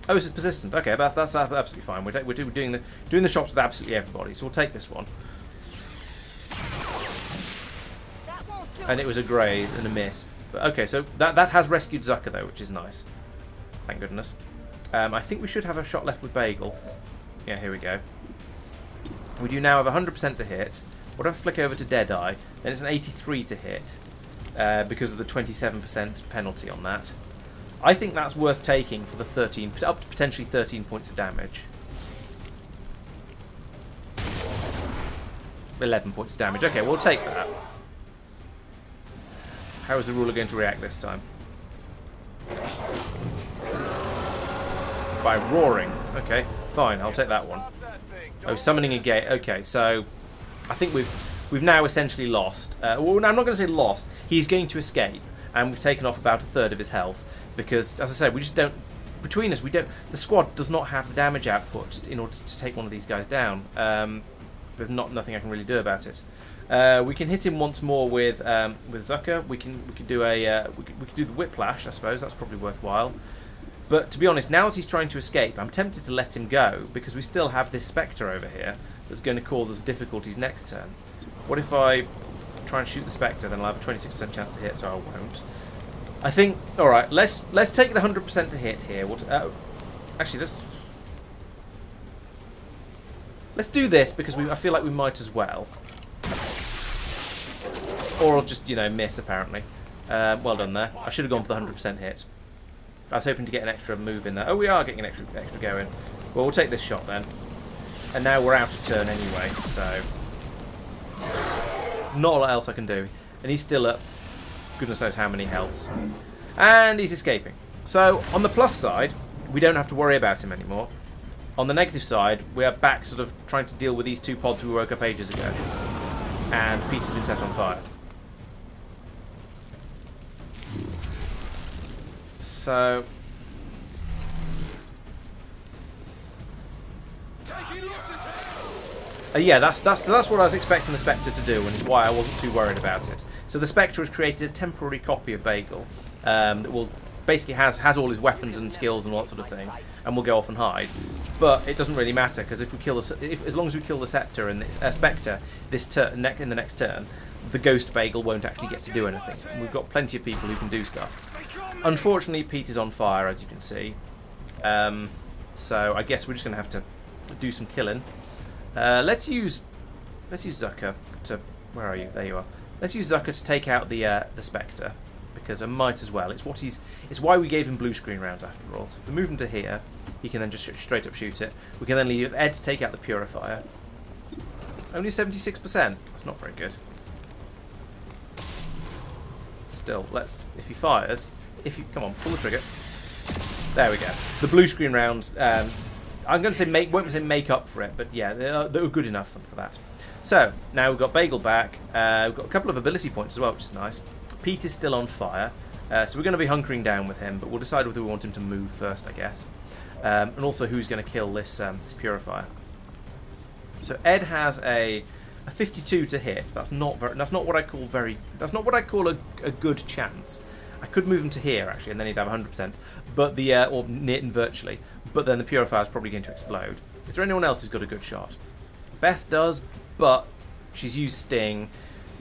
Oh, this is persistent. Okay, that's absolutely fine. We're doing the shops with absolutely everybody, so we'll take this one. That won't do And it was a graze and a miss. But, okay, so that has rescued Zucker, though, which is nice. Thank goodness. I think we should have a shot left with Bagel. Yeah, here we go. We do now have 100% to hit. What if I flick over to Deadeye? Then it's an 83 to hit. Because of the 27% penalty on that. I think that's worth taking for the 13, up to potentially 13 points of damage. 11 points of damage. Okay, we'll take that. How is the ruler going to react this time? By roaring. Okay, fine. I'll take that one. Stop that thing. Oh, summoning a gate. Okay, so I think we've now essentially lost. Well, I'm not going to say lost. He's going to escape, and we've taken off about a third of his health because, as I said, we just don't. Between us, we don't. The squad does not have the damage output in order to take one of these guys down. There's nothing I can really do about it. We can hit him once more with Zucker. We can do a we could do the whiplash. I suppose that's probably worthwhile. But to be honest, now that he's trying to escape, I'm tempted to let him go because we still have this Spectre over here that's going to cause us difficulties next turn. What if I try and shoot the Spectre? Then I'll have a 26% chance to hit, so I won't. I think. All right, let's take the 100% to hit here. Actually, let's do this because I feel like we might as well. Or I'll just, miss, apparently. Well done there. I should have gone for the 100% hit. I was hoping to get an extra move in there. Oh, we are getting an extra going. Well, we'll take this shot then. And now we're out of turn anyway, so... Not a lot else I can do. And he's still at goodness knows how many healths. And he's escaping. So, on the plus side, we don't have to worry about him anymore. On the negative side, we are back sort of trying to deal with these two pods we woke up ages ago. And Peter's been set on fire. So... yeah, that's what I was expecting the Spectre to do, and is why I wasn't too worried about it. So the Spectre has created a temporary copy of Bagel that will basically has all his weapons and skills and all that sort of thing, and will go off and hide. But it doesn't really matter because if we kill as long as we kill the Scepter and the Spectre this turn in the next turn, the Ghost Bagel won't actually get to do anything. And we've got plenty of people who can do stuff. Unfortunately, Pete is on fire, as you can see. So I guess we're just going to have to do some killing. Let's use Zucker to... Where are you? There you are. Let's use Zucker to take out the Spectre, because I might as well. It's why we gave him blue screen rounds after all. So if we move him to here, he can then just straight up shoot it. We can then leave Ed to take out the Purifier. Only 76%. That's not very good. Still, if he fires, come on, pull the trigger. There we go. The blue screen rounds. I'm going to say won't say make up for it, but yeah, they were good enough for that. So now we've got Bagel back. We've got a couple of ability points as well, which is nice. Pete is still on fire, so we're going to be hunkering down with him, but we'll decide whether we want him to move first, I guess, and also who's going to kill this Purifier. So Ed has a 52 to hit. That's not what I call a good chance. I could move him to here actually, and then he'd have 100%, but or near virtually. But then the Purifier is probably going to explode. Is there anyone else who's got a good shot? Beth does, but she's used Sting,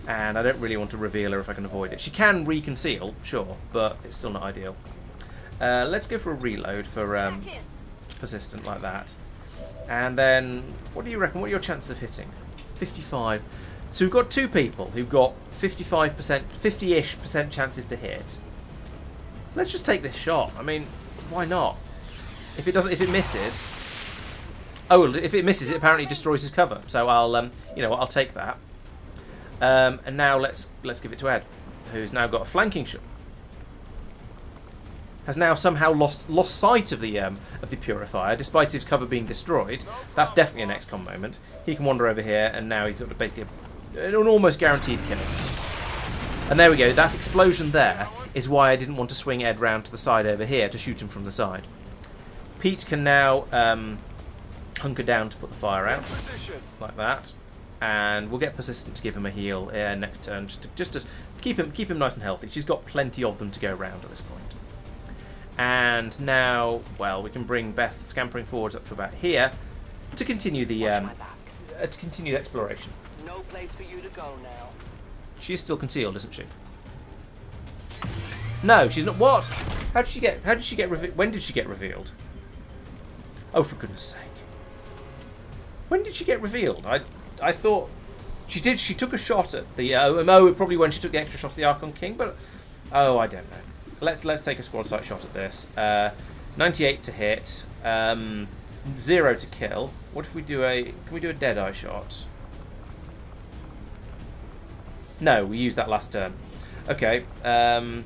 and I don't really want to reveal her if I can avoid it. She can reconceal, sure, but it's still not ideal. Let's go for a reload for persistent like that. And then, what do you reckon? What are your chances of hitting? 55. So we've got two people who've got 55%, 50-ish% chances to hit. Let's just take this shot. I mean, why not? If it misses, if it misses, it apparently destroys his cover. So I'll take that. And now let's give it to Ed, who's now got a flanking shot. has now somehow lost sight of the purifier, despite his cover being destroyed. That's definitely an XCOM moment. He can wander over here, and now he's got basically an almost guaranteed kill. And there we go. That explosion there is why I didn't want to swing Ed round to the side over here to shoot him from the side. Pete can now hunker down to put the fire out, like that, and we'll get Persistent to give him a heal next turn, just to keep him nice and healthy. She's got plenty of them to go around at this point. And now, well, we can bring Beth scampering forwards up to about here to continue the exploration. No place for you to go now. She's still concealed, isn't she? No, she's not. What? How did she get revealed? When did she get revealed? Oh, for goodness sake! When did she get revealed? I thought she did. She took a shot at the probably when she took the extra shot at the Archon King, but oh, I don't know. Let's take a squad sight shot at this. 98 to hit, 0 to kill. What if we do can we do a Deadeye shot? No, we used that last turn. Okay. I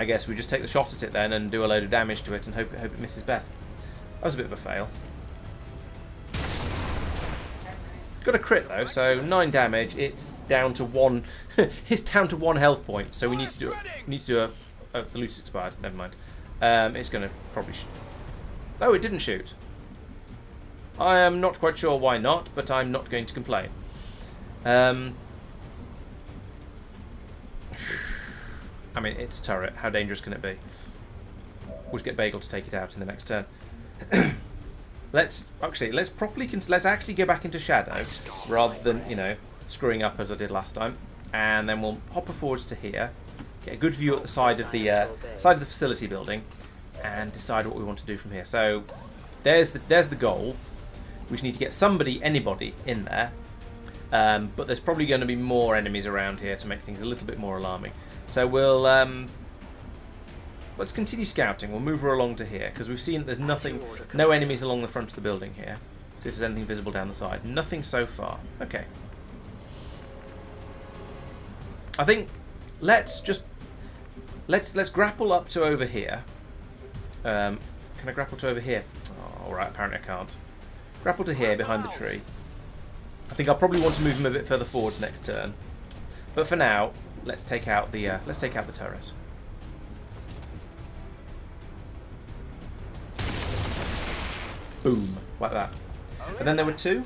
guess we just take the shot at it then and do a load of damage to it and hope it misses Beth. That was a bit of a fail. Got a crit though, so 9 damage. It's down to 1. It's down to 1 health point. So we need to do the loot's expired. Never mind. It's going to probably. Oh, it didn't shoot. I am not quite sure why not, but I'm not going to complain. I mean, it's a turret. How dangerous can it be? We'll just get Bagel to take it out in the next turn. Let's actually go back into shadow rather than screwing up as I did last time, and then we'll hopper forwards to here, get a good view at the side of the facility building, and decide what we want to do from here. So there's the goal. We just need to get anybody in there, but there's probably going to be more enemies around here to make things a little bit more alarming. So we'll let's continue scouting. We'll move her along to here because we've seen that there's no enemies along the front of the building here. See if there's anything visible down the side. Nothing so far. Okay. I think let's grapple up to over here. Can I grapple to over here? Oh, all right. Apparently I can't. Grapple to here behind the tree. I think I'll probably want to move him a bit further forwards next turn. But for now, let's take out the turret. Boom, like that. And then there were 2.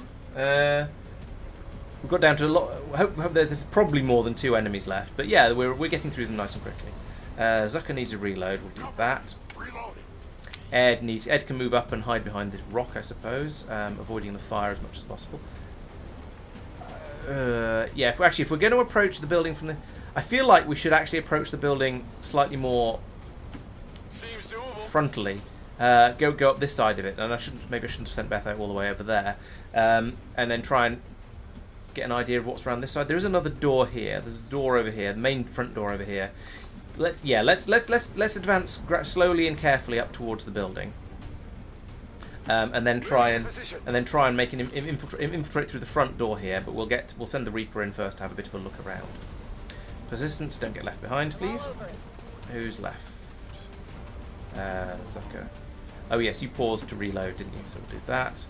We've got down to a lot. Hope there's probably more than 2 enemies left. But yeah, we're getting through them nice and quickly. Zucker needs a reload. We'll do that. Ed can move up and hide behind this rock, I suppose, avoiding the fire as much as possible. Yeah, if we're going to approach the building from the, I feel like we should actually approach the building slightly more frontally. Go up this side of it, and maybe I shouldn't have sent Beth out all the way over there, and then try and get an idea of what's around this side. There is another door here. There's a door over here, the main front door over here. Let's advance slowly and carefully up towards the building, and then try and make him infiltrate through the front door here. But we'll send the Reaper in first to have a bit of a look around. Persistent, don't get left behind, please. Who's left? Zucker. Oh yes, you paused to reload, didn't you? So we'll do that.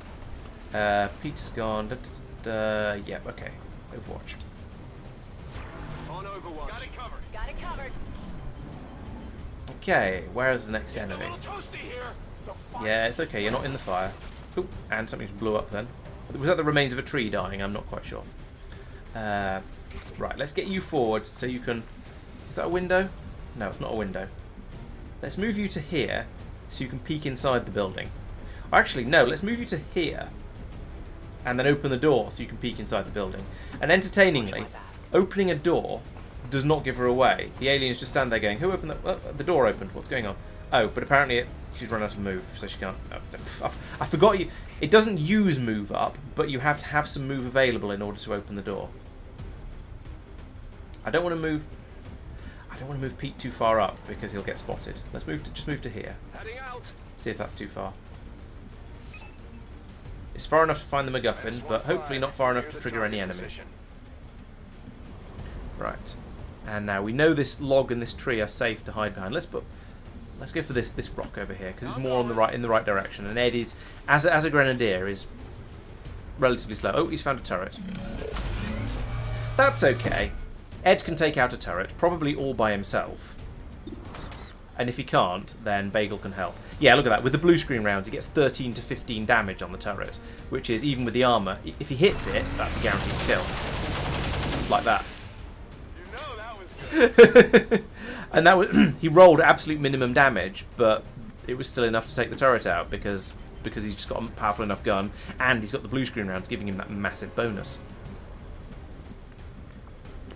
Peter's gone. Yep, okay. Overwatch. On Overwatch. Got it covered. Got it covered. Okay, where is the next enemy? A little toasty here. Yeah, it's okay, you're not in the fire. Oop, and something just blew up then. Was that the remains of a tree dying? I'm not quite sure. Right, let's get you forward so you can... Is that a window? No, it's not a window. Let's move you to here so you can peek inside the building. Actually, no, let's move you to here and then open the door so you can peek inside the building. And entertainingly, opening a door does not give her away. The aliens just stand there going, who opened the door opened, what's going on? Oh, but apparently she's run out of move, so she can't... I forgot you... It doesn't use move up, but you have to have some move available in order to open the door. I don't want to move Pete too far up because he'll get spotted. Let's just move to here. Heading out. See if that's too far. It's far enough to find the MacGuffin, but hopefully not far enough to trigger any enemies. Right. And now we know this log and this tree are safe to hide behind. Let's go for this rock over here because it's more on the right, in the right direction. And Ed is, as a grenadier, is relatively slow. Oh, he's found a turret. That's okay. Ed can take out a turret, probably all by himself. And if he can't, then Bagel can help. Yeah, look at that. With the blue screen rounds, he gets 13 to 15 damage on the turret, which is, even with the armour, if he hits it, that's a guaranteed kill. Like that. You know that was good. And that was he rolled absolute minimum damage, but it was still enough to take the turret out because he's just got a powerful enough gun, and he's got the blue screen rounds giving him that massive bonus.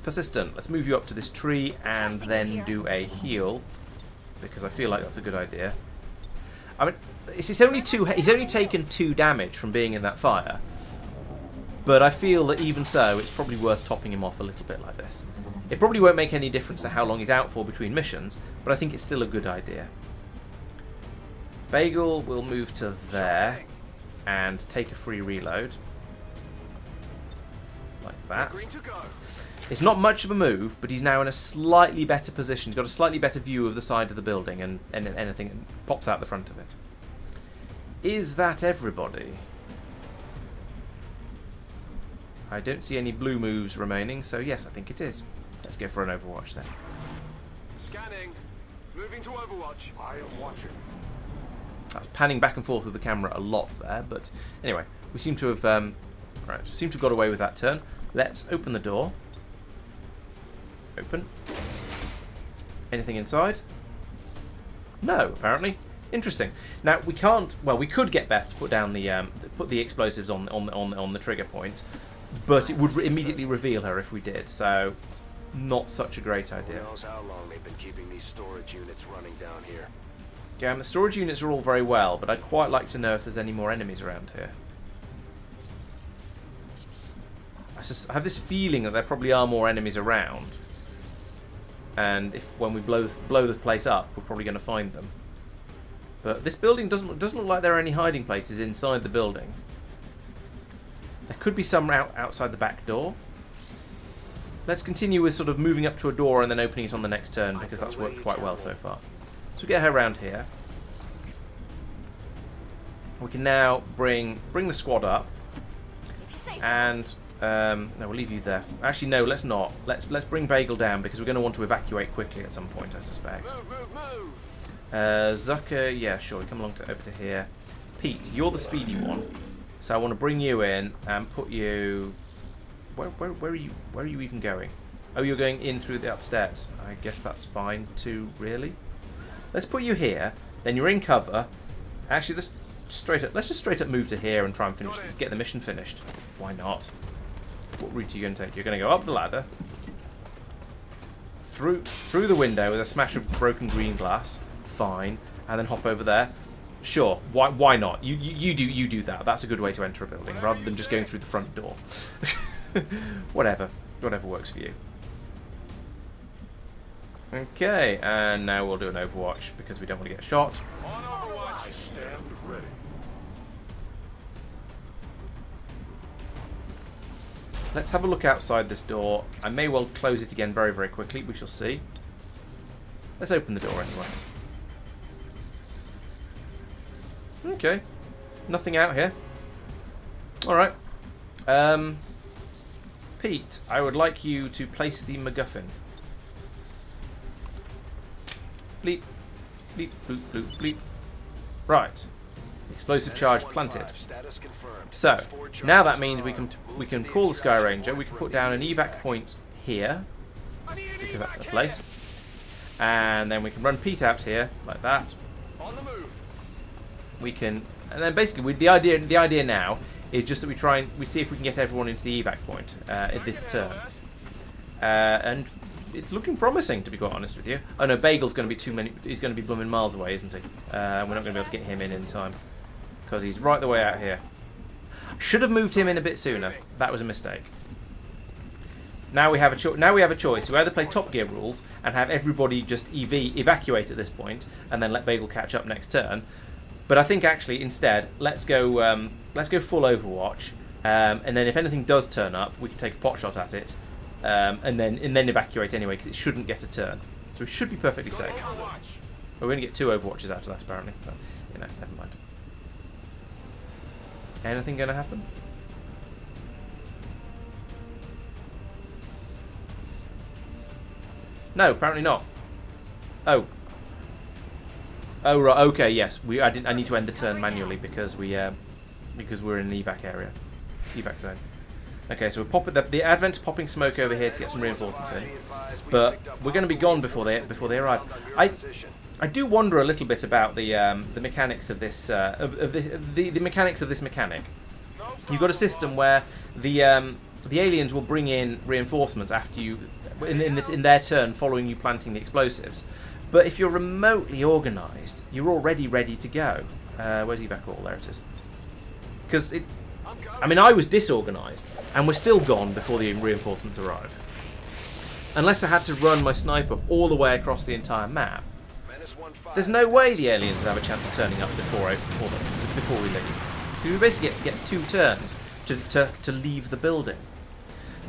Persistent. Let's move you up to this tree and then do a heal, because I feel like that's a good idea. I mean, it's only two. He's only taken 2 damage from being in that fire, but I feel that even so, it's probably worth topping him off a little bit like this. It probably won't make any difference to how long he's out for between missions, but I think it's still a good idea. Bagel will move to there and take a free reload. Like that. Green to go. It's not much of a move, but he's now in a slightly better position. He's got a slightly better view of the side of the building and anything that pops out the front of it. Is that everybody? I don't see any blue moves remaining, so yes, I think it is. Let's go for an Overwatch then. Scanning. Moving to Overwatch. I am watching. That's panning back and forth with the camera a lot there, but anyway, we seem to have got away with that turn. Let's open the door. Open. Anything inside? No, apparently. Interesting. Now we can't. Well, we could get Beth to put down the explosives on the trigger point, but it would immediately reveal her if we did. So, not such a great idea. Who knows how long they've been keeping these storage units running down here? Yeah, the storage units are all very well, but I'd quite like to know if there's any more enemies around here. I have this feeling that there probably are more enemies around, and when we blow this place up, we're probably going to find them. But this building doesn't look like there are any hiding places inside the building. There could be some outside the back door. Let's continue with sort of moving up to a door and then opening it on the next turn, because that's worked quite well so far. So we get her around here. We can now bring the squad up, and no, we'll leave you there. Actually, no, let's not. Let's bring Bagel down, because we're going to want to evacuate quickly at some point, I suspect. Move. Zucker, yeah, sure. Come along over to here. Pete, you're the speedy one, so I want to bring you in and put you. Where are you? Where are you even going? Oh, you're going in through the upstairs. I guess that's fine too, really. Let's put you here. Then you're in cover. Actually, let's just straight up move to here and try and get the mission finished. Why not? What route are you going to take? You're going to go up the ladder, through the window with a smash of broken green glass. Fine, and then hop over there. Sure. Why not? You do that. That's a good way to enter a building rather than just going through the front door. Whatever works for you. Okay, and now we'll do an Overwatch because we don't want to get shot. On Overwatch. Stand ready. Let's have a look outside this door. I may well close it again very, very quickly. We shall see. Let's open the door anyway. Okay. Nothing out here. Alright. Pete, I would like you to place the MacGuffin. Bleep. Bleep, bloop, bloop, bleep. Right. Explosive charge planted. Status confirmed. So, now that means we can call the Sky Ranger. We can put down an evac point here, because that's a place. And then we can run Pete out here, like that. On the move. We can, and then basically the idea now is just that we see if we can get everyone into the evac point at this turn. And it's looking promising, to be quite honest with you. Oh no, Bagel's going to be too many. He's going to be blooming miles away, isn't he? We're not going to be able to get him in time because he's right the way out here. Should have moved him in a bit sooner. That was a mistake. Now we have a choice. We either play Top Gear rules and have everybody just evacuate at this point, and then let Bagel catch up next turn. But I think actually instead let's go full Overwatch, and then if anything does turn up, we can take a pot shot at it and then evacuate anyway, because it shouldn't get a turn. So we should be perfectly safe. Well, we're going to get 2 overwatches out of that apparently, but you know, never mind. Anything going to happen? No, apparently not. Oh. Oh right. Okay. Yes. I need to end the turn manually because we're in an evac area, evac zone. Okay. So we're popping the Advent's popping smoke over here to get some reinforcements in, but we're going to be gone before they arrive. I do wonder a little bit about the mechanics of this the mechanics of this mechanic. You've got a system where the aliens will bring in reinforcements after you in their turn, following you planting the explosives. But if you're remotely organised, you're already ready to go. Where's evac all? There it is. Because I mean, I was disorganised, and we're still gone before the reinforcements arrive. Unless I had to run my sniper all the way across the entire map, there's no way the aliens would have a chance of turning up before we leave. We basically get 2 turns to leave the building.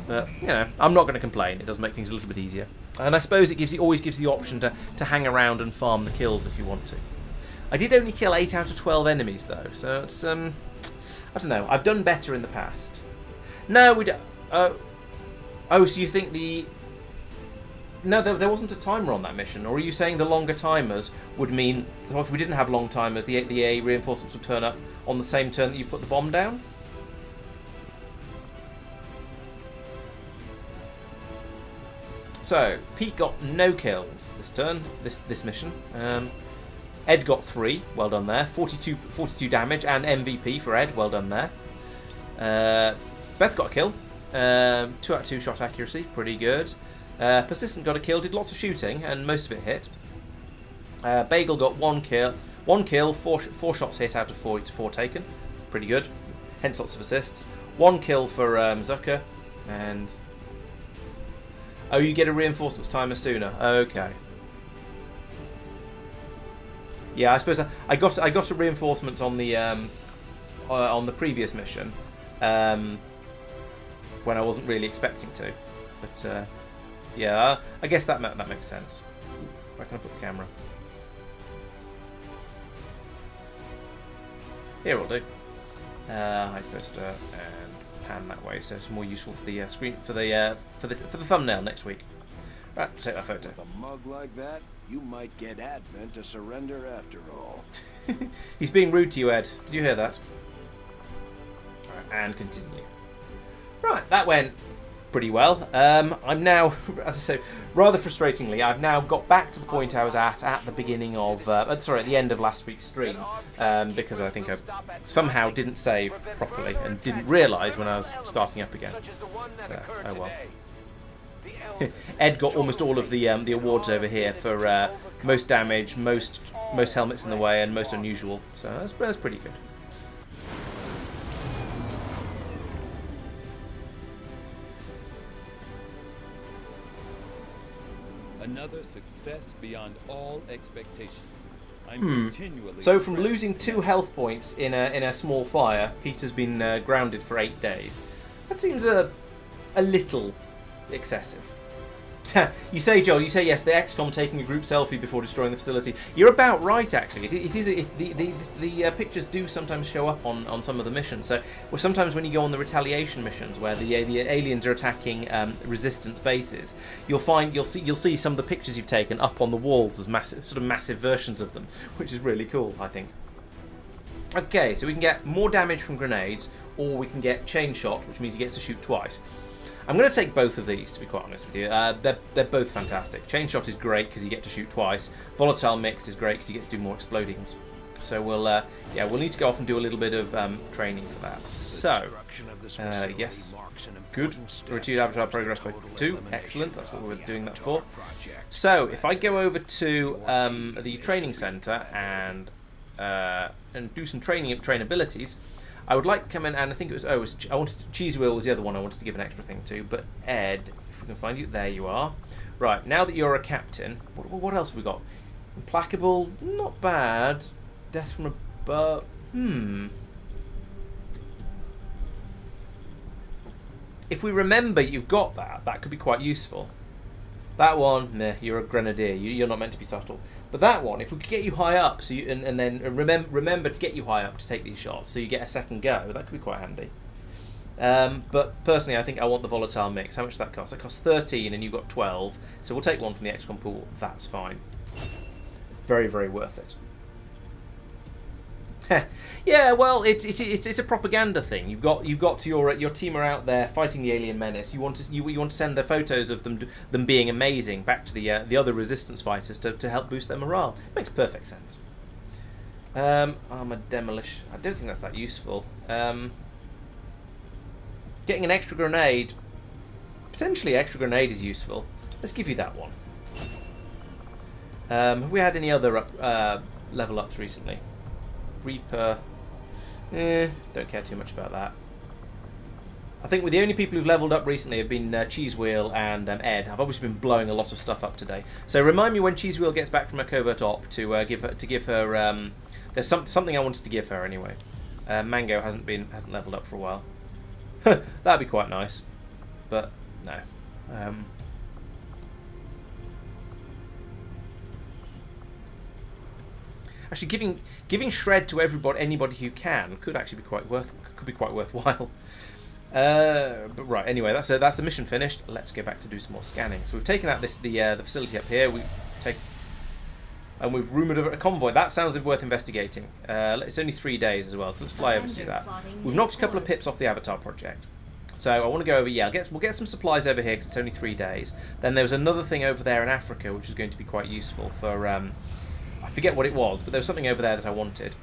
But you know, I'm not going to complain. It does make things a little bit easier, and I suppose it always gives you the option to hang around and farm the kills if you want to. I did only kill 8 out of 12 enemies though, so it's I don't know. I've done better in the past. No, we don't. Oh, so you think No, there wasn't a timer on that mission, or are you saying the longer timers would mean, well, if we didn't have long timers, the AA reinforcements would turn up on the same turn that you put the bomb down? So, Pete got no kills this turn, this mission. Ed got 3, well done there. 42 damage and MVP for Ed, well done there. Beth got a kill. 2 out of 2 shot accuracy, pretty good. Persistent got a kill, did lots of shooting, and most of it hit. Bagel got 1 kill, 4 shots hit out of 4 taken, pretty good. Hence lots of assists. 1 kill for Zucker, and oh, you get a reinforcements timer sooner. Okay. Yeah, I suppose I got a reinforcements on the previous mission, when I wasn't really expecting to, but. Yeah, I guess that makes sense. Where can I put the camera? Here will do. Hide poster and pan that way, so it's more useful for the screen for the thumbnail next week. Right, take that photo. With a mug like that, you might get Advent to surrender after all. He's being rude to you, Ed. Did you hear that? Right, and continue. Right, that went pretty well. I'm now, as I say, rather frustratingly, I've now got back to the point I was at the beginning of, at the end of last week's stream, because I think I somehow didn't save properly and didn't realise when I was starting up again. So, oh well. Ed got almost all of the awards over here for most damage, most helmets in the way, and most unusual. So that's pretty good. Another success beyond all expectations. I'm continually So from losing 2 health points in a small fire, Peter's been grounded for 8 days. That seems a little excessive. You say, Joel, you say yes, the XCOM taking a group selfie before destroying the facility. You're about right, actually. The pictures do sometimes show up on some of the missions. So sometimes when you go on the retaliation missions, where the aliens are attacking resistance bases, you'll see some of the pictures you've taken up on the walls as massive versions of them, which is really cool, I think. Okay, so we can get more damage from grenades, or we can get chain shot, which means he gets to shoot twice. I'm going to take both of these, to be quite honest with you. They're both fantastic. Chain shot is great because you get to shoot twice. Volatile mix is great because you get to do more explodings. So we'll need to go off and do a little bit of training for that. So, yes, good. Reduce avatar progress by 2. Excellent. That's what we're doing that for. So if I go over to the training center and do some training of trainabilities. I would like to come in, and I think it was, Cheese Wheel was the other one I wanted to give an extra thing to, but Ed, if we can find you, there you are. Right, now that you're a captain, what else have we got? Implacable, not bad. Death from above, if we remember you've got that, that could be quite useful. That one, meh, you're a grenadier. You're not meant to be subtle. But that one, if we could get you high up, so you, and then remember to get you high up to take these shots, so you get a second go, that could be quite handy. But personally, I think I want the volatile mix. How much does that cost? That costs 13, and you've got 12. So we'll take one from the XCOM pool. That's fine. It's very, very worth it. Yeah, well, it's a propaganda thing. You've got your team are out there fighting the alien menace. You want to send the photos of them being amazing back to the other resistance fighters to help boost their morale. Makes perfect sense. Armor demolish. I don't think that's that useful. Getting an extra grenade, potentially extra grenade is useful. Let's give you that one. Have we had any other level ups recently? Reaper, don't care too much about that. I think the only people who've leveled up recently have been Cheesewheel and Ed. I've obviously been blowing a lot of stuff up today. So remind me when Cheesewheel gets back from her covert op to give her. There's something I wanted to give her anyway. Mango hasn't leveled up for a while. That'd be quite nice, but no. Actually, giving shred to anybody who could actually be quite worthwhile. But right, anyway, that's the mission finished. Let's go back to do some more scanning. So we've taken out the facility up here. And we've rumoured of a convoy. That sounds worth investigating. It's only 3 days as well, so let's fly over to do that. We've knocked a couple of pips off the Avatar project. So I want to go over. Yeah, we'll get some supplies over here because it's only 3 days. Then there was another thing over there in Africa which is going to be quite useful for. I forget what it was, but there was something over there that I wanted.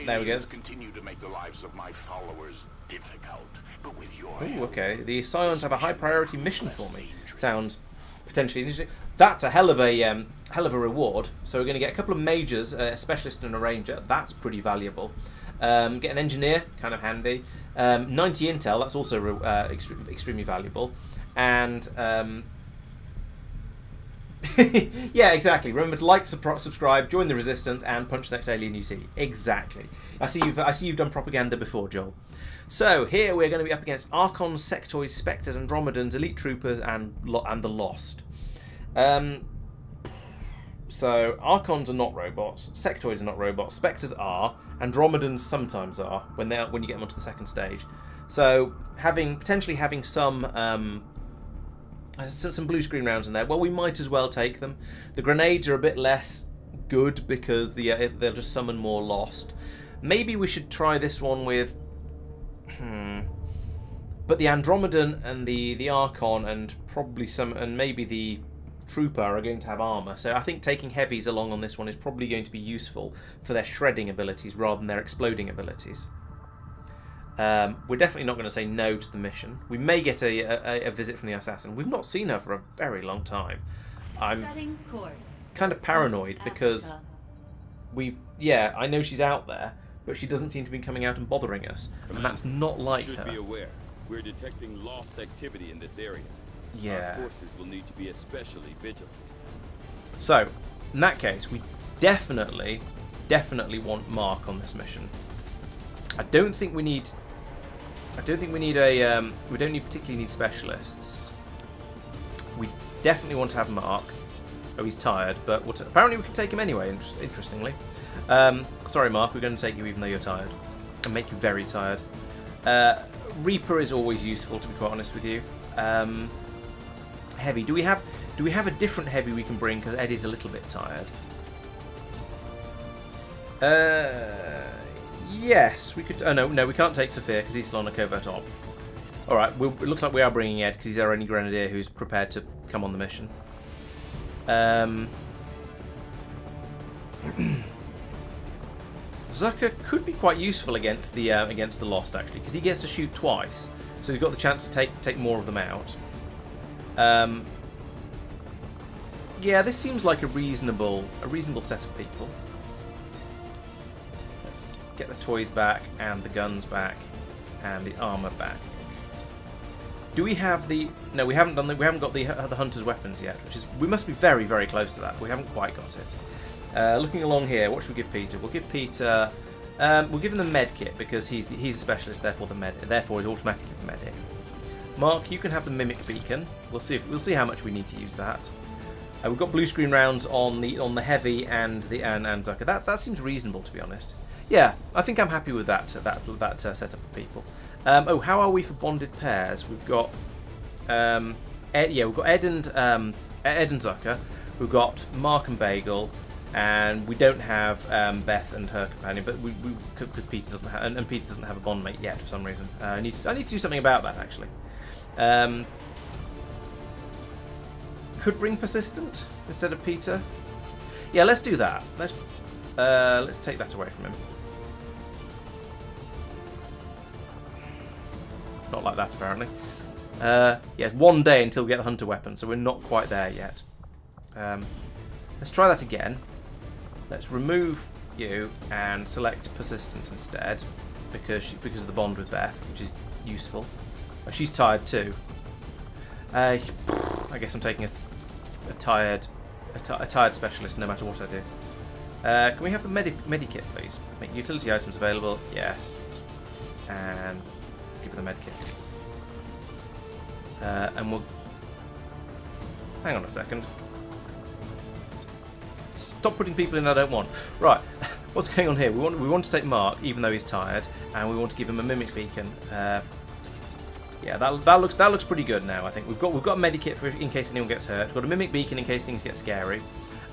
There we go. Continue to make the lives of my followers difficult, but with your Ooh, okay. The Scions have a high priority mission for me. Sounds potentially interesting. That's a hell of a reward. So we're going to get a couple of majors, a specialist and a ranger. That's pretty valuable. Get an engineer, kind of handy. 90 intel. That's also extremely valuable. And yeah, exactly. Remember to like, subscribe, join the resistance, and punch the next alien you see. Exactly. I see you've done propaganda before, Joel. So here we're going to be up against Archons, Sectoids, Spectres, Andromedans, Elite Troopers, and the Lost. So Archons are not robots, Sectoids are not robots, Spectres are, Andromedans sometimes are when you get them onto the second stage. So potentially having some blue screen rounds in there. Well, we might as well take them. The grenades are a bit less good because they'll just summon more Lost. Maybe we should try this one with. But the Andromedan and the Archon and maybe the Trooper are going to have armor. So I think taking heavies along on this one is probably going to be useful for their shredding abilities rather than their exploding abilities. We're definitely not going to say no to the mission. We may get a visit from the assassin. We've not seen her for a very long time. I'm kind of paranoid because I know she's out there, but she doesn't seem to be coming out and bothering us, and that's not like her. Be aware. We're detecting lost activity in this area. Yeah. Our forces will need to be especially vigilant. So, in that case, we definitely want Mark on this mission. I don't think we need a. We don't particularly need specialists. We definitely want to have Mark. Oh, he's tired, but apparently we can take him anyway. Interestingly, sorry, Mark, we're going to take you even though you're tired, and make you very tired. Reaper is always useful, to be quite honest with you. Heavy. Do we have a different heavy we can bring? Because Eddie's a little bit tired. Yes, we could. Oh no, we can't take Sophia because he's still on a covert op. All right, it looks like we are bringing Ed because he's our only grenadier who's prepared to come on the mission. Zucker could be quite useful against the Lost actually because he gets to shoot twice, so he's got the chance to take more of them out. Yeah, this seems like a reasonable set of people. Let's get the toys back and the guns back and the armor back. Do we have the? No, we haven't got the hunter's weapons yet, we must be very, very close to that. We haven't quite got it. Looking along here, what should we give Peter? We'll give Peter. We'll give him the med kit because he's a specialist, therefore he's automatically the medic. Mark, you can have the mimic beacon. We'll see how much we need to use that. We've got blue screen rounds on the heavy and the Zucker. That seems reasonable, to be honest. Yeah, I think I'm happy with that setup of people. Oh, how are we for bonded pairs? We've got Ed and Zucker. We've got Mark and Bagel, and we don't have Beth and her companion, but because Peter doesn't have and Peter doesn't have a bond mate yet for some reason. I need to do something about that actually. Could bring Persistent instead of Peter. Yeah, let's do that. Let's take that away from him. Not like that apparently. Yeah, 1 day until we get the hunter weapon, so we're not quite there yet. Let's try that again. Let's remove you and select Persistent instead, because of the bond with Beth, which is useful. Oh, she's tired too. I guess I'm taking a tired specialist no matter what I do. Can we have the medikit, please? Make utility items available. Yes. And give her the medikit. And we'll... Hang on a second. Stop putting people in I don't want. Right. What's going on here? We want to take Mark, even though he's tired, and we want to give him a mimic beacon. Yeah, that looks pretty good now. I think we've got a medikit for in case anyone gets hurt. We've got a mimic beacon in case things get scary.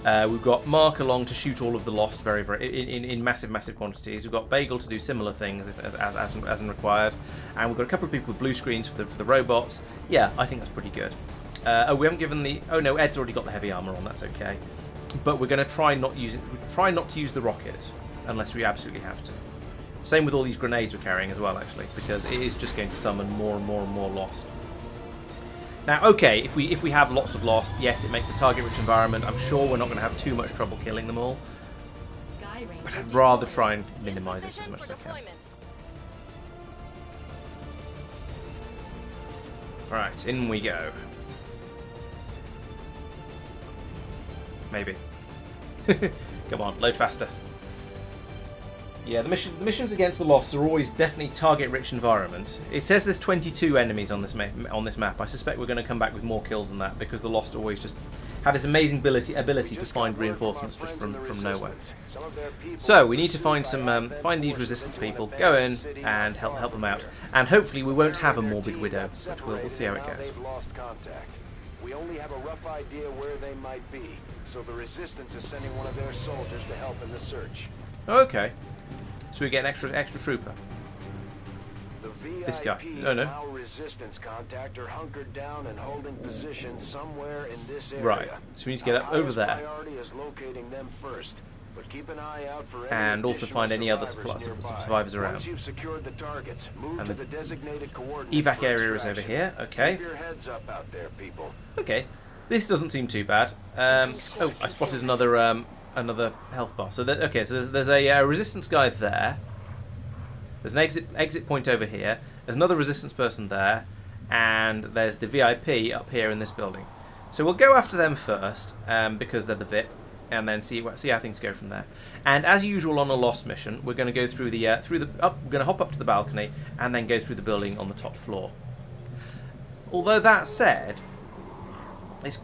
We've got Mark along to shoot all of the lost very in massive quantities. We've got Bagel to do similar things as and required, and we've got a couple of people with blue screens for the robots. Yeah, I think that's pretty good. Oh, we haven't given the. Oh no, Ed's already got the heavy armor on. That's okay. But we're going to try not to use the rocket unless we absolutely have to. Same with all these grenades we're carrying as well, actually, because it is just going to summon more and more lost. Now, okay, if we have lots of lost, yes, it makes a target-rich environment. I'm sure we're not going to have too much trouble killing them all. But I'd rather try and minimise it as much as I can. Right, in we go. Maybe. Come on, load faster. Yeah, the missions against the Lost are always definitely target-rich environments. It says there's 22 enemies on this map. I suspect we're going to come back with more kills than that because the Lost always just have this amazing ability to find reinforcements just from nowhere. So we need to find find these resistance people, go in and help them out, and hopefully we won't have a morbid widow, but we'll see how it goes. We only have a rough idea where they might be, so the Resistance is sending one of their soldiers to help in the search. Okay. So we get an extra trooper. The VIP This guy. Oh, no. Now Resistance contact are hunkered down and holding position somewhere in this area. Right. So we need to get over there. Priority is locating them first, but keep an eye out for and also find any other survivors around. Once you've secured the targets, move to the designated coordinates. Evac area is over here. Okay. Keep your heads up out there, people. Okay. This doesn't seem too bad. Oh, I spotted another health bar. So there's a resistance guy there. There's an exit point over here. There's another resistance person there, and there's the VIP up here in this building. So we'll go after them first because they're the VIP, and then see how things go from there. And as usual on a Lost mission, we're going to go through the we're going to hop up to the balcony and then go through the building on the top floor. Although that said, let's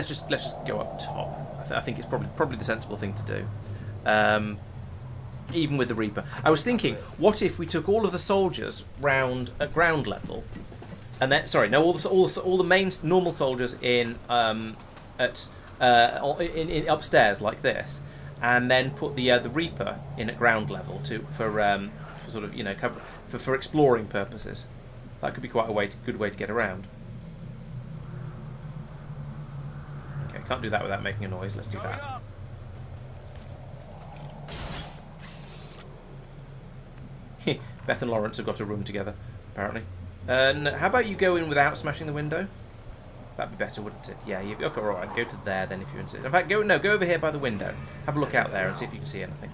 just go up top. I think it's probably the sensible thing to do. Even with the Reaper, I was thinking, what if we took all of the soldiers round at ground level, and then all the main normal soldiers in upstairs like this, and then put the Reaper in at ground level for sort of cover for exploring purposes. That could be quite a good way to get around. Okay, can't do that without making a noise. Let's do that. Beth and Laurence have got a room together, apparently. How about you go in without smashing the window? That'd be better, wouldn't it? Yeah, okay, alright, go to there then if you insist. In fact, go over here by the window. Have a look out there and see if you can see anything.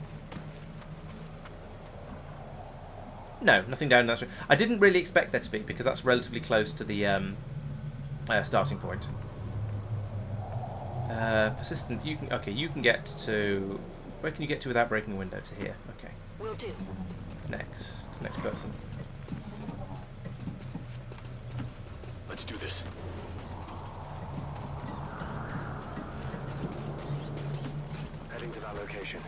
No, nothing down that street. I didn't really expect there to be, because that's relatively close to the starting point. Persistent, you can get to... Where can you get to without breaking a window? To here, okay. Will do. Next person. Let's do this. Heading to that location.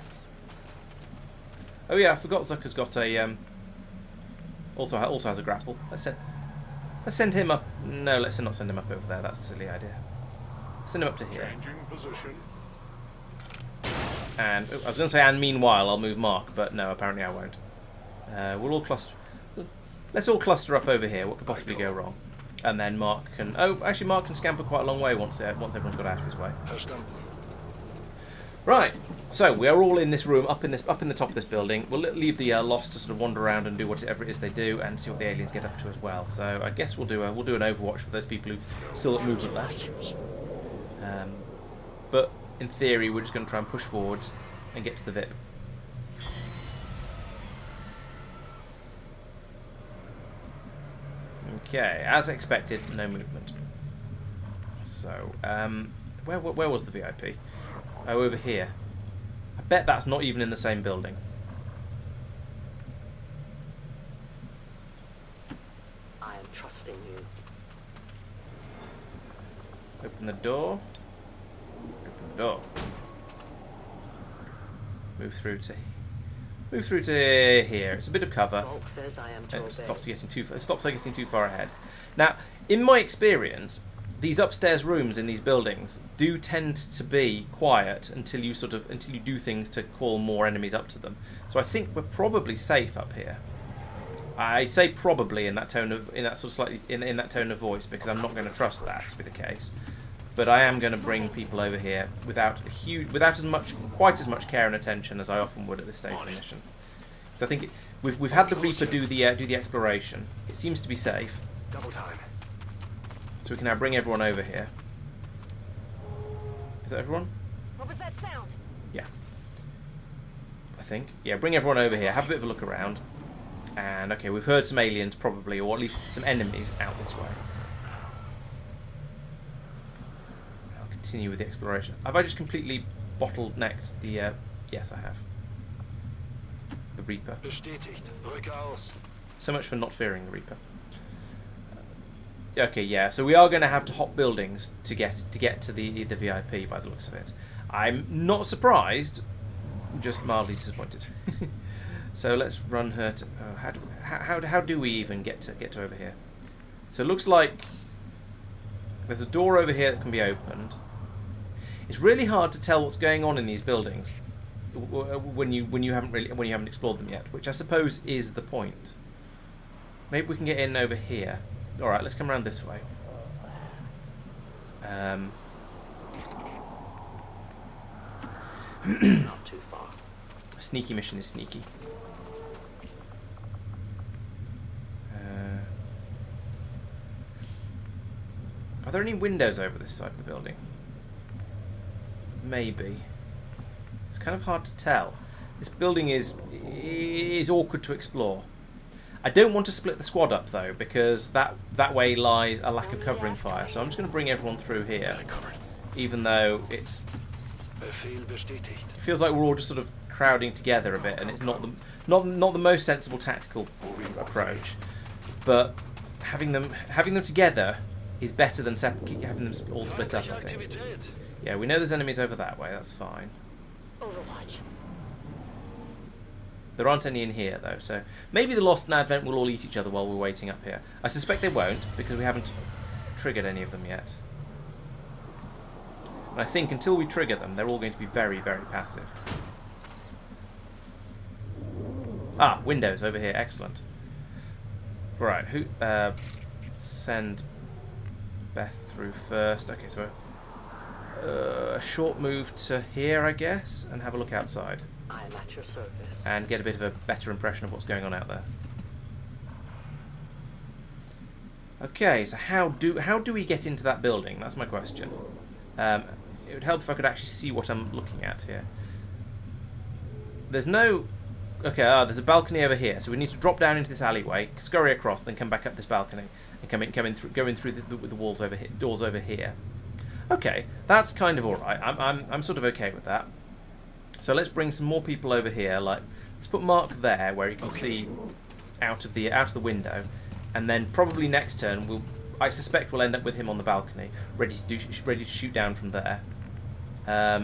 Oh yeah, I forgot Zucker's got a also has a grapple. Let's send him up. No, let's not send him up over there. That's a silly idea. Send him up to here. Changing position. And I was going to say, and meanwhile I'll move Mark, but no, apparently I won't. We'll all cluster. Let's all cluster up over here. What could possibly go wrong? And then Mark can. Oh, actually, Mark can scamper quite a long way once everyone's got out of his way. Right. So we are all in this room, up in the top of this building. We'll leave the Lost to sort of wander around and do whatever it is they do, and see what the aliens get up to as well. So I guess we'll do an Overwatch for those people who've still got movement left. But in theory, we're just going to try and push forwards and get to the VIP. Okay, as expected, no movement. So, where was the VIP? Oh, over here. I bet that's not even in the same building. I am trusting you. Open the door. Open the door. Move through to here. It's a bit of cover. Volk says I am to It obey. stops her getting too far ahead. Now, in my experience, these upstairs rooms in these buildings do tend to be quiet until you do things to call more enemies up to them. So I think we're probably safe up here. I say probably in that tone of voice because I'm not going to trust that to be the case. But I am going to bring people over here without quite as much care and attention as I often would at this stage of the mission. So I think we've had the Reaper do the exploration. It seems to be safe. Double time. So we can now bring everyone over here. Is that everyone? What was that sound? Yeah. I think. Yeah, bring everyone over here. Have a bit of a look around. And okay, we've heard some aliens probably, or at least some enemies out this way. I'll continue with the exploration. Have I just completely bottlenecked the... yes, I have. The Reaper. Bestätigt. Rück aus. So much for not fearing the Reaper. Okay, yeah, so we are going to have to hop buildings to get to the VIP by the looks of it. I'm not surprised, just mildly disappointed. So let's run her to... Oh, how do we even get to over here? So it looks like there's a door over here that can be opened. It's really hard to tell what's going on in these buildings when you haven't explored them yet, which I suppose is the point. Maybe we can get in over here. All right, let's come around this way. Not too far. Sneaky mission is sneaky. Are there any windows over this side of the building? Maybe. It's kind of hard to tell. This building is awkward to explore. I don't want to split the squad up though, because that way lies a lack of covering fire. So I'm just going to bring everyone through here, even though it feels like we're all just sort of crowding together a bit, and it's not the most sensible tactical approach. But having them together is better than having them all split up, I think. Yeah, we know there's enemies over that way. That's fine. Overwatch. There aren't any in here, though, so maybe the Lost and Advent will all eat each other while we're waiting up here. I suspect they won't, because we haven't triggered any of them yet. And I think until we trigger them, they're all going to be very, very passive. Ah, windows over here. Excellent. Right, send Beth through first. Okay, so a short move to here, I guess, and have a look outside. I am at your service. And get a bit of a better impression of what's going on out there. Okay, so how do we get into that building? That's my question. It would help if I could actually see what I'm looking at here. There's no... Okay, there's a balcony over here, so we need to drop down into this alleyway, scurry across, then come back up this balcony, and go in through the walls over here, doors over here. Okay, that's kind of all right. I'm sort of okay with that. So let's bring some more people over here. Like, let's put Mark there where he can see out of the window, and then probably next turn I suspect we'll end up with him on the balcony, ready to shoot down from there.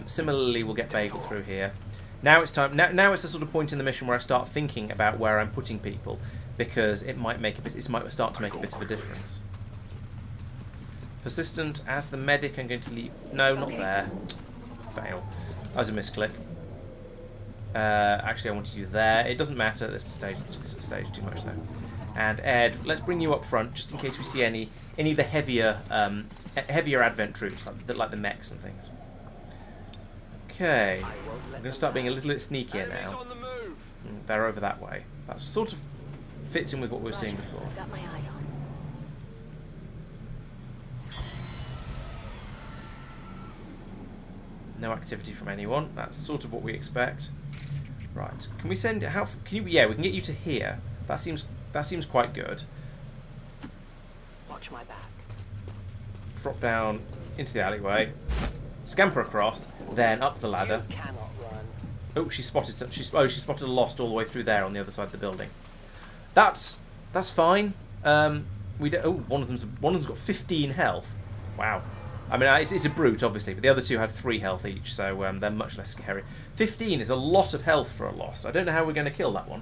Similarly, we'll get Bagel through here. Now it's time. Now it's the sort of point in the mission where I start thinking about where I'm putting people, because it might make a bit. It might start to make a bit of a difference. Persistent as the medic. I'm going to leave. No, not there. Fail. That was a misclick. Actually, I wanted you there. It doesn't matter at this stage. Stage too much though. And Ed, let's bring you up front just in case we see any of the heavier advent troops, like the mechs and things. Okay, I'm going to start being a little bit sneakier now. On the move. They're over that way. That sort of fits in with what we were seeing before. Got my eyes on. No activity from anyone. That's sort of what we expect. Right. Can we send? How? Can you? Yeah, we can get you to here. That seems quite good. Watch my back. Drop down into the alleyway. Scamper across, then up the ladder. You cannot run. Oh, she spotted a Lost all the way through there on the other side of the building. That's fine. One of them's got 15 health. Wow. I mean, it's a brute, obviously, but the other two had 3 health each, so they're much less scary. 15 is a lot of health for a Lost. I don't know how we're going to kill that one.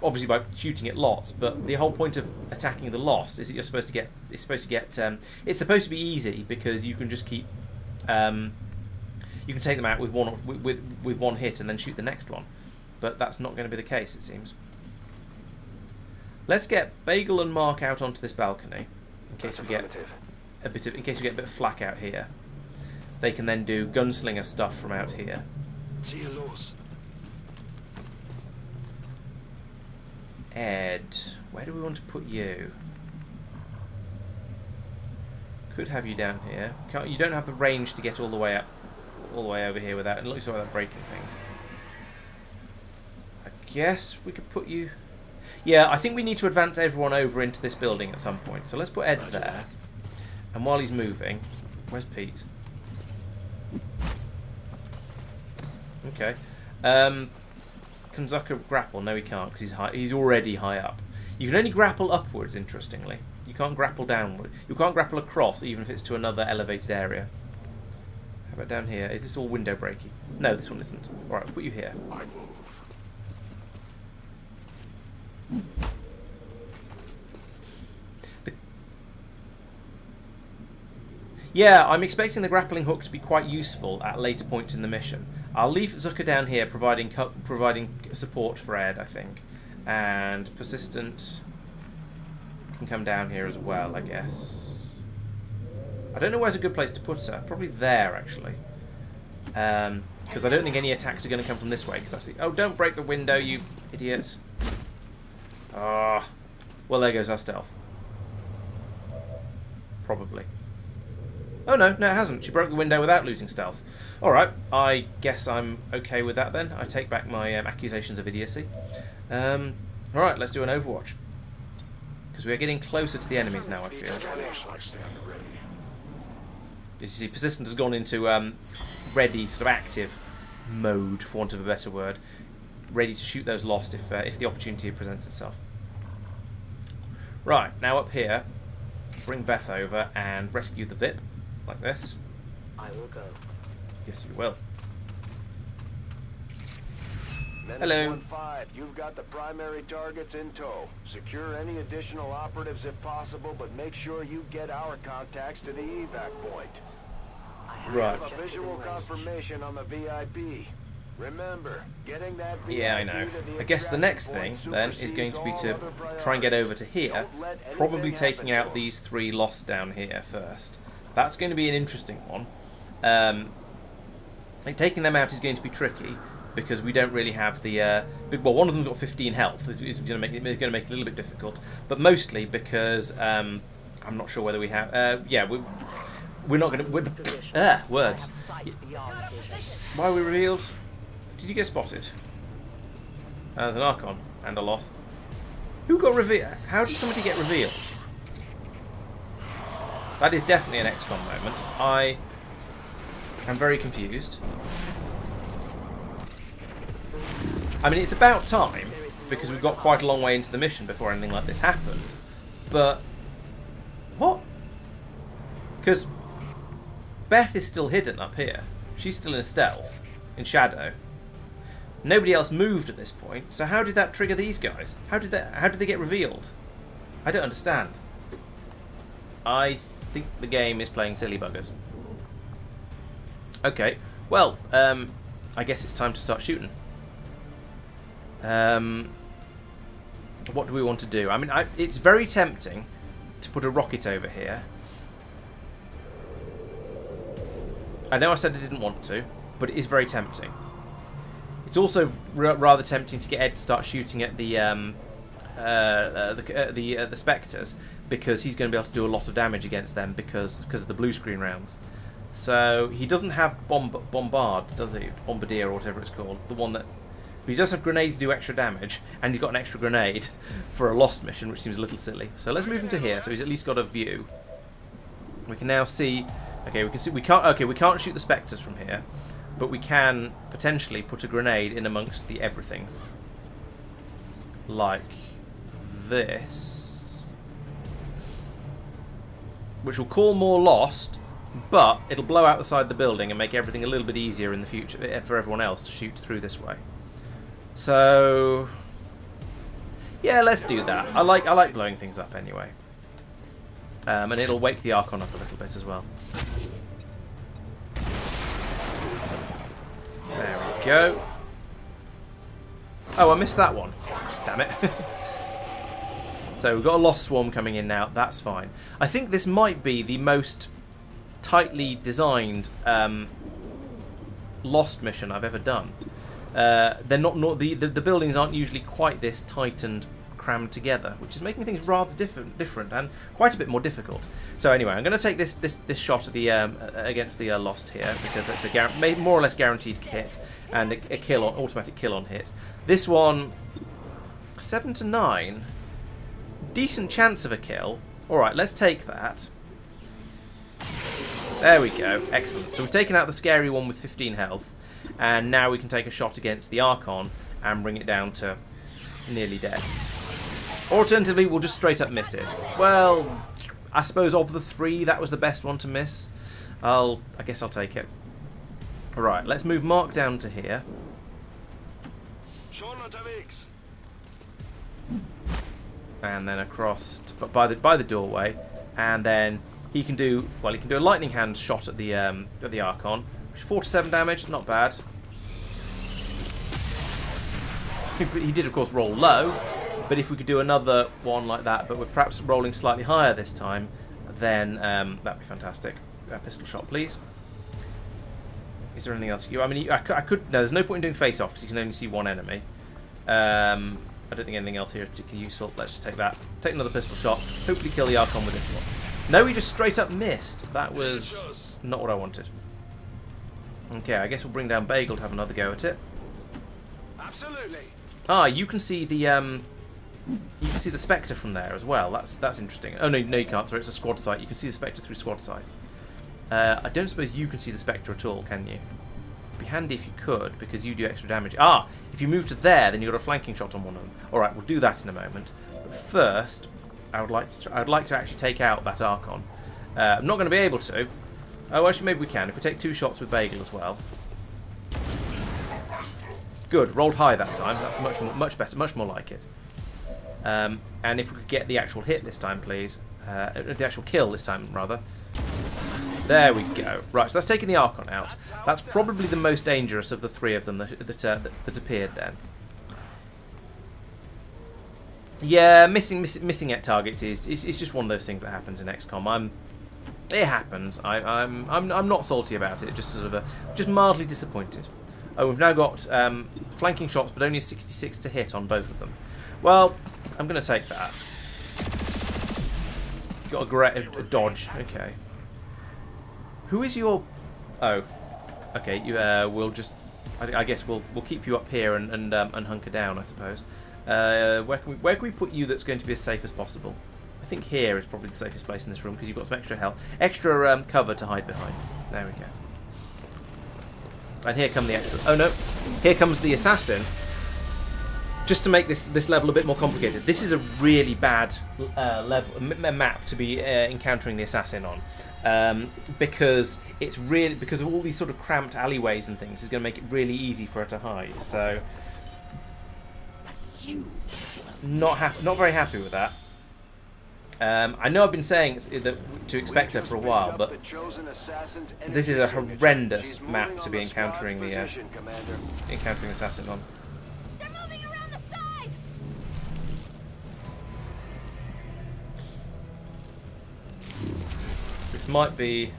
Obviously by shooting at lots, but the whole point of attacking the Lost is that you're supposed to get. It's supposed to be easy because you can just keep. You can take them out with one hit and then shoot the next one, but that's not going to be the case, it seems. Let's get Bagel and Mark out onto this balcony in case we get a bit of flak out here. They can then do gunslinger stuff from out here. Ed, where do we want to put you? Could have you down here. You don't have the range to get all the way over here without. It looks like without breaking things. I guess we could put you. Yeah, I think we need to advance everyone over into this building at some point. So let's put Ed there. And while he's moving, where's Pete? Okay. Can Zucker grapple? No, he can't because he's high. He's already high up. You can only grapple upwards. Interestingly, you can't grapple downward. You can't grapple across, even if it's to another elevated area. How about down here? Is this all window breaky? No, this one isn't. All right, I'll put you here. Yeah, I'm expecting the grappling hook to be quite useful at later points in the mission. I'll leave Zucker down here providing support for Ed, I think. And Persistent can come down here as well, I guess. I don't know where's a good place to put her. Probably there, actually. Because I don't think any attacks are going to come from this way. Because that's the... Oh, don't break the window, you idiot. Ah. Well, there goes our stealth. Probably. Oh, no, it hasn't. She broke the window without losing stealth. Alright, I guess I'm okay with that then. I take back my accusations of idiocy. Alright, let's do an Overwatch. Because we're getting closer to the enemies now, I feel. As you see, Persistent has gone into ready, sort of active mode, for want of a better word. Ready to shoot those Lost if the opportunity presents itself. Right, now up here, bring Beth over and rescue the VIP. Like this. I will go. Yes, you will. Hello. 1-5, you've got the primary targets in tow. Secure any additional operatives if possible, but make sure you get our contacts to the evac point. I have Right. A visual confirmation on the VIP. Remember, getting that VIP Yeah, I know. to the I guess the next extraction thing point then is going to be supersedes to all other try and get over to priorities. here. Don't let anything Probably taking happen out to these 3 Lost down here first. That's going to be an interesting one. Taking them out is going to be tricky because we don't really have the. Well, one of them's got 15 health. Is going to make it a little bit difficult, but mostly because I'm not sure whether we have. Yeah, we're not going to. Words. Why are we revealed? Did you get spotted? There's an Archon and a Lost. Who got revealed? How did somebody get revealed? That is definitely an XCOM moment. I am very confused. I mean, it's about time, because we've got quite a long way into the mission before anything like this happened. But Because Beth is still hidden up here. She's still in stealth, in shadow. Nobody else moved at this point. So how did that trigger these guys? How did they get revealed? I don't understand. I think the game is playing silly buggers. Okay, well, I guess it's time to start shooting. What do we want to do? I mean, it's very tempting to put a rocket over here. I know I said I didn't want to, but it is very tempting. It's also rather tempting to get Ed to start shooting at the Spectres, because he's going to be able to do a lot of damage against them because of the blue screen rounds. So he doesn't have bombard, does he? Bombardier or whatever it's called. The one that... But he does have grenades to do extra damage, and he's got an extra grenade for a lost mission, which seems a little silly. So let's move him to here, so he's at least got a view. We can now see... Okay, we can see... We can't shoot the Spectres from here, but we can potentially put a grenade in amongst the everythings. Like this. Which will call more lost, but it'll blow out the side of the building and make everything a little bit easier in the future for everyone else to shoot through this way. So yeah, let's do that. I like blowing things up anyway. And it'll wake the Archon up a little bit as well. There we go. Oh, I missed that one. Damn it. So we've got a Lost Swarm coming in now. That's fine. I think this might be the most tightly designed Lost mission I've ever done. They're not the buildings aren't usually quite this tight and crammed together, which is making things rather different and quite a bit more difficult. So anyway, I'm going to take this shot at the against the Lost here, because it's a more or less guaranteed hit and a kill on automatic kill on hit. This one 7 to 9, decent chance of a kill. All right, let's take that. There we go, excellent. So we've taken out the scary one with 15 health, and now we can take a shot against the Archon and bring it down to nearly dead. Alternatively, we'll just straight up miss it. Well, I suppose of the three, that was the best one to miss. I guess I'll take it. Alright, let's move Mark down to here. And then across to, by the doorway, and then he can do a lightning hand shot at the Archon. 4 to 7 damage, not bad. He did of course roll low, but if we could do another one like that, but we're perhaps rolling slightly higher this time, then that'd be fantastic. Pistol shot, please. Is there anything else? I mean, I could. No, there's no point in doing face off because you can only see one enemy. I don't think anything else here is particularly useful. Let's just take that. Take another pistol shot. Hopefully kill the Archon with this one. No, he just straight up missed. That was not what I wanted. Okay, I guess we'll bring down Bagel to have another go at it. Absolutely. Ah, you can see the Spectre from there as well. That's interesting. Oh no, you can't. Sorry, it's a squad sight. You can see the Spectre through squad sight. I don't suppose you can see the Spectre at all, can you? It'd be handy if you could, because you do extra damage. Ah, if you move to there, then you've got a flanking shot on one of them. All right, we'll do that in a moment. But first, I'd like to actually take out that Archon. I'm not going to be able to. Oh, actually, maybe we can if we take 2 shots with Bagel as well. Good, rolled high that time. That's much better, much more like it. And if we could get the actual hit this time, please. The actual kill this time, rather. There we go. Right, so that's taking the Archon out. That's probably the most dangerous of the 3 of them that appeared then. Yeah, missing at targets is just one of those things that happens in XCOM. It happens. I'm not salty about it. Just sort of just mildly disappointed. Oh, we've now got flanking shots, but only a 66 to hit on both of them. Well, I'm going to take that. Got a dodge. Okay. Who is your? Oh, okay. You we'll just. I guess we'll keep you up here and hunker down, I suppose. Where can we put you that's going to be as safe as possible? I think here is probably the safest place in this room because you've got some extra health, extra cover to hide behind. There we go. And here come the extra. Oh no! Here comes the assassin. just to make this level a bit more complicated, this is a really bad map to be encountering the assassin on, because because of all these sort of cramped alleyways and things, it's going to make it really easy for her to hide. So, not very happy with that. I know I've been saying that to expect her for a while, but this is a horrendous map to be encountering the assassin on. They're moving around the side! This might be...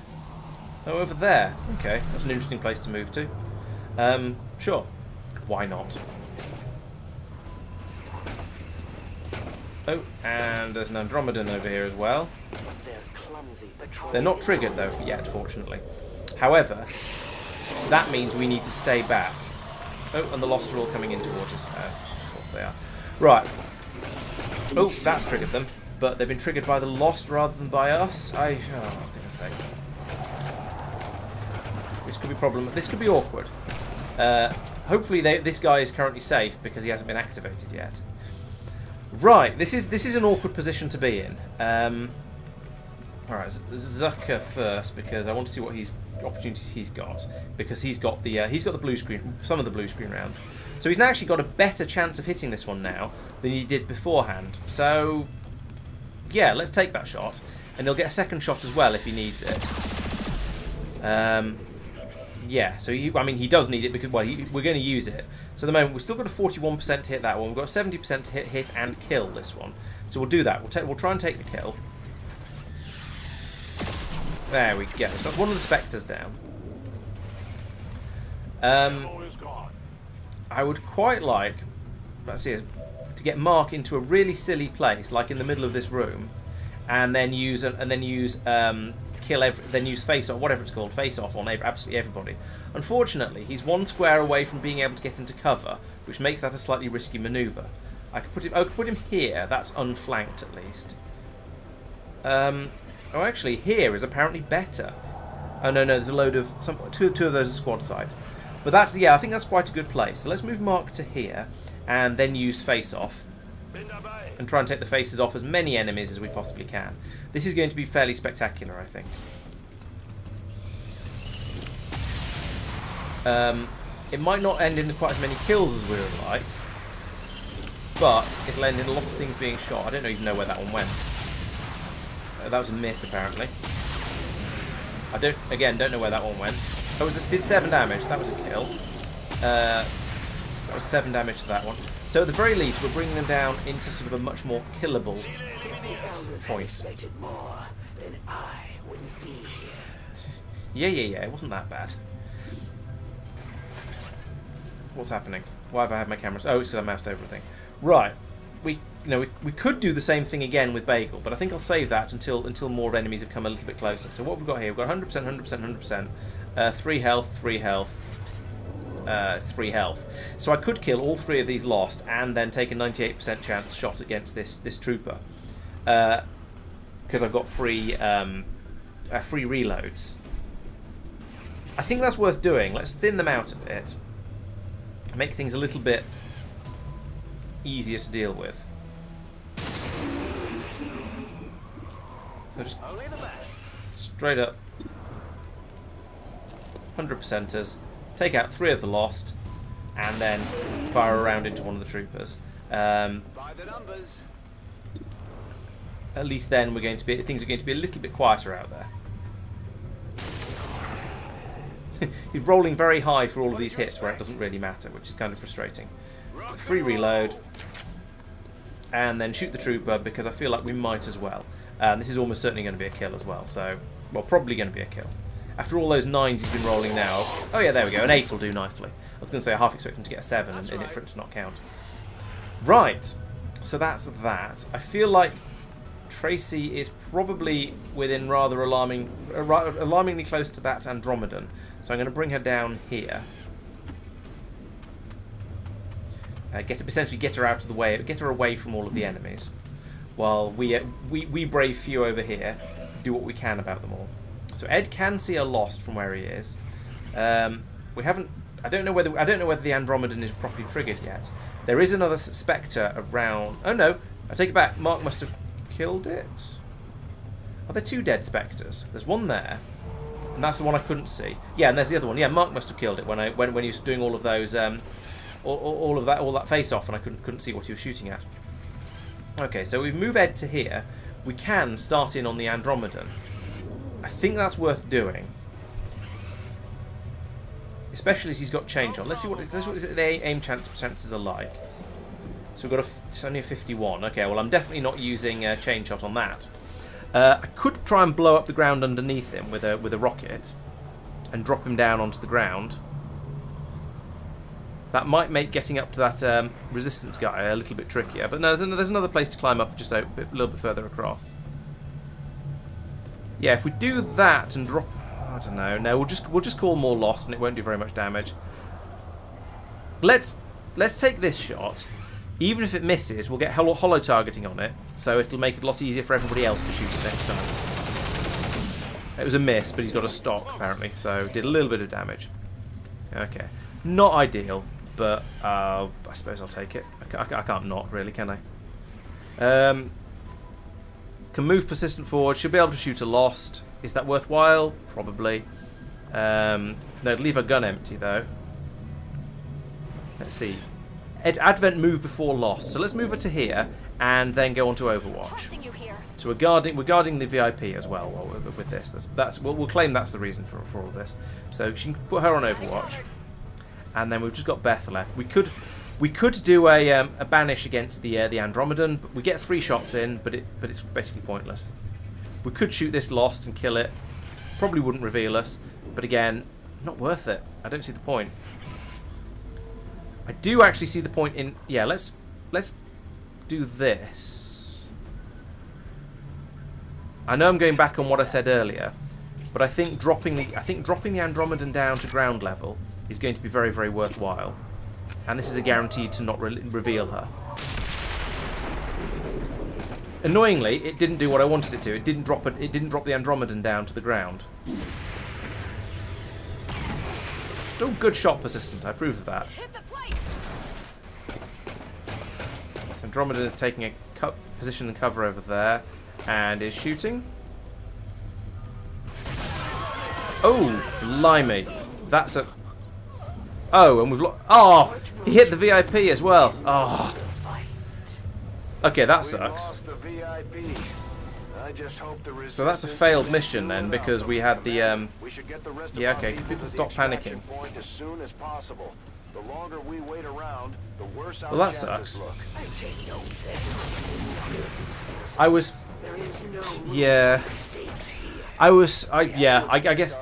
Oh, over there. Okay, that's an interesting place to move to. Sure. Why not? Oh, and there's an Andromedan over here as well. They're clumsy. They're not triggered, though, yet, fortunately. However, that means we need to stay back. Oh, and the Lost are all coming in towards us. Of course they are. Right. Oh, that's triggered them. But they've been triggered by the Lost rather than by us. Oh, goodness sake. This could be a problem. This could be awkward. Hopefully this guy is currently safe because he hasn't been activated yet. Right, this is an awkward position to be in. Alright, Zucker first, because I want to see what opportunities he's got, because he's got the blue screen, some of the blue screen rounds. So he's actually got a better chance of hitting this one now than he did beforehand. So yeah, let's take that shot, and he'll get a second shot as well if he needs it. Yeah, so he does need it because we're going to use it. So at the moment we've still got a 41% to hit that one. We've got a 70% to hit and kill this one. So we'll do that. We'll try and take the kill. There we go. So that's one of the spectres down. I would quite like, to get Mark into a really silly place, like in the middle of this room, and then use face off, whatever it's called, face off on absolutely everybody. Unfortunately, he's one square away from being able to get into cover, which makes that a slightly risky manoeuvre. I could put him here. That's unflanked at least. Oh, actually, here is apparently better. Oh no, there's a load of two of those are squad side. But that's I think that's quite a good place. So let's move Mark to here, and then use face off, and try and take the faces off as many enemies as we possibly can. This is going to be fairly spectacular, I think. It might not end in quite as many kills as we would like, but it'll end in a lot of things being shot. I don't even know where that one went. That was a miss, apparently. I don't know where that one went. Oh, it did 7 damage. That was a kill. That was 7 damage to that one. So at the very least, we're bringing them down into sort of a much more killable point. Yeah. It wasn't that bad. What's happening? Why have I had my cameras? Oh, it's because I moused over everything. Right. We could do the same thing again with Bagel, but I think I'll save that until more enemies have come a little bit closer. So what we've got here, we've got 100%, 100%, 100%, 3 health, 3 health, 3 health. So I could kill all 3 of these Lost and then take a 98% chance shot against this trooper, because I've got free reloads. I think that's worth doing. Let's thin them out a bit, make things a little bit easier to deal with. So just straight up 100%ers, take out 3 of the Lost, and then fire around into one of the troopers. At least then things are going to be a little bit quieter out there. He's rolling very high for all of these hits where it doesn't really matter, which is kind of frustrating. Free reload, and then shoot the trooper because I feel like we might as well. This is almost certainly going to be a kill as well, so, well, probably going to be a kill. After all those 9s he's been rolling now. Oh yeah, there we go, an 8 will do nicely. I was going to say I half expect him to get a 7 and it for it to not count. Right, so that's that. I feel like Tracy is probably within rather alarmingly close to that Andromedan, so I'm going to bring her down here. Essentially get her out of the way, get her away from all of the enemies, while we brave few over here do what we can about them all. So Ed can see a Lost from where he is. We haven't. I don't know whether the Andromedan is properly triggered yet. There is another Spectre around. Oh no, I take it back. Mark must have killed it. Are there 2 dead Spectres? There's one there, and that's the one I couldn't see. Yeah, and there's the other one. Yeah, Mark must have killed it when he was doing all of those, all that face off, and I couldn't see what he was shooting at. Okay, so we move Ed to here. We can start in on the Andromedan. I think that's worth doing. Especially as he's got change on. Let's see what the aim chances are like. So we've got it's only a 51. Okay, well I'm definitely not using chain shot on that. I could try and blow up the ground underneath him with a rocket and drop him down onto the ground. That might make getting up to that resistance guy a little bit trickier. But no, there's another place to climb up just a little bit further across. Yeah, if we do that and drop... I don't know. No, we'll just call more lost, and it won't do very much damage. Let's take this shot. Even if it misses, we'll get hollow targeting on it, so it'll make it a lot easier for everybody else to shoot it next time. It was a miss, but he's got a stock apparently, so did a little bit of damage. Okay, not ideal, but I suppose I'll take it. I can't not really, can I? Can move persistent forward. Should be able to shoot a lost. Is that worthwhile? Probably. No, leave her gun empty though. Let's see. Advent move before lost. So let's move her to here and then go on to Overwatch. So we're guarding the VIP as well with this. We'll claim that's the reason for all of this. So she can put her on Overwatch, and then we've just got Beth left. We could do a banish against the Andromedan, but we get 3 shots in, but it's basically pointless. We could shoot this lost and kill it. Probably wouldn't reveal us, but again, not worth it. I don't see the point. I do actually see the point in... Yeah, let's do this. I know I'm going back on what I said earlier, but I think dropping the Andromedan down to ground level is going to be very, very worthwhile. And this is a guarantee to not reveal her. Annoyingly, it didn't do what I wanted it to. It didn't drop the Andromedan down to the ground. Oh, good shot, persistent. I approve of that. So Andromedan is taking a position and cover over there, and is shooting. Oh, blimey! That's a. Oh, and we've lost. Oh, he hit the VIP as well. Oh. Okay, that sucks. So that's a failed mission then, because we had the yeah, okay, can people stop panicking? Well, that sucks. I was... Yeah. I guess...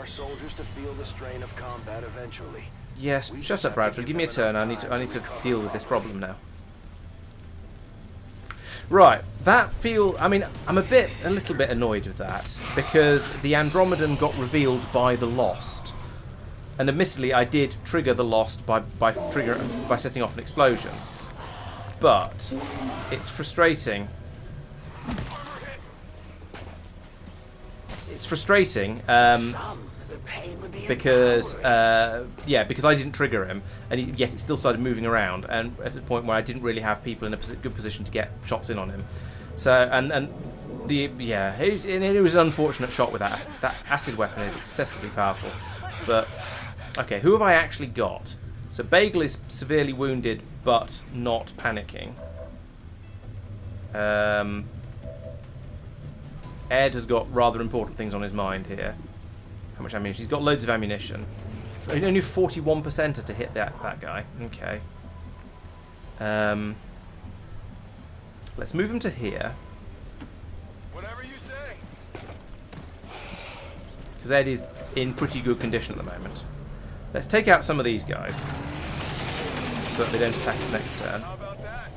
Yes, shut up, Bradford. Give me a turn. I need to deal with this problem now. Right, I mean, I'm a little bit annoyed with that, because the Andromedan got revealed by the Lost. And admittedly, I did trigger the Lost by setting off an explosion. But it's frustrating. It's frustrating because because I didn't trigger him, and yet it still started moving around, and at a point where I didn't really have people in a good position to get shots in on him. So it was an unfortunate shot with that. That acid weapon is excessively powerful. But okay, who have I actually got? So Bagel is severely wounded, but not panicking. Ed has got rather important things on his mind here. How much ammunition? He's got loads of ammunition. Only 41% to hit that guy. Okay. Let's move him to here. Whatever you say. Because Ed is in pretty good condition at the moment. Let's take out some of these guys, so that they don't attack us next turn. How about that?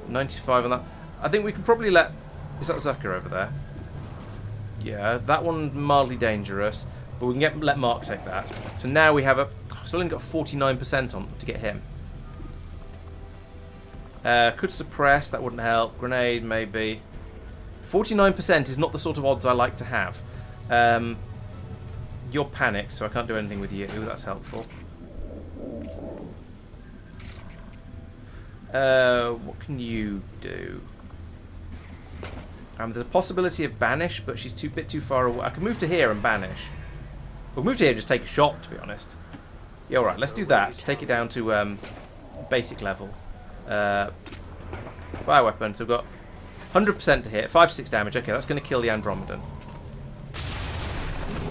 95 on that. I think we can probably let... Is that Zucker over there? Yeah, that one mildly dangerous, but we can let Mark take that. So now we have a... So only got 49% on to get him. Could suppress, that wouldn't help. Grenade, maybe. 49% is not the sort of odds I like to have. You're panicked, so I can't do anything with you. That's helpful. What can you do? There's a possibility of banish, but she's a bit too far away. I can move to here and banish. We'll move to here and just take a shot, to be honest. Yeah, alright, let's do that. Take it down to basic level. Fire weapon, so we've got 100% to hit, 5 to 6 damage. Okay, that's going to kill the Andromedan.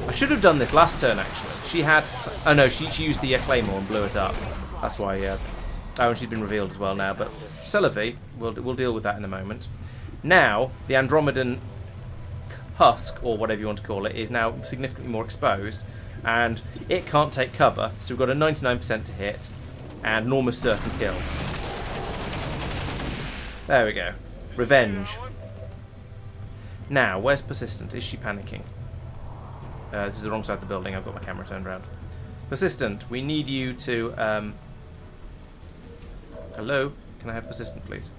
I should have done this last turn, actually. She had... oh, no, she used the Claymore and blew it up. That's why... oh, and she's been revealed as well now. But Celavi, we'll deal with that in a moment. Now, the Andromedan husk, or whatever you want to call it, is now significantly more exposed. And it can't take cover, so we've got a 99% to hit and an almost certain kill. There we go. Revenge. Now, where's Persistent? Is she panicking? This is the wrong side of the building. I've got my camera turned around. Persistent, we need you to... hello? Can I have Persistent, please?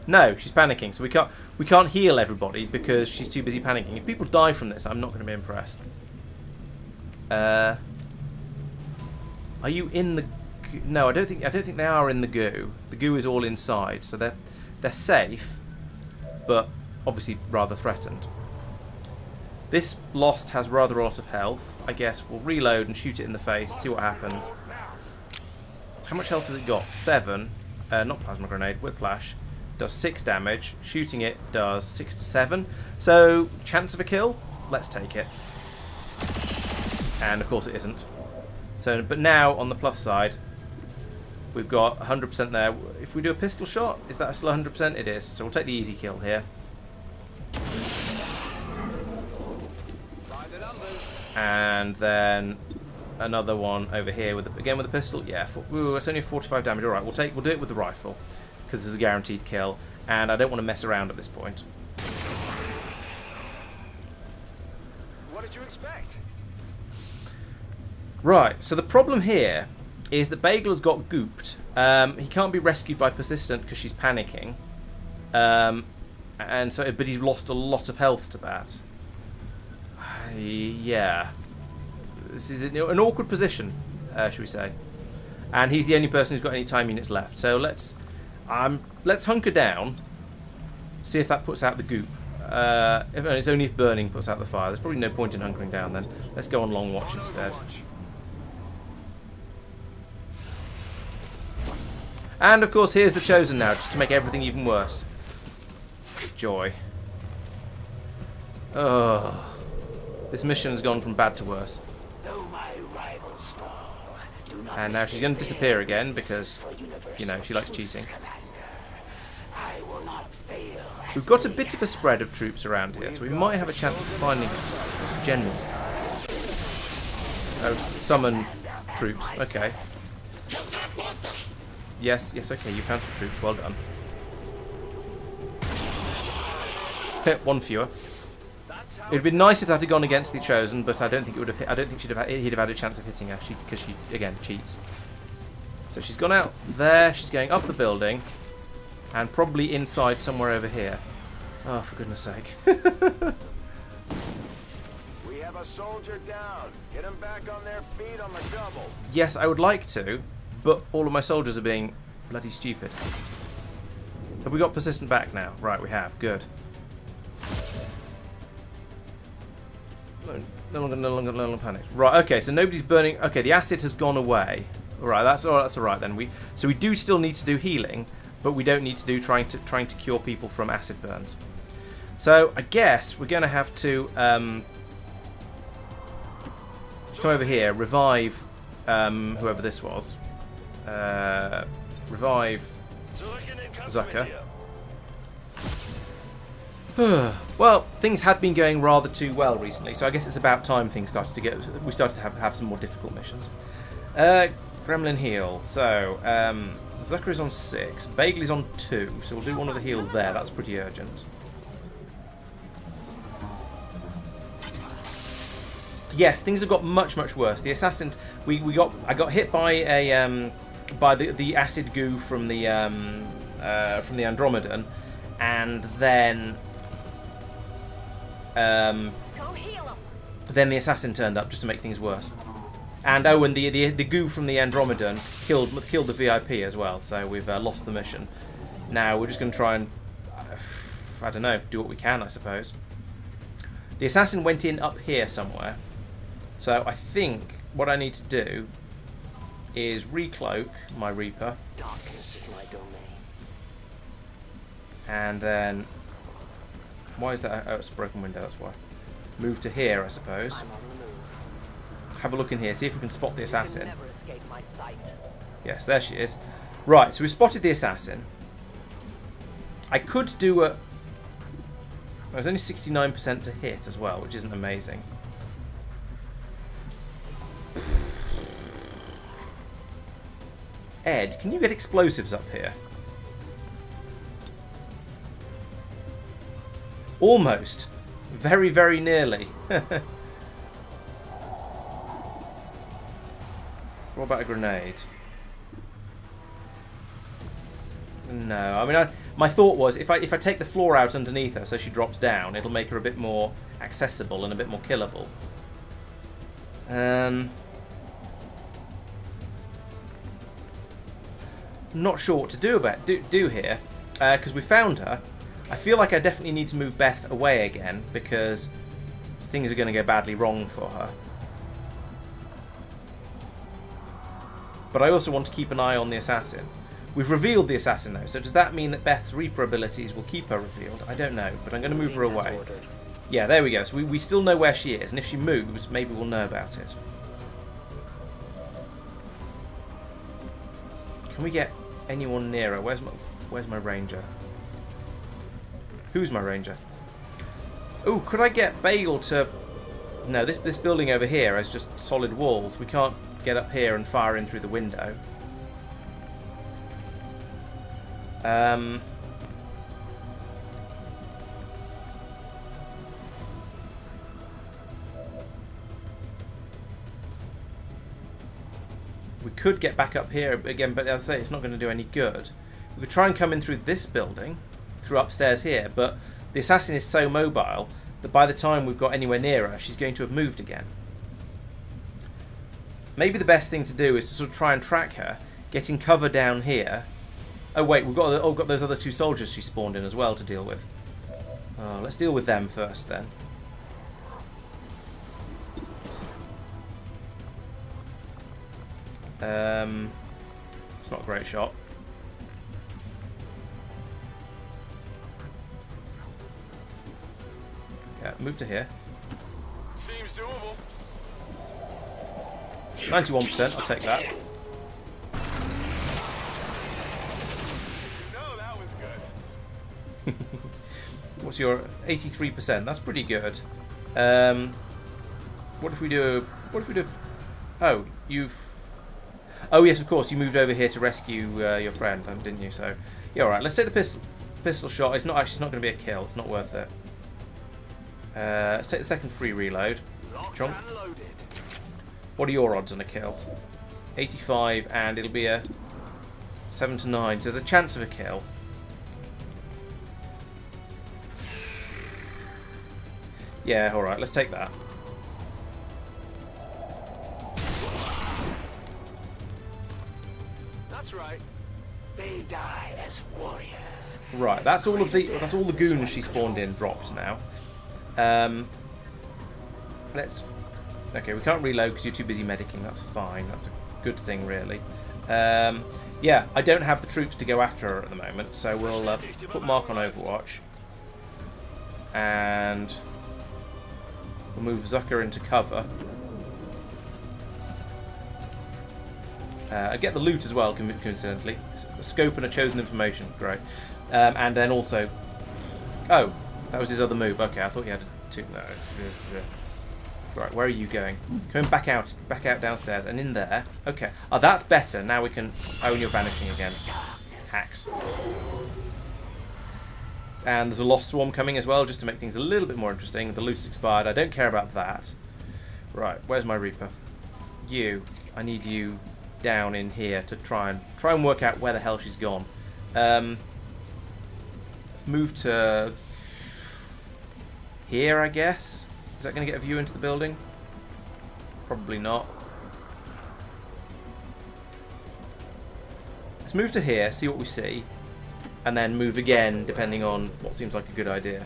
No, she's panicking, so we can't heal everybody because she's too busy panicking. If people die from this, I'm not going to be impressed. Are you in the... no, I don't think they are in the goo. The goo is all inside, so they're safe, but obviously rather threatened. This Lost has rather a lot of health. I guess we'll reload and shoot it in the face, see what happens. How much health has it got? 7. Not plasma grenade, whiplash. Does 6 damage. Shooting it does 6 to 7. So, chance of a kill? Let's take it. And of course it isn't. So, but now on the plus side, we've got 100% there. If we do a pistol shot, is that still 100%? It is. So we'll take the easy kill here. And then another one over here with again with a pistol. Yeah, it's only 45 damage. All right, we'll do it with the rifle because there's a guaranteed kill, and I don't want to mess around at this point. What did you expect? Right. So the problem here is that Bagel has got gooped. He can't be rescued by Persistent because she's panicking, and so but he's lost a lot of health to that. Yeah, this is an awkward position, should we say? And he's the only person who's got any time units left. So let's hunker down, see if that puts out the goop. It's only if burning puts out the fire. There's probably no point in hunkering down then. Let's go on long watch instead. And of course, here's the Chosen now, just to make everything even worse. Joy. Oh. This mission has gone from bad to worse. And now she's going to disappear again because, you know, she likes cheating. We've got a bit of a spread of troops around here, so we might have a chance of finding a general. Oh, summon troops. Okay. Yes, okay, you found some troops. Well done. One fewer. It would be nice if that had gone against the Chosen, but I don't think it would have. I don't think he'd have had a chance of hitting her because she again cheats. So she's gone out there. She's going up the building, and probably inside somewhere over here. Oh, for goodness sake! We have a soldier down. Get them back on their feet on the double. Yes, I would like to, but all of my soldiers are being bloody stupid. Have we got Persistent back now? Right, we have. Good. No longer panic. Right, okay, so nobody's burning. Okay, the acid has gone away. Alright, that's alright then. We do still need to do healing, but we don't need to do trying to cure people from acid burns. So I guess we're gonna have to come over here, revive whoever this was. Revive Zucker. Well, things had been going rather too well recently, so I guess it's about time we started to have some more difficult missions. Gremlin heal. So, Zucker is on 6, Bagel is on 2, so we'll do one of the heals there. That's pretty urgent. Yes, things have got much worse. The assassin, I got hit by a by the acid goo from the Andromedan, and then the assassin turned up just to make things worse. And oh, and the goo from the Andromedan killed the VIP as well, so we've lost the mission. Now we're just going to try and, I don't know, do what we can, I suppose. The assassin went in up here somewhere, so I think what I need to do is recloak my Reaper. Darkness is my domain. And then, why is that? Oh, it's a broken window, that's why. Move to here, I suppose. I'm on the move. Have a look in here, see if we can spot the assassin. Never escape my sight. Yes, there she is. Right, so we spotted the assassin. I could do a... There's only 69% to hit as well, which isn't amazing. Ed, can you get explosives up here? Almost. Very, very nearly. What about a grenade? No, I mean, my thought was if I take the floor out underneath her so she drops down, it'll make her a bit more accessible and a bit more killable. Not sure what to do here, because we found her. I feel like I definitely need to move Beth away again because things are going to go badly wrong for her. But I also want to keep an eye on the assassin. We've revealed the assassin though, so does that mean that Beth's Reaper abilities will keep her revealed? I don't know, but I'm going to move her away. Yeah, there we go. So we still know where she is, and if she moves, maybe we'll know about it. Can we get anyone nearer? Where's my ranger? Who's my ranger? Oh, could I get Bagel to... No, this building over here has just solid walls. We can't get up here and fire in through the window. We could get back up here again, but as I say, it's not going to do any good. We could try and come in through this building, through upstairs here, but the assassin is so mobile that by the time we've got anywhere near her, she's going to have moved again. Maybe the best thing to do is to sort of try and track her, getting cover down here. Oh wait, we've got those other two soldiers she spawned in as well to deal with. Oh, let's deal with them first then. It's not a great shot. Yeah, move to here. Seems doable. 91%, I'll take that. No, that was good. What's your 83%? That's pretty good. What if we do? Oh, oh yes, of course, you moved over here to rescue your friend, didn't you? So, yeah, all right. Let's take the pistol shot. It's not going to be a kill. It's not worth it. Let's take the second free reload. Chomp. What are your odds on a kill? 85, and it'll be a 7 to 9. So there's a chance of a kill. Yeah, all right. Let's take that. That's right. They die as warriors. Right, that's all the goons she spawned in dropped now. Okay, we can't reload because you're too busy medicing. That's fine. That's a good thing, really. Yeah, I don't have the troops to go after her at the moment, so we'll put Mark on Overwatch. And we'll move Zucker into cover. I get the loot as well, coincidentally. A scope and a chosen information. Great. And then also... Oh, that was his other move. Okay, I thought he had two... No. Right, where are you going? Coming back out downstairs and in there. Okay. Oh, that's better. Now we can... Oh, and you're vanishing again. Hacks. And there's a Lost Swarm coming as well, just to make things a little bit more interesting. The loot's expired. I don't care about that. Right, where's my Reaper? You. I need you down in here to try and work out where the hell she's gone. Let's move to here, I guess. Is that going to get a view into the building? Probably not. Let's move to here, see what we see, and then move again depending on what seems like a good idea.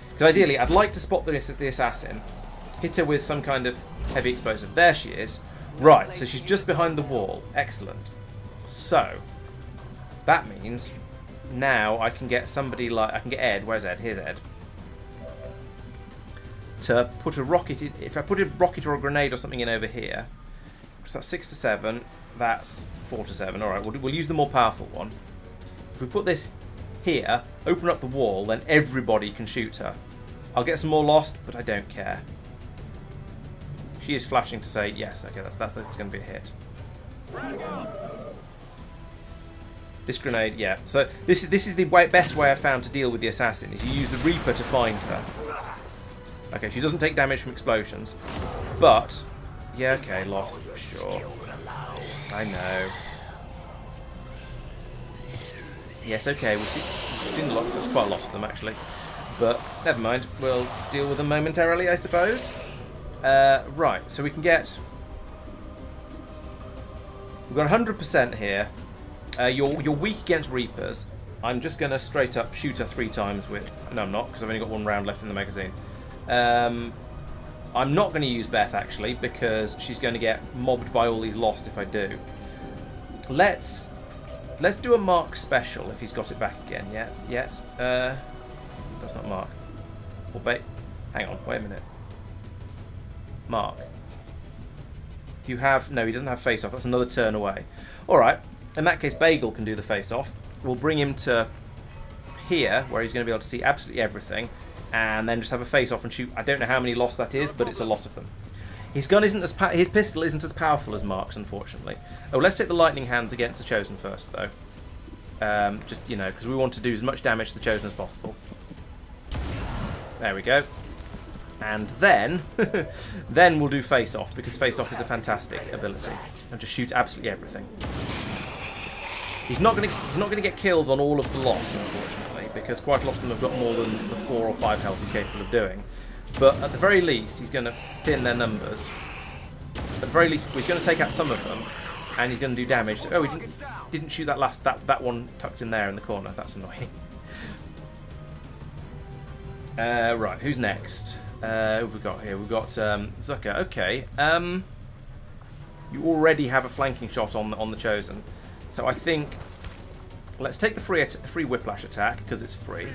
Because ideally, I'd like to spot the assassin, hit her with some kind of heavy explosive. There she is. Right, so she's just behind the wall. Excellent. So, that means now I can get somebody like... I can get Ed. Where's Ed? Here's Ed. To put a rocket in... If I put a rocket or a grenade or something in over here, so that's 6 to 7, that's 4 to 7. Alright, we'll use the more powerful one. If we put this here, open up the wall, then everybody can shoot her. I'll get some more lost, but I don't care. She is flashing to say yes. Okay, that's going to be a hit. This grenade, yeah. So this is the best way I've found to deal with the assassin. Is you use the Reaper to find her. Okay, she doesn't take damage from explosions, but yeah, okay, lost. Sure, I know. Yes, okay. We've seen a lot. There's quite a lot of them actually. But never mind, we'll deal with them momentarily, I suppose. Right, so we can get... We've got 100% here. You're weak against Reapers. I'm just going to straight up shoot her 3 times with... No, I'm not, because I've only got 1 round left in the magazine. I'm not going to use Beth, actually, because she's going to get mobbed by all these lost if I do. Let's do a Mark special, if he's got it back again yet. That's not Mark. Well, hang on, wait a minute. Mark. Do you have... No, he doesn't have face-off. That's another turn away. Alright, in that case, Bagel can do the face-off. We'll bring him to here, where he's going to be able to see absolutely everything, and then just have a face-off and shoot. I don't know how many lost that is, but it's a lot of them. His gun isn't as... His pistol isn't as powerful as Mark's, unfortunately. Oh, let's take the lightning hands against the Chosen first, though. Just, you know, because we want to do as much damage to the Chosen as possible. There we go. And then, then we'll do face-off, because face-off is a fantastic ability. And just shoot absolutely everything. He's not gonna get kills on all of the lost, unfortunately, because quite a lot of them have got more than the 4 or 5 health he's capable of doing. But at the very least, he's going to thin their numbers. At the very least, he's going to take out some of them, and he's going to do damage. Oh, he didn't shoot that one tucked in there in the corner. That's annoying. Right, who's next? Who have we got here? We've got Zucker. Okay. You already have a flanking shot on the Chosen, so I think let's take the free whiplash attack because it's free.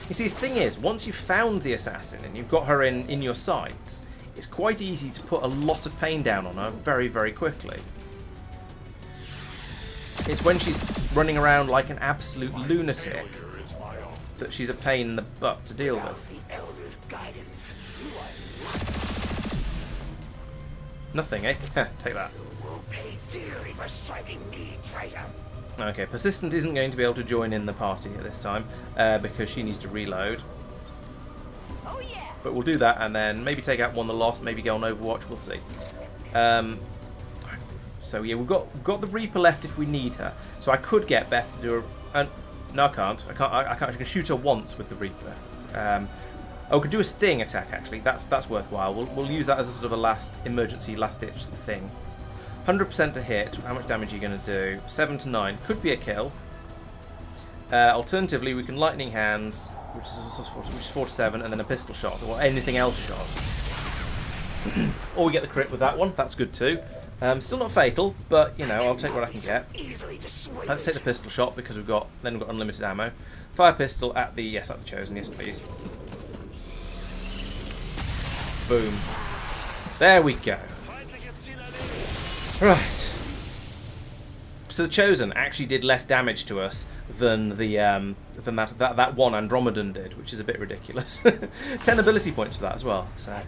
You see, the thing is, once you've found the assassin and you've got her in your sights, it's quite easy to put a lot of pain down on her very, very quickly. It's when she's running around like an absolute lunatic that she's a pain in the butt to deal with. Nothing, eh? Take that. Okay, Persistent isn't going to be able to join in the party at this time because she needs to reload. Oh, yeah. But we'll do that and then maybe take out one of the lost, maybe go on Overwatch, we'll see. So yeah, we've got the Reaper left if we need her. So I could get Beth to do a... no, I can't. I can shoot her once with the Reaper. Oh, I could do a sting attack actually. That's worthwhile. We'll use that as a sort of a last emergency, last ditch thing. 100% to hit. How much damage are you going to do? 7 to 9. Could be a kill. Alternatively, we can lightning hands, which is 4 to 7, and then a pistol shot or anything else shot. Or we get the crit with that one. That's good too. Still not fatal, but you know, I'll take what I can get. Let's take the pistol shot because we've got unlimited ammo. Fire pistol at the Chosen. Yes, please. Boom. There we go. Right. So the Chosen actually did less damage to us than the that one Andromedan did, which is a bit ridiculous. 10 ability points for that as well. So,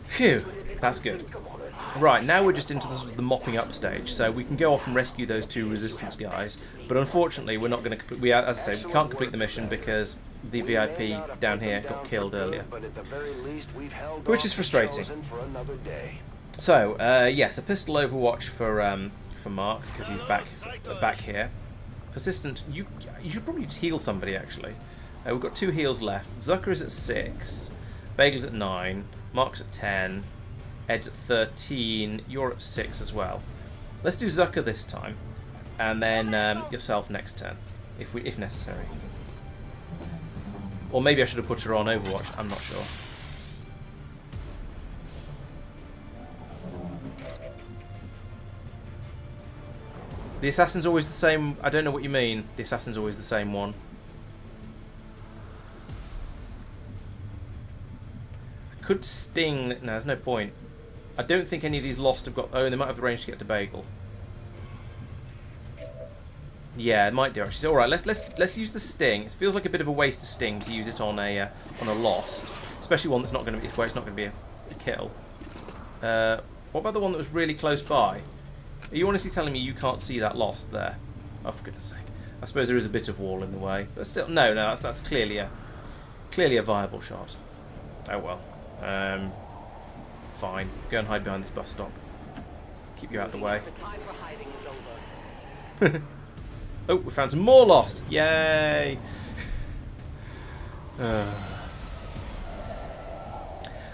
phew, that's good. Right, now we're just into the mopping up stage, so we can go off and rescue those 2 resistance guys. But unfortunately, we're not going to. As I say, we can't complete the mission because the VIP down here got killed earlier, which is frustrating. So, yes, a pistol Overwatch for Mark because he's back here. Persistent, you should probably heal somebody actually. We've got 2 heals left. Zucker is at 6, Bagel's at 9, Mark's at 10. Ed's at 13. You're at 6 as well. Let's do Zucker this time, and then yourself next turn, if necessary. Or maybe I should have put her on Overwatch. I'm not sure. The assassin's always the same. I don't know what you mean. The assassin's always the same one. I could sting. No, there's no point. I don't think any of these lost have got... Oh, they might have the range to get to Bagel. Yeah, it might do actually. All right, let's use the sting. It feels like a bit of a waste of sting to use it on a lost, especially one that's not going to be where it's not going to be a kill. What about the one that was really close by? Are you honestly telling me you can't see that lost there? Oh, for goodness sake! I suppose there is a bit of wall in the way, but still, no, that's clearly a viable shot. Oh well. Fine. Go and hide behind this bus stop. Keep you out the way. The time for hiding is over. Oh, we found some more lost! Yay! I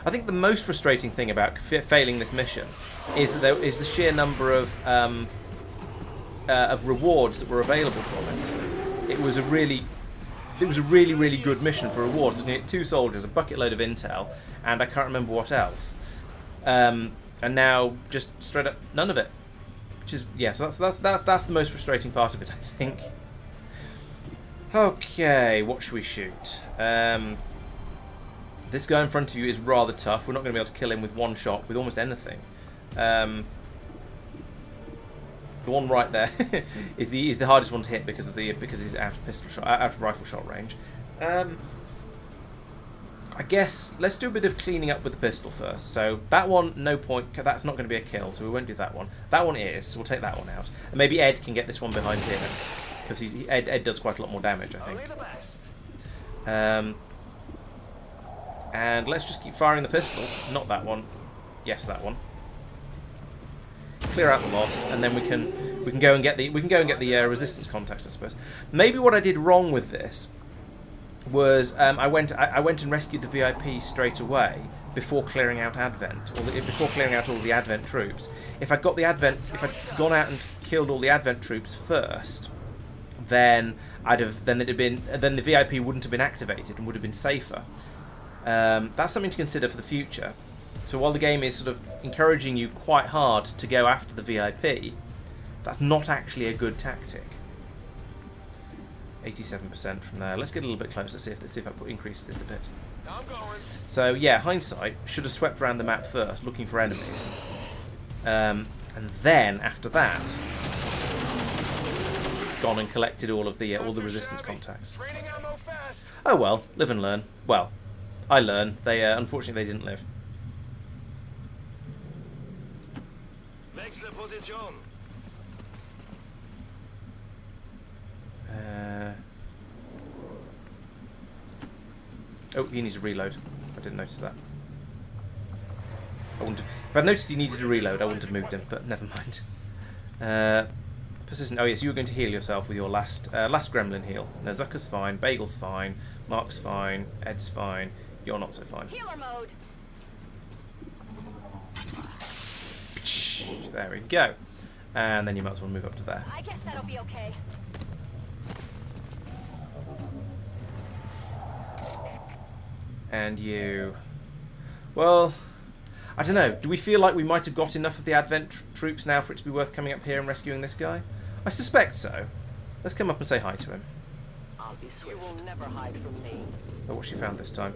think the most frustrating thing about failing this mission is that there is the sheer number of rewards that were available from it. It was a really good mission for rewards. You get 2 soldiers, a bucket load of intel, and I can't remember what else. And now just straight up none of it. Which is, yeah, so that's the most frustrating part of it, I think. Okay, what should we shoot? This guy in front of you is rather tough. We're not going to be able to kill him with one shot with almost anything. The one right there is the hardest one to hit because he's out of rifle shot range. I guess let's do a bit of cleaning up with the pistol first. So that one, no point. That's not going to be a kill, so we won't do that one. That one is, so we'll take that one out. And maybe Ed can get this one behind him, because Ed does quite a lot more damage, I think. And let's just keep firing the pistol. Not that one. Yes, that one. Clear out the lost, and then we can go and get the resistance contacts, I suppose. Maybe what I did wrong with this was I went and rescued the VIP straight away before clearing out Advent, or before clearing out all the Advent troops. If I'd gone out and killed all the Advent troops first, then the VIP wouldn't have been activated and would have been safer. That's something to consider for the future. So while the game is sort of encouraging you quite hard to go after the VIP, that's not actually a good tactic. 87% from there. Let's get a little bit closer, see if I increases it a bit. I'm going. So yeah, hindsight, should have swept around the map first, looking for enemies. And then, after that, gone and collected all the resistance contacts. Training ammo fast. Oh well, live and learn. Well, I learned. They unfortunately they didn't live. Wechsle Position. Oh, he needs to reload. I didn't notice that. If I'd noticed he needed a reload, I wouldn't have moved him. But never mind. Persistent. Oh yes, you were going to heal yourself with your last gremlin heal. No, Zucker's fine. Bagel's fine. Mark's fine. Ed's fine. You're not so fine. Healer mode. There we go. And then you might as well move up to there. I guess that'll be okay. And you... Well, I don't know. Do we feel like we might have got enough of the Advent troops now for it to be worth coming up here and rescuing this guy? I suspect so. Let's come up and say hi to him. I'll be swift. You will never hide from me. Oh, what she found this time.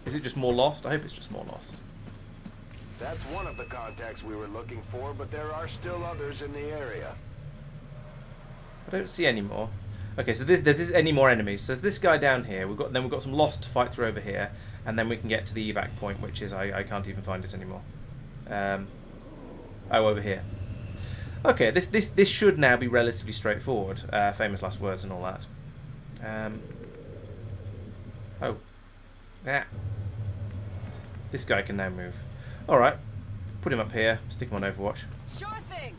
Is it just more lost? I hope it's just more lost. That's one of the contacts we were looking for, but there are still others in the area. I don't see any more. Okay, so there's any more enemies. So there's this guy down here. We've got some lost to fight through over here, and then we can get to the evac point, which is I can't even find it anymore. Over here. Okay, this should now be relatively straightforward. Famous last words and all that. Oh, yeah. This guy can now move. All right, put him up here. Stick him on Overwatch. Sure thing.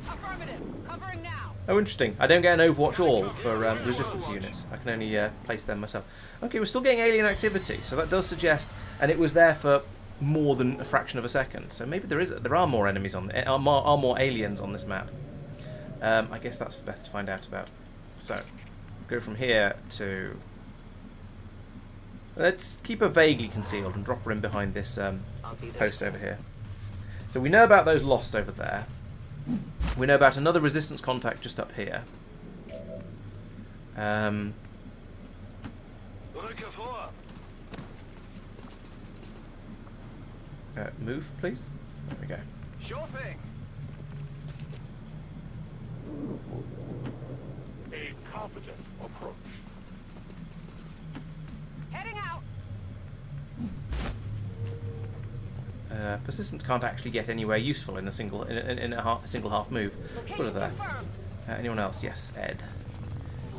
Affirmative. Covering now. Oh, interesting. I don't get an Overwatch all for resistance units. I can only place them myself. Okay, we're still getting alien activity, so that does suggest, and it was there for more than a fraction of a second. So maybe there are more enemies on, are more aliens on this map. I guess that's for Beth to find out about. So, go from here to. Let's keep her vaguely concealed and drop her in behind this post over here. So we know about those lost over there. We know about another resistance contact just up here. Move, please. There we go. Sure thing. A confident approach. Heading out. Persistent can't actually get anywhere useful in a single single half move. Put her there. Anyone else? Yes, Ed.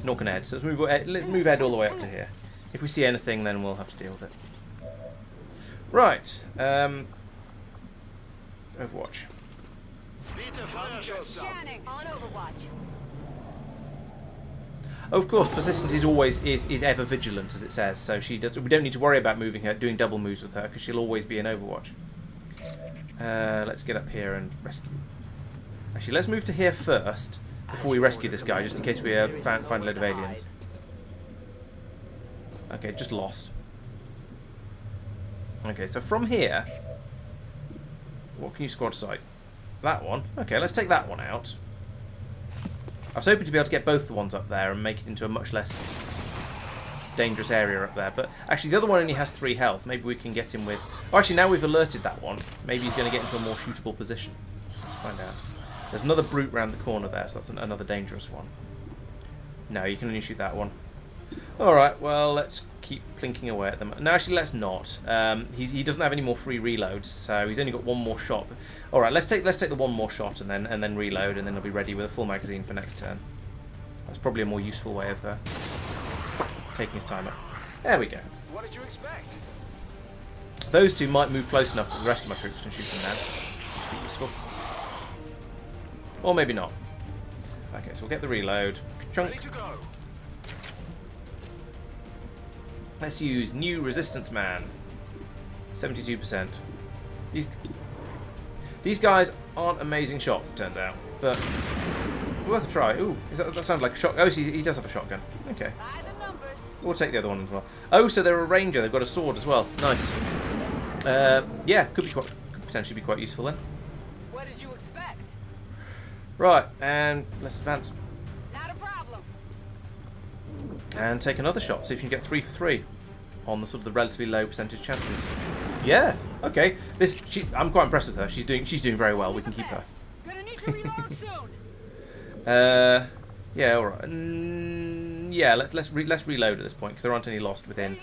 Nor can Ed. So let's move Ed all the way up to here. If we see anything, then we'll have to deal with it. Right. Overwatch. Scanning. On Overwatch. Oh, of course, persistent is always is ever vigilant, as it says. So she does. We don't need to worry about moving her, doing double moves with her, because she'll always be in Overwatch. Let's get up here and rescue. Actually, let's move to here first before we rescue this guy, just in case we find a load of aliens. Okay, just lost. Okay, so from here, what can you squad sight? That one. Okay, let's take that one out. I was hoping to be able to get both the ones up there and make it into a much less dangerous area up there. But actually, the other one only has 3 health. Maybe we can get him with... Oh, actually, now we've alerted that one. Maybe he's going to get into a more shootable position. Let's find out. There's another brute round the corner there, so that's another dangerous one. No, you can only shoot that one. Alright, well, let's keep plinking away at them. No, actually, let's not. He doesn't have any more free reloads, so he's only got 1 more shot. Alright, let's take the 1 more shot and then reload, and then he'll be ready with a full magazine for next turn. That's probably a more useful way of taking his time up. There we go. What did you expect? Those 2 might move close enough that the rest of my troops can shoot them down, which would be useful. Or maybe not. Okay, so we'll get the reload. Chunk. Ready to go. Let's use new resistance man. 72%. These guys aren't amazing shots, it turns out, but worth a try. Ooh, that sounds like a shot. Oh, he does have a shotgun. Okay. We'll take the other one as well. Oh, so they're a ranger. They've got a sword as well. Nice. Yeah, could potentially be quite useful then. What did you expect? Right, and let's advance. Not a problem. And take another shot. See if you can get 3 for 3 on the sort of the relatively low percentage chances. Yeah. Okay. I'm quite impressed with her. She's doing very well. We can keep her. Gonna need to reload soon. Yeah. All right. Yeah. Let's reload at this point because there aren't any lost within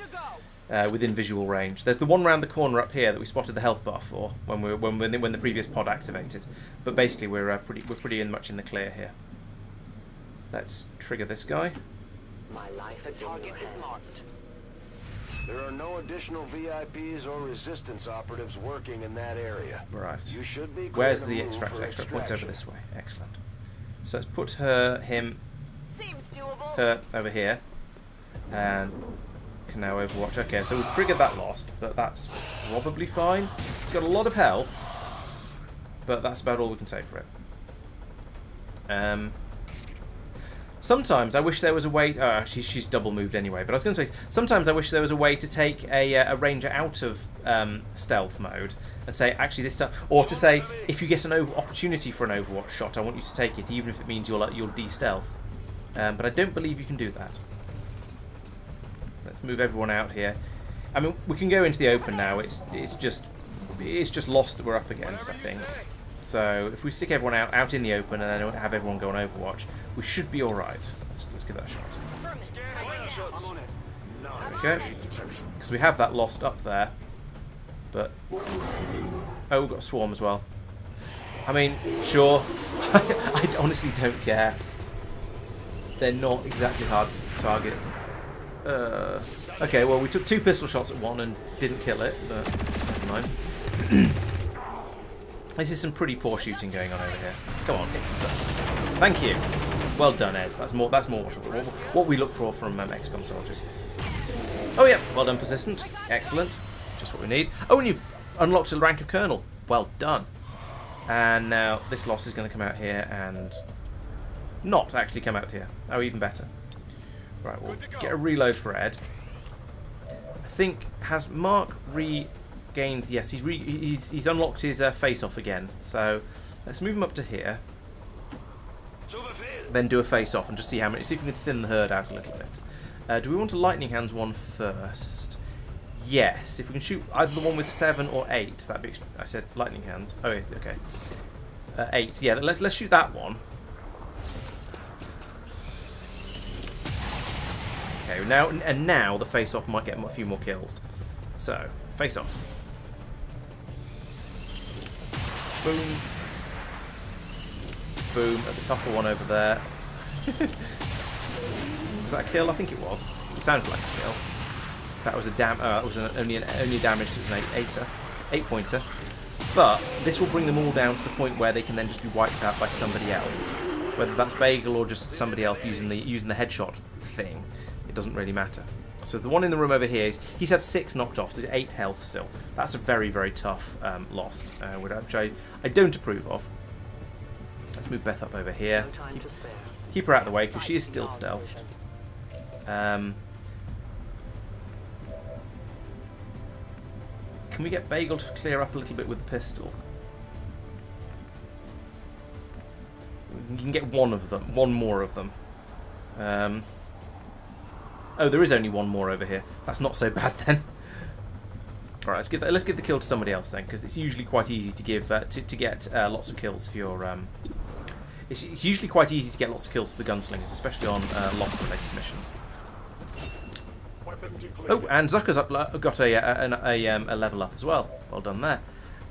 visual range. There's the one round the corner up here that we spotted the health bar for when the previous pod activated. But basically we're pretty much in the clear here. Let's trigger this guy. My life is target is marked. There are no additional VIPs or resistance operatives working in that area. Right. You should be clear Where's to the move for extra points over extraction. this way? Excellent. So let's put him Seems doable. her over here, and can now overwatch. Okay, so we've triggered that lost, but that's probably fine. It's got a lot of health, but that's about all we can say for it. Sometimes I wish there was a way... Oh, she's double moved anyway. But I was going to say, sometimes I wish there was a way to take a ranger out of stealth mode and say, actually this time... Or to say, if you get an opportunity for an Overwatch shot, I want you to take it, even if it means you'll de-stealth. But I don't believe you can do that. Let's move everyone out here. I mean, we can go into the open now. It's just lost that we're up against, I think. So if we stick everyone out in the open and then have everyone go on Overwatch, we should be all right. Let's give that a shot. There we go. Because we have that lost up there. But oh, we've got a swarm as well. I mean, sure. I honestly don't care. They're not exactly hard to target. Okay, well we took 2 pistol shots at one and didn't kill it, but never mind. This is some pretty poor shooting going on over here. Come on, hit some stuff. Thank you. Well done, Ed. That's more what we look for from XCOM soldiers. Oh yeah, well done, persistent. Excellent. Just what we need. Oh, and you've unlocked the rank of colonel. Well done. And now this loss is going to come out here and not actually come out here. Oh, even better. Right, we'll get a reload for Ed. I think, has Mark regained? Yes, he's unlocked his face-off again. So let's move him up to here. Then do a face-off and just see how many. See if we can thin the herd out a little bit. Do we want a lightning hands one first? Yes. If we can shoot either the one with 7 or 8, that'd be. I said lightning hands. Oh, okay. 8. Yeah. Let's shoot that one. Okay. Now the face-off might get a few more kills. So face-off. Boom. Boom, at the tougher one over there. Was that a kill? I think it was. It sounded like a kill. That was a only damage. It was an 8-pointer. But this will bring them all down to the point where they can then just be wiped out by somebody else. Whether that's Bagel or just somebody else using the headshot thing, it doesn't really matter. So the one in the room over here, he's had 6 knocked off. So he's 8 health still. That's a very, very tough loss, which I don't approve of. Let's move Beth up over here. Keep her out of the way because she is still stealthed. Can we get Bagel to clear up a little bit with the pistol? We can get one more of them. Oh, there is only one more over here. That's not so bad then. All right, let's give the kill to somebody else then, because it's usually quite easy to give to get lots of kills for your. It's usually quite easy to get lots of kills for the gunslingers, especially on lost-related missions. Oh, and Zucker's got a level up as well. Well done there.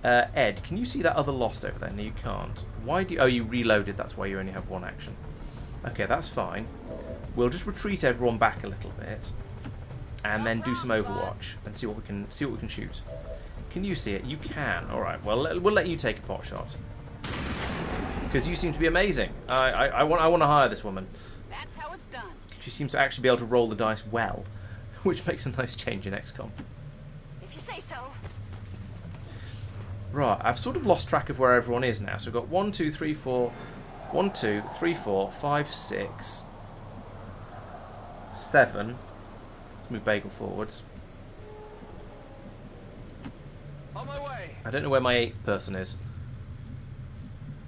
Ed, can you see that other lost over there? No, you can't. Why do you... Oh, you reloaded. That's why you only have 1 action. Okay, that's fine. We'll just retreat everyone back a little bit, and then do some Overwatch and see what we can shoot. Can you see it? You can. All right. Well, we'll let you take a pot shot because you seem to be amazing. I want to hire this woman. That's how it's done. She seems to actually be able to roll the dice well, which makes a nice change in XCOM. If you say so. Right, I've sort of lost track of where everyone is now. So we've got 1, 2, 3, 4, 1, 2, 3, 4, 5, 6, 7. Let's move Bagel forwards. On my way. I don't know where my 8th person is.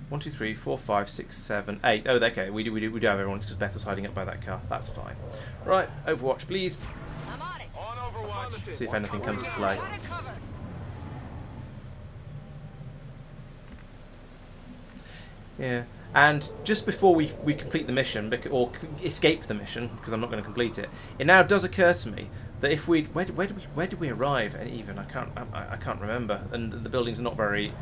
1, 2, 3, 4, 5, 6, 7, 8. Oh, okay. We do have everyone because Beth was hiding up by that car. That's fine. Right, Overwatch, please. I'm on it. On Overwatch. See if anything comes to play. Got it covered. Yeah. And just before we complete the mission, or escape the mission, because I'm not going to complete it, it now does occur to me that if we where did we arrive? And even I can't remember, and the buildings are not very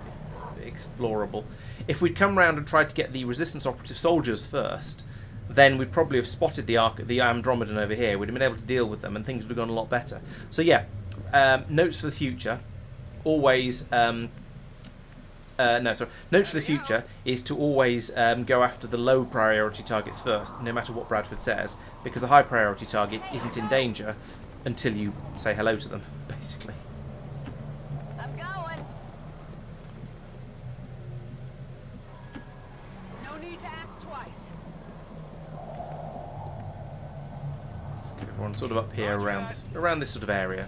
explorable. If we'd come round and tried to get the resistance operative soldiers first, then we'd probably have spotted the Andromedan over here. We'd have been able to deal with them, and things would have gone a lot better. So yeah, notes for the future. Always. Notes for the future is to always go after the low priority targets first, no matter what Bradford says, because the high priority target isn't in danger until you say hello to them, basically. I'm going. No need to ask twice. Let's get everyone sort of up here around this sort of area.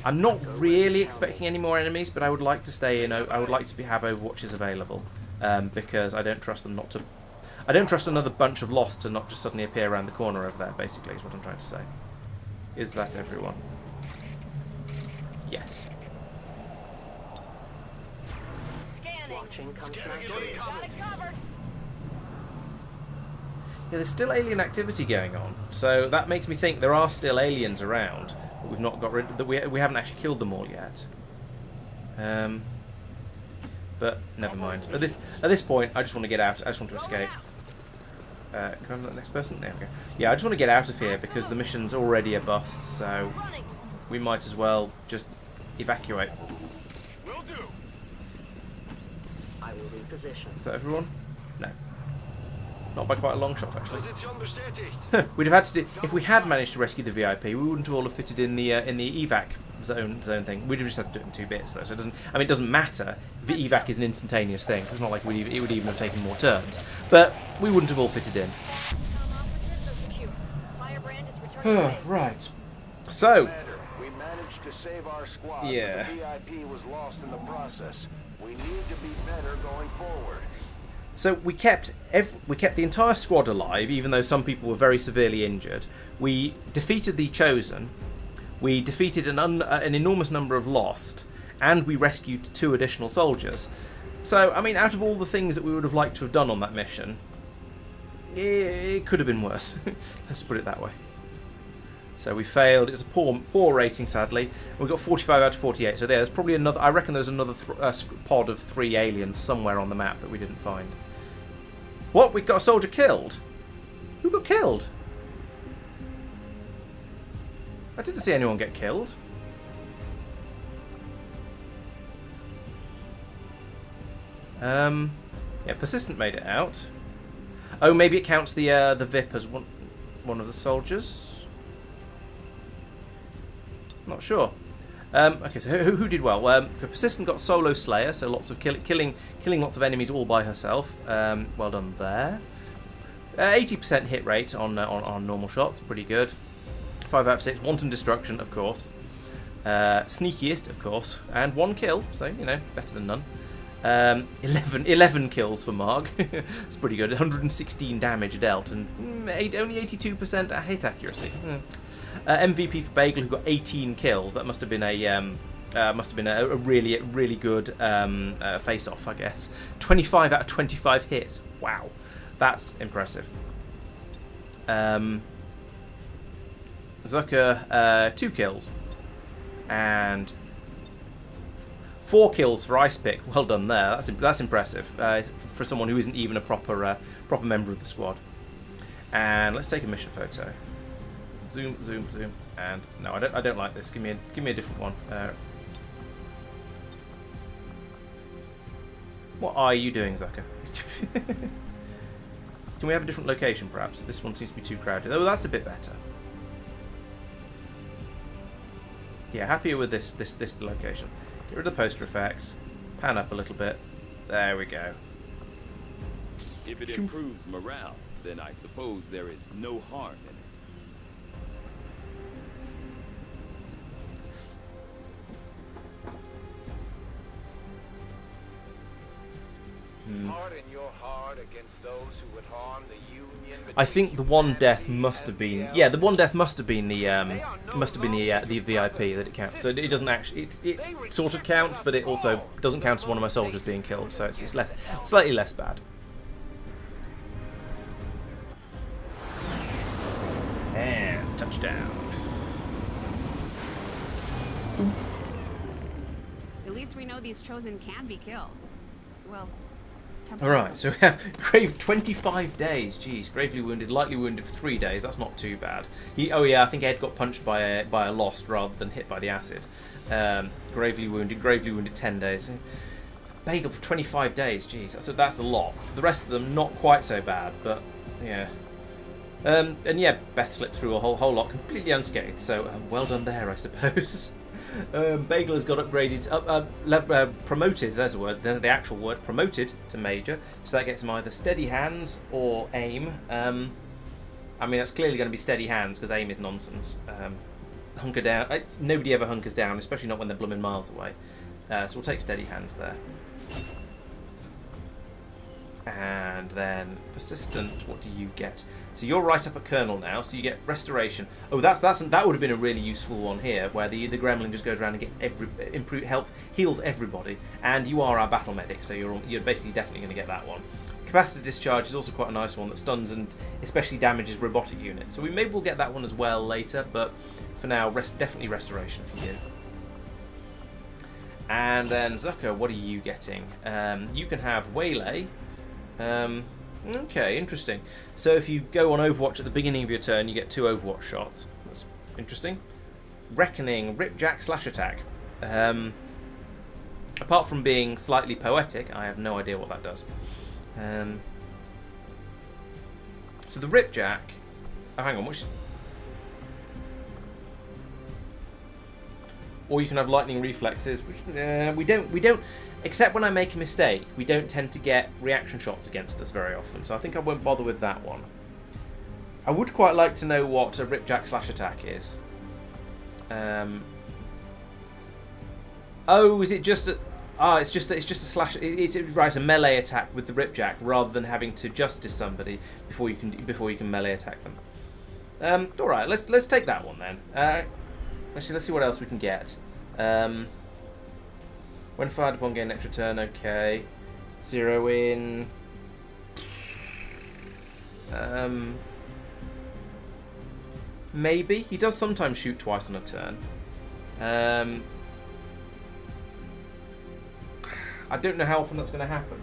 I'm not really expecting any more enemies, but I would like to stay in. I would like to have Overwatches available because I don't trust them not to. I don't trust another bunch of Lost to not just suddenly appear around the corner over there. Basically, is what I'm trying to say. Is that everyone? Yes. Scanning. Watching comes Got it covered. Yeah, there's still alien activity going on, so that makes me think there are still aliens around. We've not got rid. That we haven't actually killed them all yet. But never mind. At this point, I just want to get out. I just want to escape. Can I have that next person? There we go. Yeah, I just want to get out of here because the mission's already a bust. So we might as well just evacuate. Will do. I will reposition. Is that everyone? No. Not by quite a long shot, actually. Position bestätigt. We'd have had to do, if we had managed to rescue the VIP, we wouldn't have all have fitted in the evac zone thing. We'd have just had to do it in 2 bits though, so it doesn't. I mean, it doesn't matter. The evac is an instantaneous thing, so it's not like it would even have taken more turns. But we wouldn't have all fitted in. Right. So. We managed to save our squad, Yeah. but the VIP was lost in the process. We need to be better going forward. So we kept the entire squad alive, even though some people were very severely injured. We defeated the Chosen. We defeated an enormous number of Lost, and we rescued 2 additional soldiers. So, I mean, out of all the things that we would have liked to have done on that mission, it could have been worse. Let's put it that way. So we failed. It's a poor rating, sadly. We got 45 out of 48. So there's probably another. I reckon there's another pod of 3 aliens somewhere on the map that we didn't find. What? We got a soldier killed? Who got killed? I didn't see anyone get killed. Yeah, Persistent made it out. Oh, maybe it counts the VIP as one of the soldiers. Not sure. Okay, so who did well? The Persistent got Solo Slayer, so lots of killing lots of enemies all by herself. Well done there. 80% hit rate on normal shots, pretty good. 5 out of 6. Wanton Destruction, of course. Sneakiest, of course, and 1 kill, so you know, better than none. 11 kills for Marg. It's pretty good. 116 damage dealt, and only 82% hit accuracy. MVP for Bagel, who got 18 kills. That must have been a really good face-off, I guess. 25 out of 25 hits. Wow, that's impressive. Zucker, 2 kills, and 4 kills for Ice Pick. Well done there. That's impressive for someone who isn't even a proper member of the squad. And let's take a mission photo. Zoom, and no, I don't like this. Give me a different one. What are you doing, Zucker? Can we have a different location, perhaps? This one seems to be too crowded. Oh, that's a bit better. Yeah, happier with this location. Get rid of the poster effects. Pan up a little bit. There we go. If it improves morale, then I suppose there is no harm in it. Harden your heart against those who would harm the Union. I think the one death must have been. Yeah, the one death must have been the VIP that it counts. So it doesn't actually. It sort of counts, but it also doesn't count as one of my soldiers being killed. So it's slightly less bad. And touchdown. At least we know these Chosen can be killed. Well. Alright, so we have Grave 25 days. Jeez, gravely wounded, lightly wounded for 3 days. That's not too bad. Oh yeah, I think Ed got punched by a Lost rather than hit by the acid. Gravely wounded 10 days. Bagel for 25 days. Jeez, that's a lot. The rest of them not quite so bad, but yeah. And yeah, Beth slipped through a whole lot completely unscathed. So well done there, I suppose. Bagel has got upgraded, promoted, there's a word, there's the actual word, promoted to Major, so that gets him either steady hands or aim. I mean, that's clearly going to be steady hands, because aim is nonsense. Hunker down, nobody ever hunkers down, especially not when they're blooming miles away. So we'll take steady hands there. And then Persistent, what do you get? So you're right up at Colonel now, so you get Restoration. Oh, that would have been a really useful one here, where the Gremlin just goes around and gets heals everybody, and you are our battle medic, so you're basically definitely going to get that one. Capacity Discharge is also quite a nice one that stuns and especially damages robotic units. So maybe we'll get that one as well later, but for now, definitely Restoration for you. And then Zucker, what are you getting? You can have Waylay. Okay, interesting. So if you go on Overwatch at the beginning of your turn, you get 2 Overwatch shots. That's interesting. Reckoning, Ripjack, Slash Attack. Apart from being slightly poetic, I have no idea what that does. So the Ripjack... Oh, hang on, which... Or you can have lightning reflexes, which we don't, except when I make a mistake, we don't tend to get reaction shots against us very often, so I think I won't bother with that one. I would quite like to know what a Ripjack slash attack is. Oh, is it just a... it's just a slash... It's a melee attack with the Ripjack rather than having to justice somebody before you can melee attack them. All right, let's take that one then. Actually, let's see what else we can get. When fired upon, gain an extra turn. Okay. Zero in. Maybe he does sometimes shoot twice on a turn. I don't know how often that's going to happen.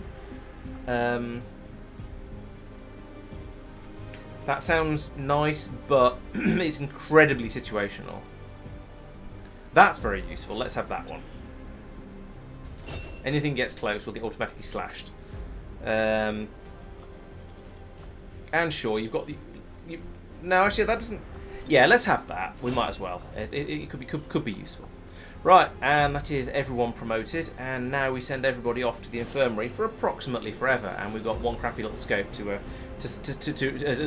That sounds nice, but it's incredibly situational. That's very useful. Let's have that one. Anything gets close will get automatically slashed. And sure, you've got the... No, actually, that doesn't... Yeah, let's have that. We might as well. It could be useful. Right, and that is everyone promoted, and now we send everybody off to the infirmary for approximately forever, and we've got one crappy little scope as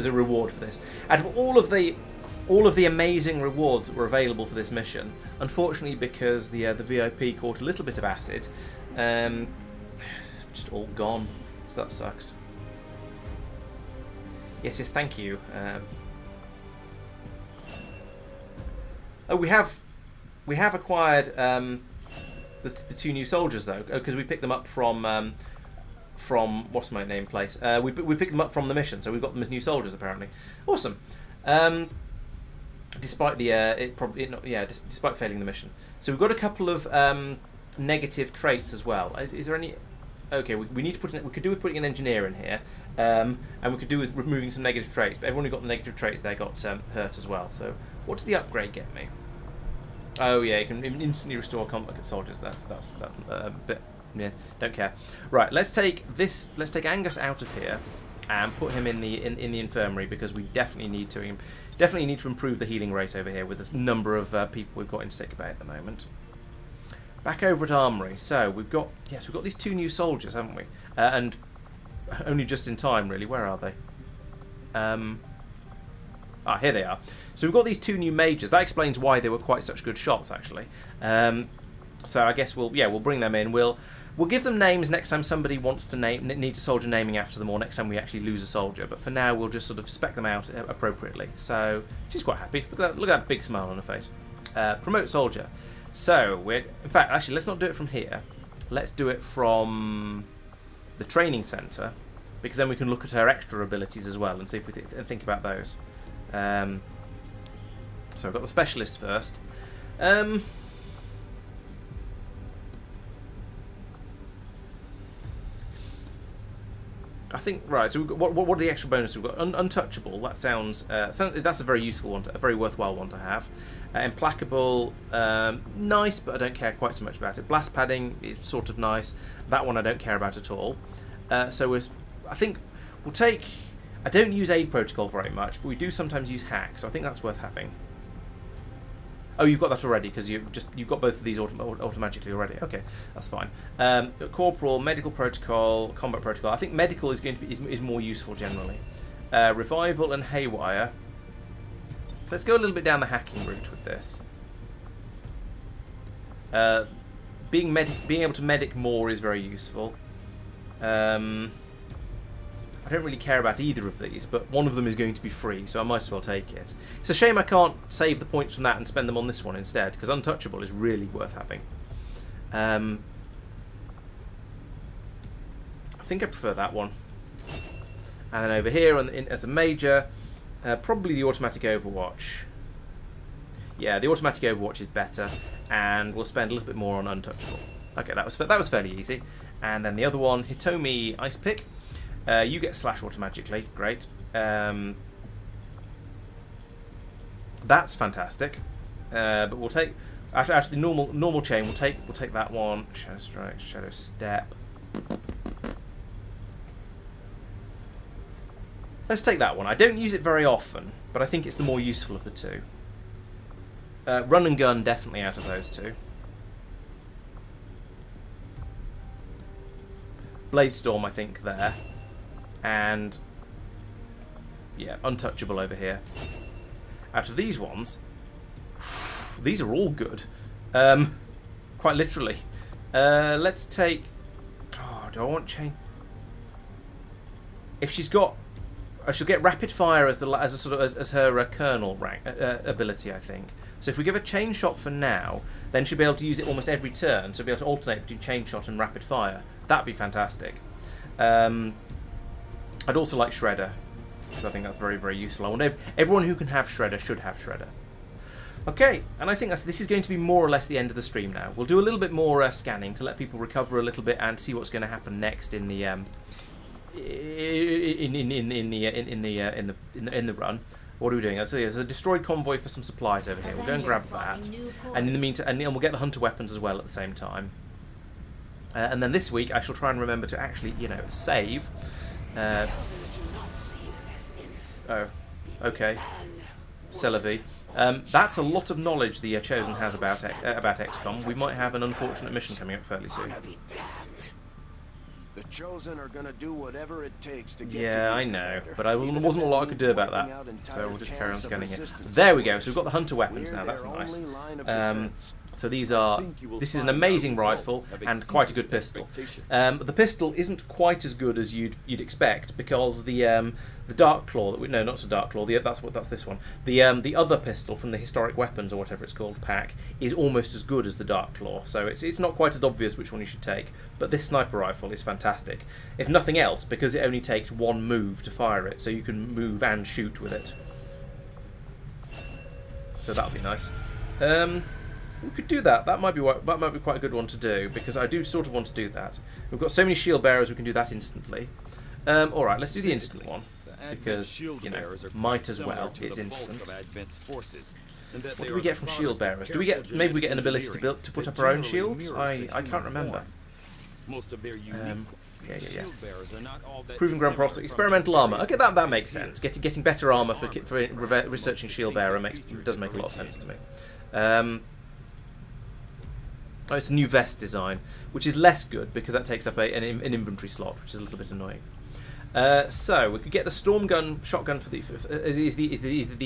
a reward for this. Out of all of the amazing rewards that were available for this mission, unfortunately, because the VIP caught a little bit of acid, just all gone. So that sucks. Yes, thank you. Oh, we have acquired the two new soldiers though, because we picked them up from what's my name place. We picked them up from the mission, so we've got them as new soldiers apparently. Awesome. Despite despite failing the mission. So we've got a couple of negative traits as well. Is there any? Okay, we need to put in. We could do with putting an engineer in here, and we could do with removing some negative traits. But everyone who got the negative traits there got hurt as well. So what does the upgrade get me? Oh yeah, you can instantly restore combat soldiers. That's a bit. Yeah, don't care. Right, let's take Angus out of here and put him in the infirmary, because we definitely need to improve the healing rate over here with the number of people we've got in sick bay at the moment. Back over at Armory. So we've got these two new soldiers, haven't we? And only just in time, really. Where are they? Here they are. So we've got these two new majors. That explains why they were quite such good shots, actually. So I guess we'll bring them in. We'll give them names next time somebody needs a soldier naming after them, or next time we actually lose a soldier. But for now, we'll just sort of spec them out appropriately. So she's quite happy. Look at that big smile on her face. Promote soldier. So in fact, actually, let's not do it from here. Let's do it from the training centre, because then we can look at her extra abilities as well and see if we think about those. So I've got the specialist first. I think right. So we've got, what are the extra bonuses we've got? Untouchable. That sounds that's a very useful one, a very worthwhile one to have. Implacable, nice, but I don't care quite so much about it. Blast padding is sort of nice. That one I don't care about at all. So I think we'll take. I don't use aid protocol very much, but we do sometimes use hack, so I think that's worth having. Oh, you've got that already because you've got both of these automatically already. Okay, that's fine. Corporal, medical protocol, combat protocol. I think medical is going to be is more useful generally. Revival and haywire. Let's go a little bit down the hacking route with this. Being able to medic more is very useful. I don't really care about either of these, but one of them is going to be free, so I might as well take it. It's a shame I can't save the points from that and spend them on this one instead, because Untouchable is really worth having. I think I prefer that one. And then over here, as a major, probably the automatic Overwatch. Yeah, the automatic Overwatch is better, and we'll spend a little bit more on Untouchable. Okay, that was fairly easy. And then the other one, Hitomi Ice Pick. You get slash automatically, great. That's fantastic. But we'll take after the normal chain. We'll take that one. Shadow Strike, Shadow Step. Let's take that one. I don't use it very often, but I think it's the more useful of the two. Run and gun, definitely out of those two. Bladestorm, I think, there. And, yeah, untouchable over here. Out of these ones, these are all good. Quite literally. Let's take... Oh, do I want change? If she's got... she'll get rapid fire as her kernel rank ability, I think. So if we give her chain shot for now, then she'll be able to use it almost every turn. So she'll be able to alternate between chain shot and rapid fire. That'd be fantastic. I'd also like Shredder, because I think that's very, very useful. I wonder if everyone who can have Shredder should have Shredder. Okay, and I think this is going to be more or less the end of the stream now. We'll do a little bit more scanning to let people recover a little bit and see what's going to happen next in the in the run. What are we doing? So there's a destroyed convoy for some supplies over here. We'll go and grab that, and in the meantime, and we'll get the hunter weapons as well at the same time. And then this week, I shall try and remember to actually, save. Oh, okay. Celavi. That's a lot of knowledge the Chosen has about XCOM. We might have an unfortunate mission coming up fairly soon. The Chosen are gonna do whatever it takes to get Yeah, I know, but there wasn't a lot I could do about that, so we'll just carry on scanning it. There we go. So we've got the hunter weapons now. That's nice. So this is an amazing rifle and quite a good pistol. The pistol isn't quite as good as you'd expect, because the Dark Claw not the Dark Claw, that's this one. The other pistol from the historic weapons or whatever it's called pack is almost as good as the Dark Claw. So it's not quite as obvious which one you should take. But this sniper rifle is fantastic. If nothing else, because it only takes one move to fire it, so you can move and shoot with it. So that'll be nice. We could do that. That might be quite a good one to do, because I do sort of want to do that. We've got so many shield bearers, we can do that instantly. All right, let's do the instant one, because might as well. It's instant. What do we get from shield bearers? Do we get maybe we get an ability to put up our own shields? I can't remember. Yeah. Proving ground prospect, experimental armor. Okay, that makes sense. Getting better armor for researching shield bearer does make a lot of sense to me. Oh, it's a new vest design, which is less good because that takes up an inventory slot, which is a little bit annoying. So we could get the storm gun shotgun for the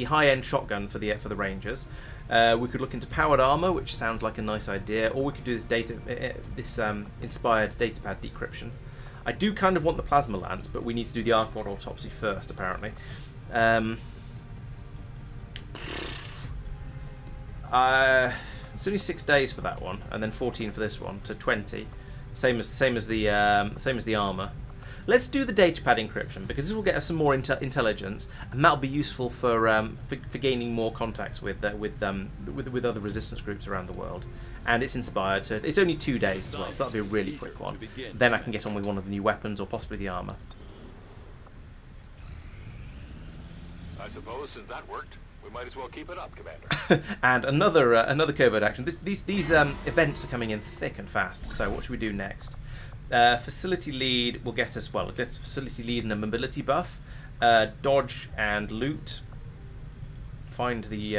high-end shotgun for the Rangers. We could look into powered armor, which sounds like a nice idea, or we could do this inspired datapad decryption. I do kind of want the plasma lance, but we need to do the Archon autopsy first, apparently. It's only 6 days for that one, and then 14 for this one, to 20. Same as the armor. Let's do the datapad encryption, because this will get us some more intelligence, and that'll be useful for gaining more contacts with other resistance groups around the world. And it's inspired, so it's only 2 days as well, so that'll be a really quick one. Then I can get on with one of the new weapons, or possibly the armor. I suppose since that worked, we might as well keep it up, Commander. And another covert action. These events are coming in thick and fast. So what should we do next? Facility lead will get us facility lead and a mobility buff. Dodge and loot. Find the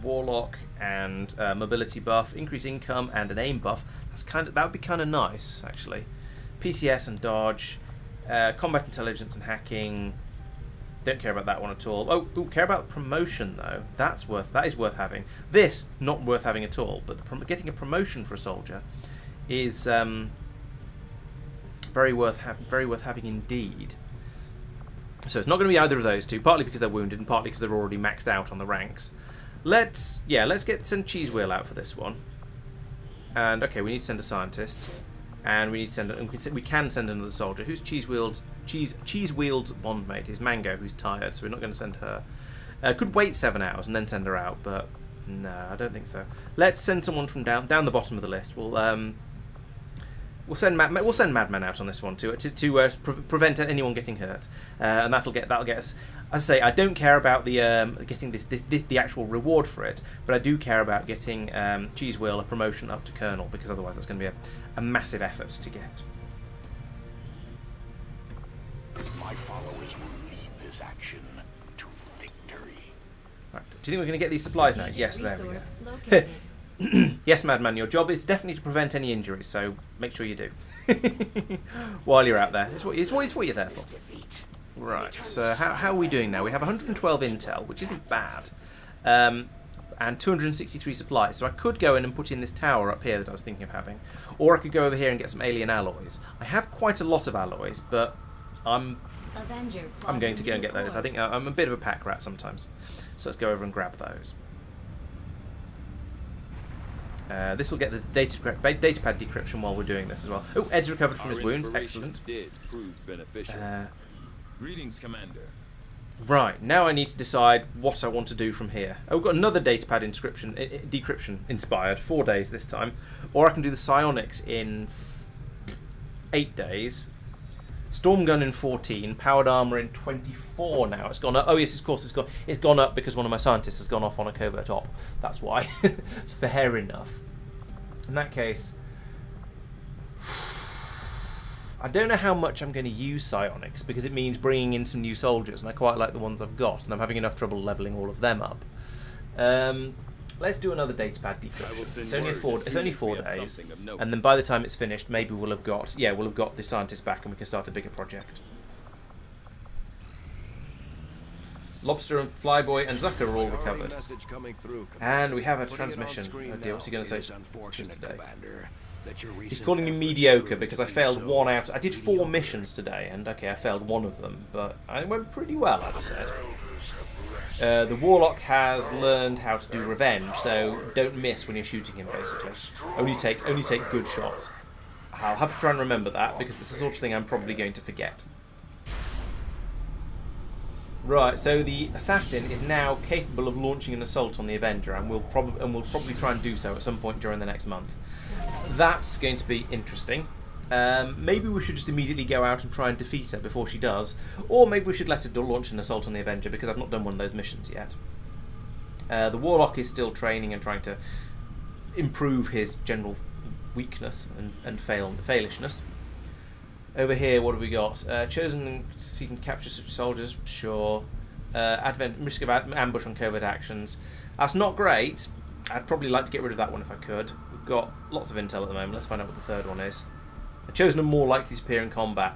warlock and mobility buff. Increase income and an aim buff. That would be kind of nice, actually. PCS and dodge. Combat intelligence and hacking. Don't care about that one at all. Oh, care about promotion though. That is worth having. This not worth having at all. But getting a promotion for a soldier is very worth having indeed. So it's not going to be either of those two. Partly because they're wounded, and partly because they're already maxed out on the ranks. Let's send Cheese Wheel out for this one. And okay, we need to send a scientist. And we can send another soldier. Who's Cheese Wheel's bondmate? Is Mango, who's tired, so we're not going to send her. Could wait 7 hours and then send her out, but no, I don't think so. Let's send someone from down the bottom of the list. We'll send Madman out on this one to prevent anyone getting hurt, and that'll get us. As I say, I don't care about the getting the actual reward for it, but I do care about getting Cheese Wheel a promotion up to Colonel, because otherwise that's going to be a massive effort to get. My followers will lead this action. Do you think we're going to get these supplies now? Yes, there we Resource go. located. Yes, Madman, your job is definitely to prevent any injuries, so make sure you do. While you're out there. It's what you're there for. Right, so how are we doing now? We have 112 intel, which isn't bad, and 263 supplies. So I could go in and put in this tower up here that I was thinking of having, or I could go over here and get some alien alloys. I have quite a lot of alloys, but I'm going to go and get those. I think I'm a bit of a pack rat sometimes, so let's go over and grab those. This will get the datapad decryption while we're doing this as well. Oh, Ed's recovered from his wounds. Excellent. Did prove beneficial. Greetings, Commander. Right, now I need to decide what I want to do from here. Oh, we've got another datapad decryption inspired, 4 days this time. Or I can do the psionics in 8 days. Storm gun in 14, powered armor in 24 now. It's gone up. Oh yes, of course it's gone up because one of my scientists has gone off on a covert op. That's why. Fair enough. In that case, I don't know how much I'm going to use psionics because it means bringing in some new soldiers, and I quite like the ones I've got, and I'm having enough trouble leveling all of them up. Let's do another datapad decryption. It's only 4 days, and then by the time it's finished, maybe we'll have got the scientists back, and we can start a bigger project. Lobster and Flyboy and Zucker are all recovered, and we have a transmission. Oh dear, what's he going to say today? He's calling me mediocre because I failed 1 out. I did 4 missions today, and okay, I failed 1 of them, but I went pretty well, I've said. The Warlock has learned how to do revenge, so don't miss when you're shooting him, basically. Only take good shots. I'll have to try and remember that, because it's the sort of thing I'm probably going to forget. Right, so the Assassin is now capable of launching an assault on the Avenger, and we'll probably try and do so at some point during the next month. That's going to be interesting. Maybe we should just immediately go out and try and defeat her before she does, or maybe we should let her launch an assault on the Avenger, because I've not done one of those missions yet. The Warlock is still training and trying to improve his general weakness and failishness. Over here, what have we got? Chosen so you can capture such soldiers, sure. Risk of ambush on covert actions. That's not great. I'd probably like to get rid of that one if I could. We've got lots of intel at the moment. Let's find out what the third one is. Chosen are more likely to appear in combat.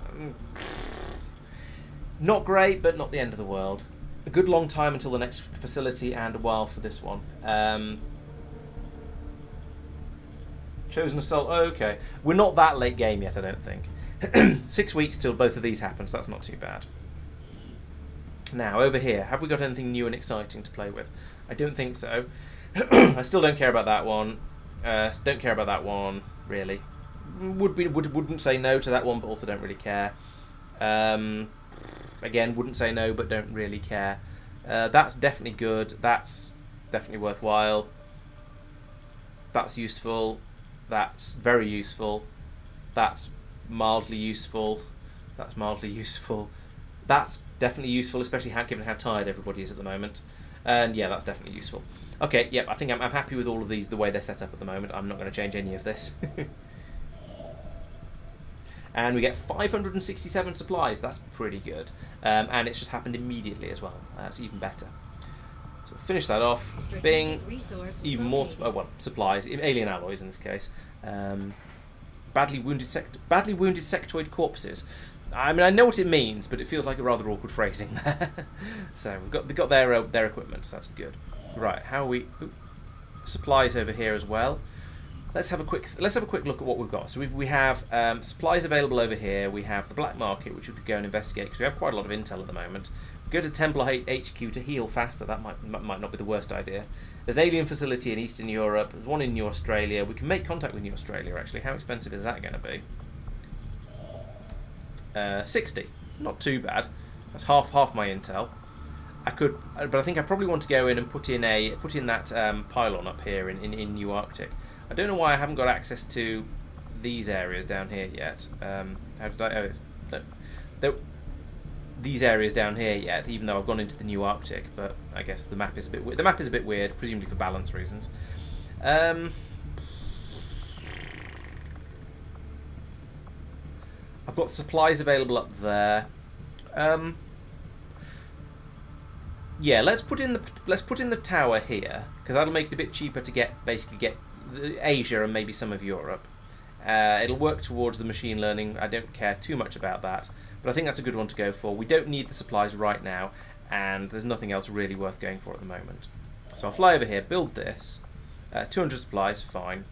Not great, but not the end of the world. A good long time until the next facility, and a while for this one. Chosen assault. Oh, okay, we're not that late game yet, I don't think. 6 weeks till both of these happen, so that's not too bad. Now, over here, have we got anything new and exciting to play with? I don't think so. I still don't care about that one. Don't care about that one, really. Wouldn't say no to that one, but also don't really care. Again, wouldn't say no, but don't really care. That's definitely good. That's definitely worthwhile. That's useful. That's very useful. That's mildly useful. That's mildly useful. That's definitely useful, especially given how tired everybody is at the moment. And yeah, that's definitely useful. Okay, yeah, I think I'm happy with all of these, the way they're set up at the moment. I'm not going to change any of this. And we get 567 supplies. That's pretty good. And it's just happened immediately as well. That's even better. So finish that off. Bing. Even more supplies. Alien alloys in this case. Badly wounded sectoid corpses. I mean, I know what it means, but it feels like a rather awkward phrasing there. So they've got their equipment, so that's good. Right, how are we? Supplies over here as well. Let's have a quick look at what we've got. So we have supplies available over here. We have the black market, which we could go and investigate because we have quite a lot of intel at the moment. Go to Templar HQ to heal faster. That might not be the worst idea. There's an alien facility in Eastern Europe. There's one in New Australia. We can make contact with New Australia. Actually, how expensive is that going to be? 60. Not too bad. That's half my intel. I could, but I think I probably want to go in and put in that pylon up here in New Arctic. I don't know why I haven't got access to these areas down here yet. How did I? Oh, no. These areas down here yet, even though I've gone into the New Arctic. But I guess the map is a bit weird. The map is a bit weird, presumably for balance reasons. I've got supplies available up there. yeah, let's put in the tower here, because that'll make it a bit cheaper to basically get Asia and maybe some of Europe. It'll work towards the machine learning. I don't care too much about that, but I think that's a good one to go for. We don't need the supplies right now, and there's nothing else really worth going for at the moment. So I'll fly over here, build this. 200 supplies, fine.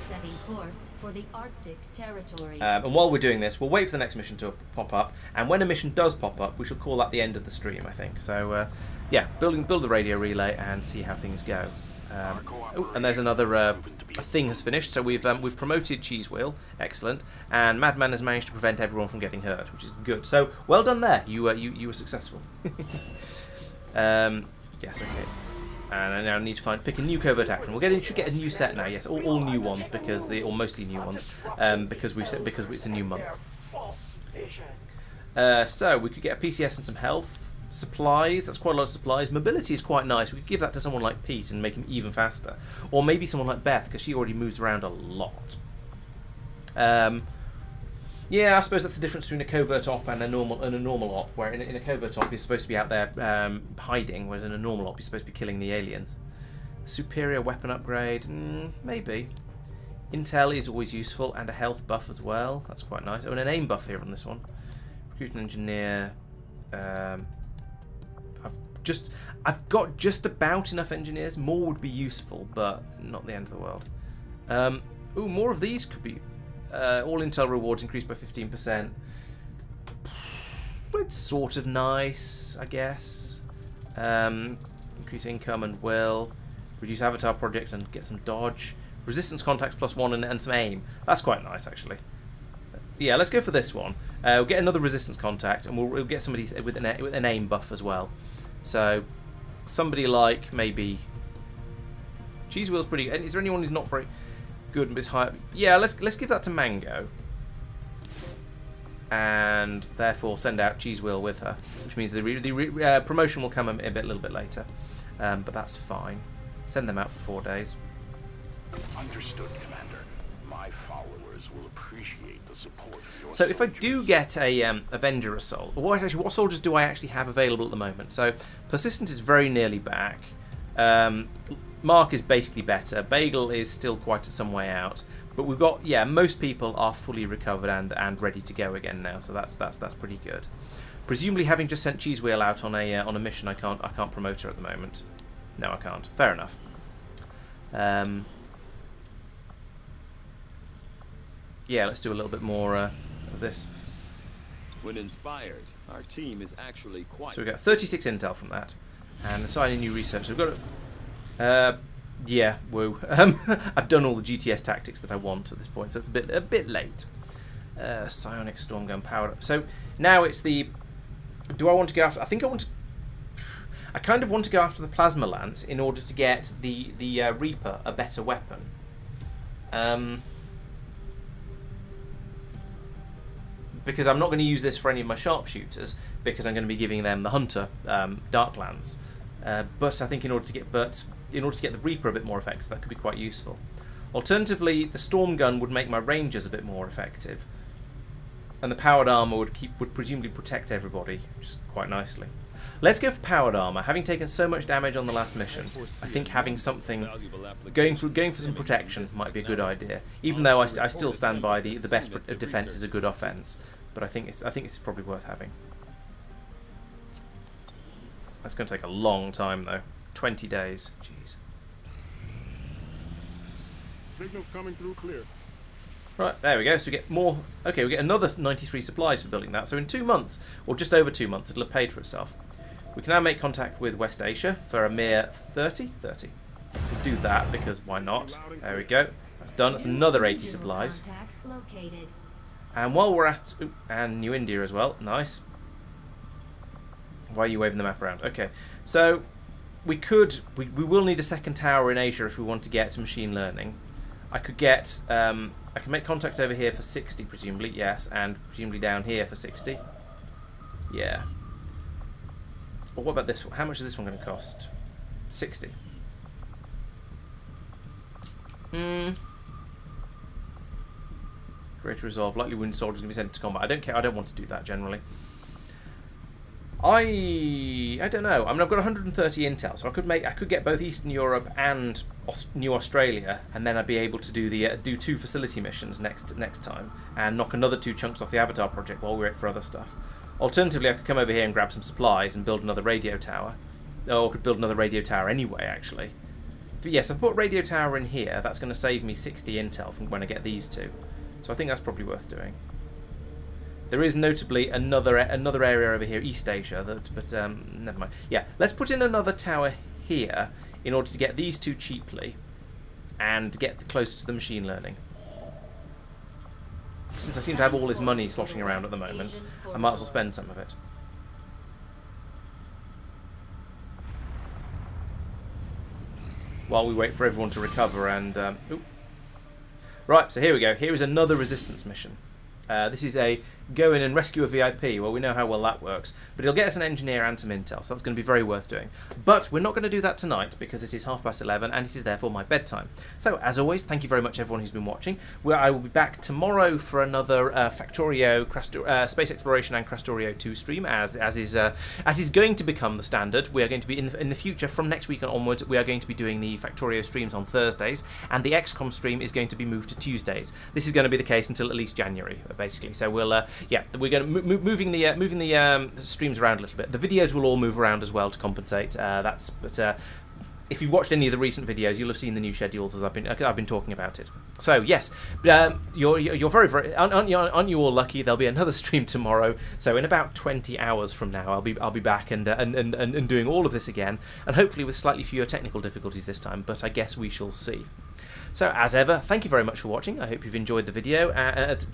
Setting course for the Arctic territory. And while we're doing this, we'll wait for the next mission to pop up, and when a mission does pop up, we shall call that the end of the stream, I think. So, yeah, build the radio relay and see how things go. Oh, and there's another a thing has finished, so we've promoted Cheese Wheel, excellent, and Madman has managed to prevent everyone from getting hurt, which is good. So well done there, you were successful. Yes, okay. And I now need to pick a new covert action. Should get a new set now. Yes, all new ones or mostly new ones, because it's a new month. So we could get a PCS and some health. Supplies, that's quite a lot of supplies. Mobility is quite nice. We could give that to someone like Pete and make him even faster. Or maybe someone like Beth, because she already moves around a lot. Yeah, I suppose that's the difference between a covert op and a normal op, where in a covert op you're supposed to be out there hiding, whereas in a normal op you're supposed to be killing the aliens. Superior weapon upgrade, maybe. Intel is always useful, and a health buff as well. That's quite nice. Oh, and an aim buff here on this one. Recruiting engineer. I've got just about enough engineers. More would be useful, but not the end of the world. Ooh, more of these could be. All intel rewards increased by 15%. It's sort of nice, I guess. Increase income and will. Reduce avatar project and get some dodge. Resistance contacts +1 and some aim. That's quite nice, actually. Yeah, let's go for this one. We'll get another resistance contact, and we'll get somebody with an aim buff as well. So, somebody like maybe Cheese Wheel's pretty. And is there anyone who's not very good and is high? Yeah, let's give that to Mango, and therefore send out Cheese Wheel with her, which means the promotion will come a little bit later. But that's fine. Send them out for 4 days. Understood, Commander. My followers will appreciate the support of your So if I do get a Avenger Assault, what soldiers do I actually have available at the moment? So Persistent is very nearly back. Mark is basically better. Bagel is still quite some way out. But we've got, yeah, most people are fully recovered and ready to go again now. So that's pretty good. Presumably, having just sent Cheese Wheel out on a mission, I can't promote her at the moment. No, I can't. Fair enough. Yeah, let's do a little bit more of this. When inspired, our team is actually quite. So we got 36 intel from that, and assigning new research. So we've got yeah, woo. I've done all the GTS tactics that I want at this point, so it's a bit late. Psionic storm gun powered up. So now it's the. Do I want to go after? I think I want to. I kind of want to go after the plasma lance in order to get the Reaper a better weapon. Because I'm not going to use this for any of my sharpshooters, because I'm going to be giving them the Hunter Darklands. But I think in order to get the Reaper a bit more effective, that could be quite useful. Alternatively, the Storm Gun would make my Rangers a bit more effective, and the powered armor would presumably protect everybody just quite nicely. Let's go for powered armor. Having taken so much damage on the last mission, I think having something going for some protection might be a good idea. Even though I still stand by the best of defense is a good offense, but I think it's probably worth having. That's going to take a long time though. 20 days. Jeez. signals coming through clear. Right, there we go. So we get more. Okay, we get another 93 supplies for building that. So in 2 months, or just over 2 months, it'll have paid for itself. We can now make contact with West Asia for a mere 30. So we'll do that because why not? There we go. That's done. That's another 80 supplies. And while we're at... Ooh, and New India as well. Nice. Why are you waving the map around? Okay. So we could... We will need a second tower in Asia if we want to get to machine learning. I could get... I can make contact over here for 60, presumably. Yes. And presumably down here for 60. Yeah. Well, what about this one? How much is this one going to cost? 60. Greater resolve. Likely wounded soldiers going to be sent into combat. I don't care. I don't want to do that generally. I don't know. I mean, I've got 130 intel, so I could get both Eastern Europe and New Australia, and then I'd be able to do 2 facility missions next time, and knock another 2 chunks off the Avatar project while we wait for other stuff. Alternatively, I could come over here and grab some supplies and build another radio tower, or I could build another radio tower anyway. Actually, but yes, I've put radio tower in here. That's going to save me 60 intel from when I get these 2, so I think that's probably worth doing. There is notably another area over here, East Asia, but never mind. Yeah, let's put in another tower here in order to get these 2 cheaply and get closer to the machine learning. Since I seem to have all this money sloshing around at the moment, I might as well spend some of it. While we wait for everyone to recover and... Right, so here we go. Here is another resistance mission. This is a go in and rescue a VIP. Well, we know how well that works, but it'll get us an engineer and some intel, so that's going to be very worth doing. But we're not going to do that tonight because it is 11:30 and it is therefore my bedtime. So, as always, thank you very much everyone who's been watching. I will be back tomorrow for another Factorio, Space Exploration and Crastorio 2 stream, as is going to become the standard. We are going to be in the future, from next week onwards, we are going to be doing the Factorio streams on Thursdays, and the XCOM stream is going to be moved to Tuesdays. This is going to be the case until at least January, basically. So we'll we're going to moving the streams around a little bit. The videos will all move around as well to compensate. If you've watched any of the recent videos, you'll have seen the new schedules as I've been talking about it. So yes, you're very aren't you all lucky? There'll be another stream tomorrow. So in about 20 hours from now, I'll be back and doing all of this again, and hopefully with slightly fewer technical difficulties this time. But I guess we shall see. So, as ever, thank you very much for watching. I hope you've enjoyed the video.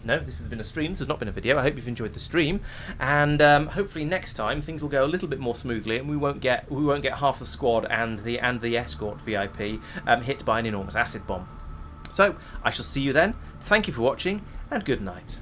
No, this has been a stream. This has not been a video. I hope you've enjoyed the stream, and hopefully next time things will go a little bit more smoothly, and we won't get half the squad and the escort VIP hit by an enormous acid bomb. So, I shall see you then. Thank you for watching, and good night.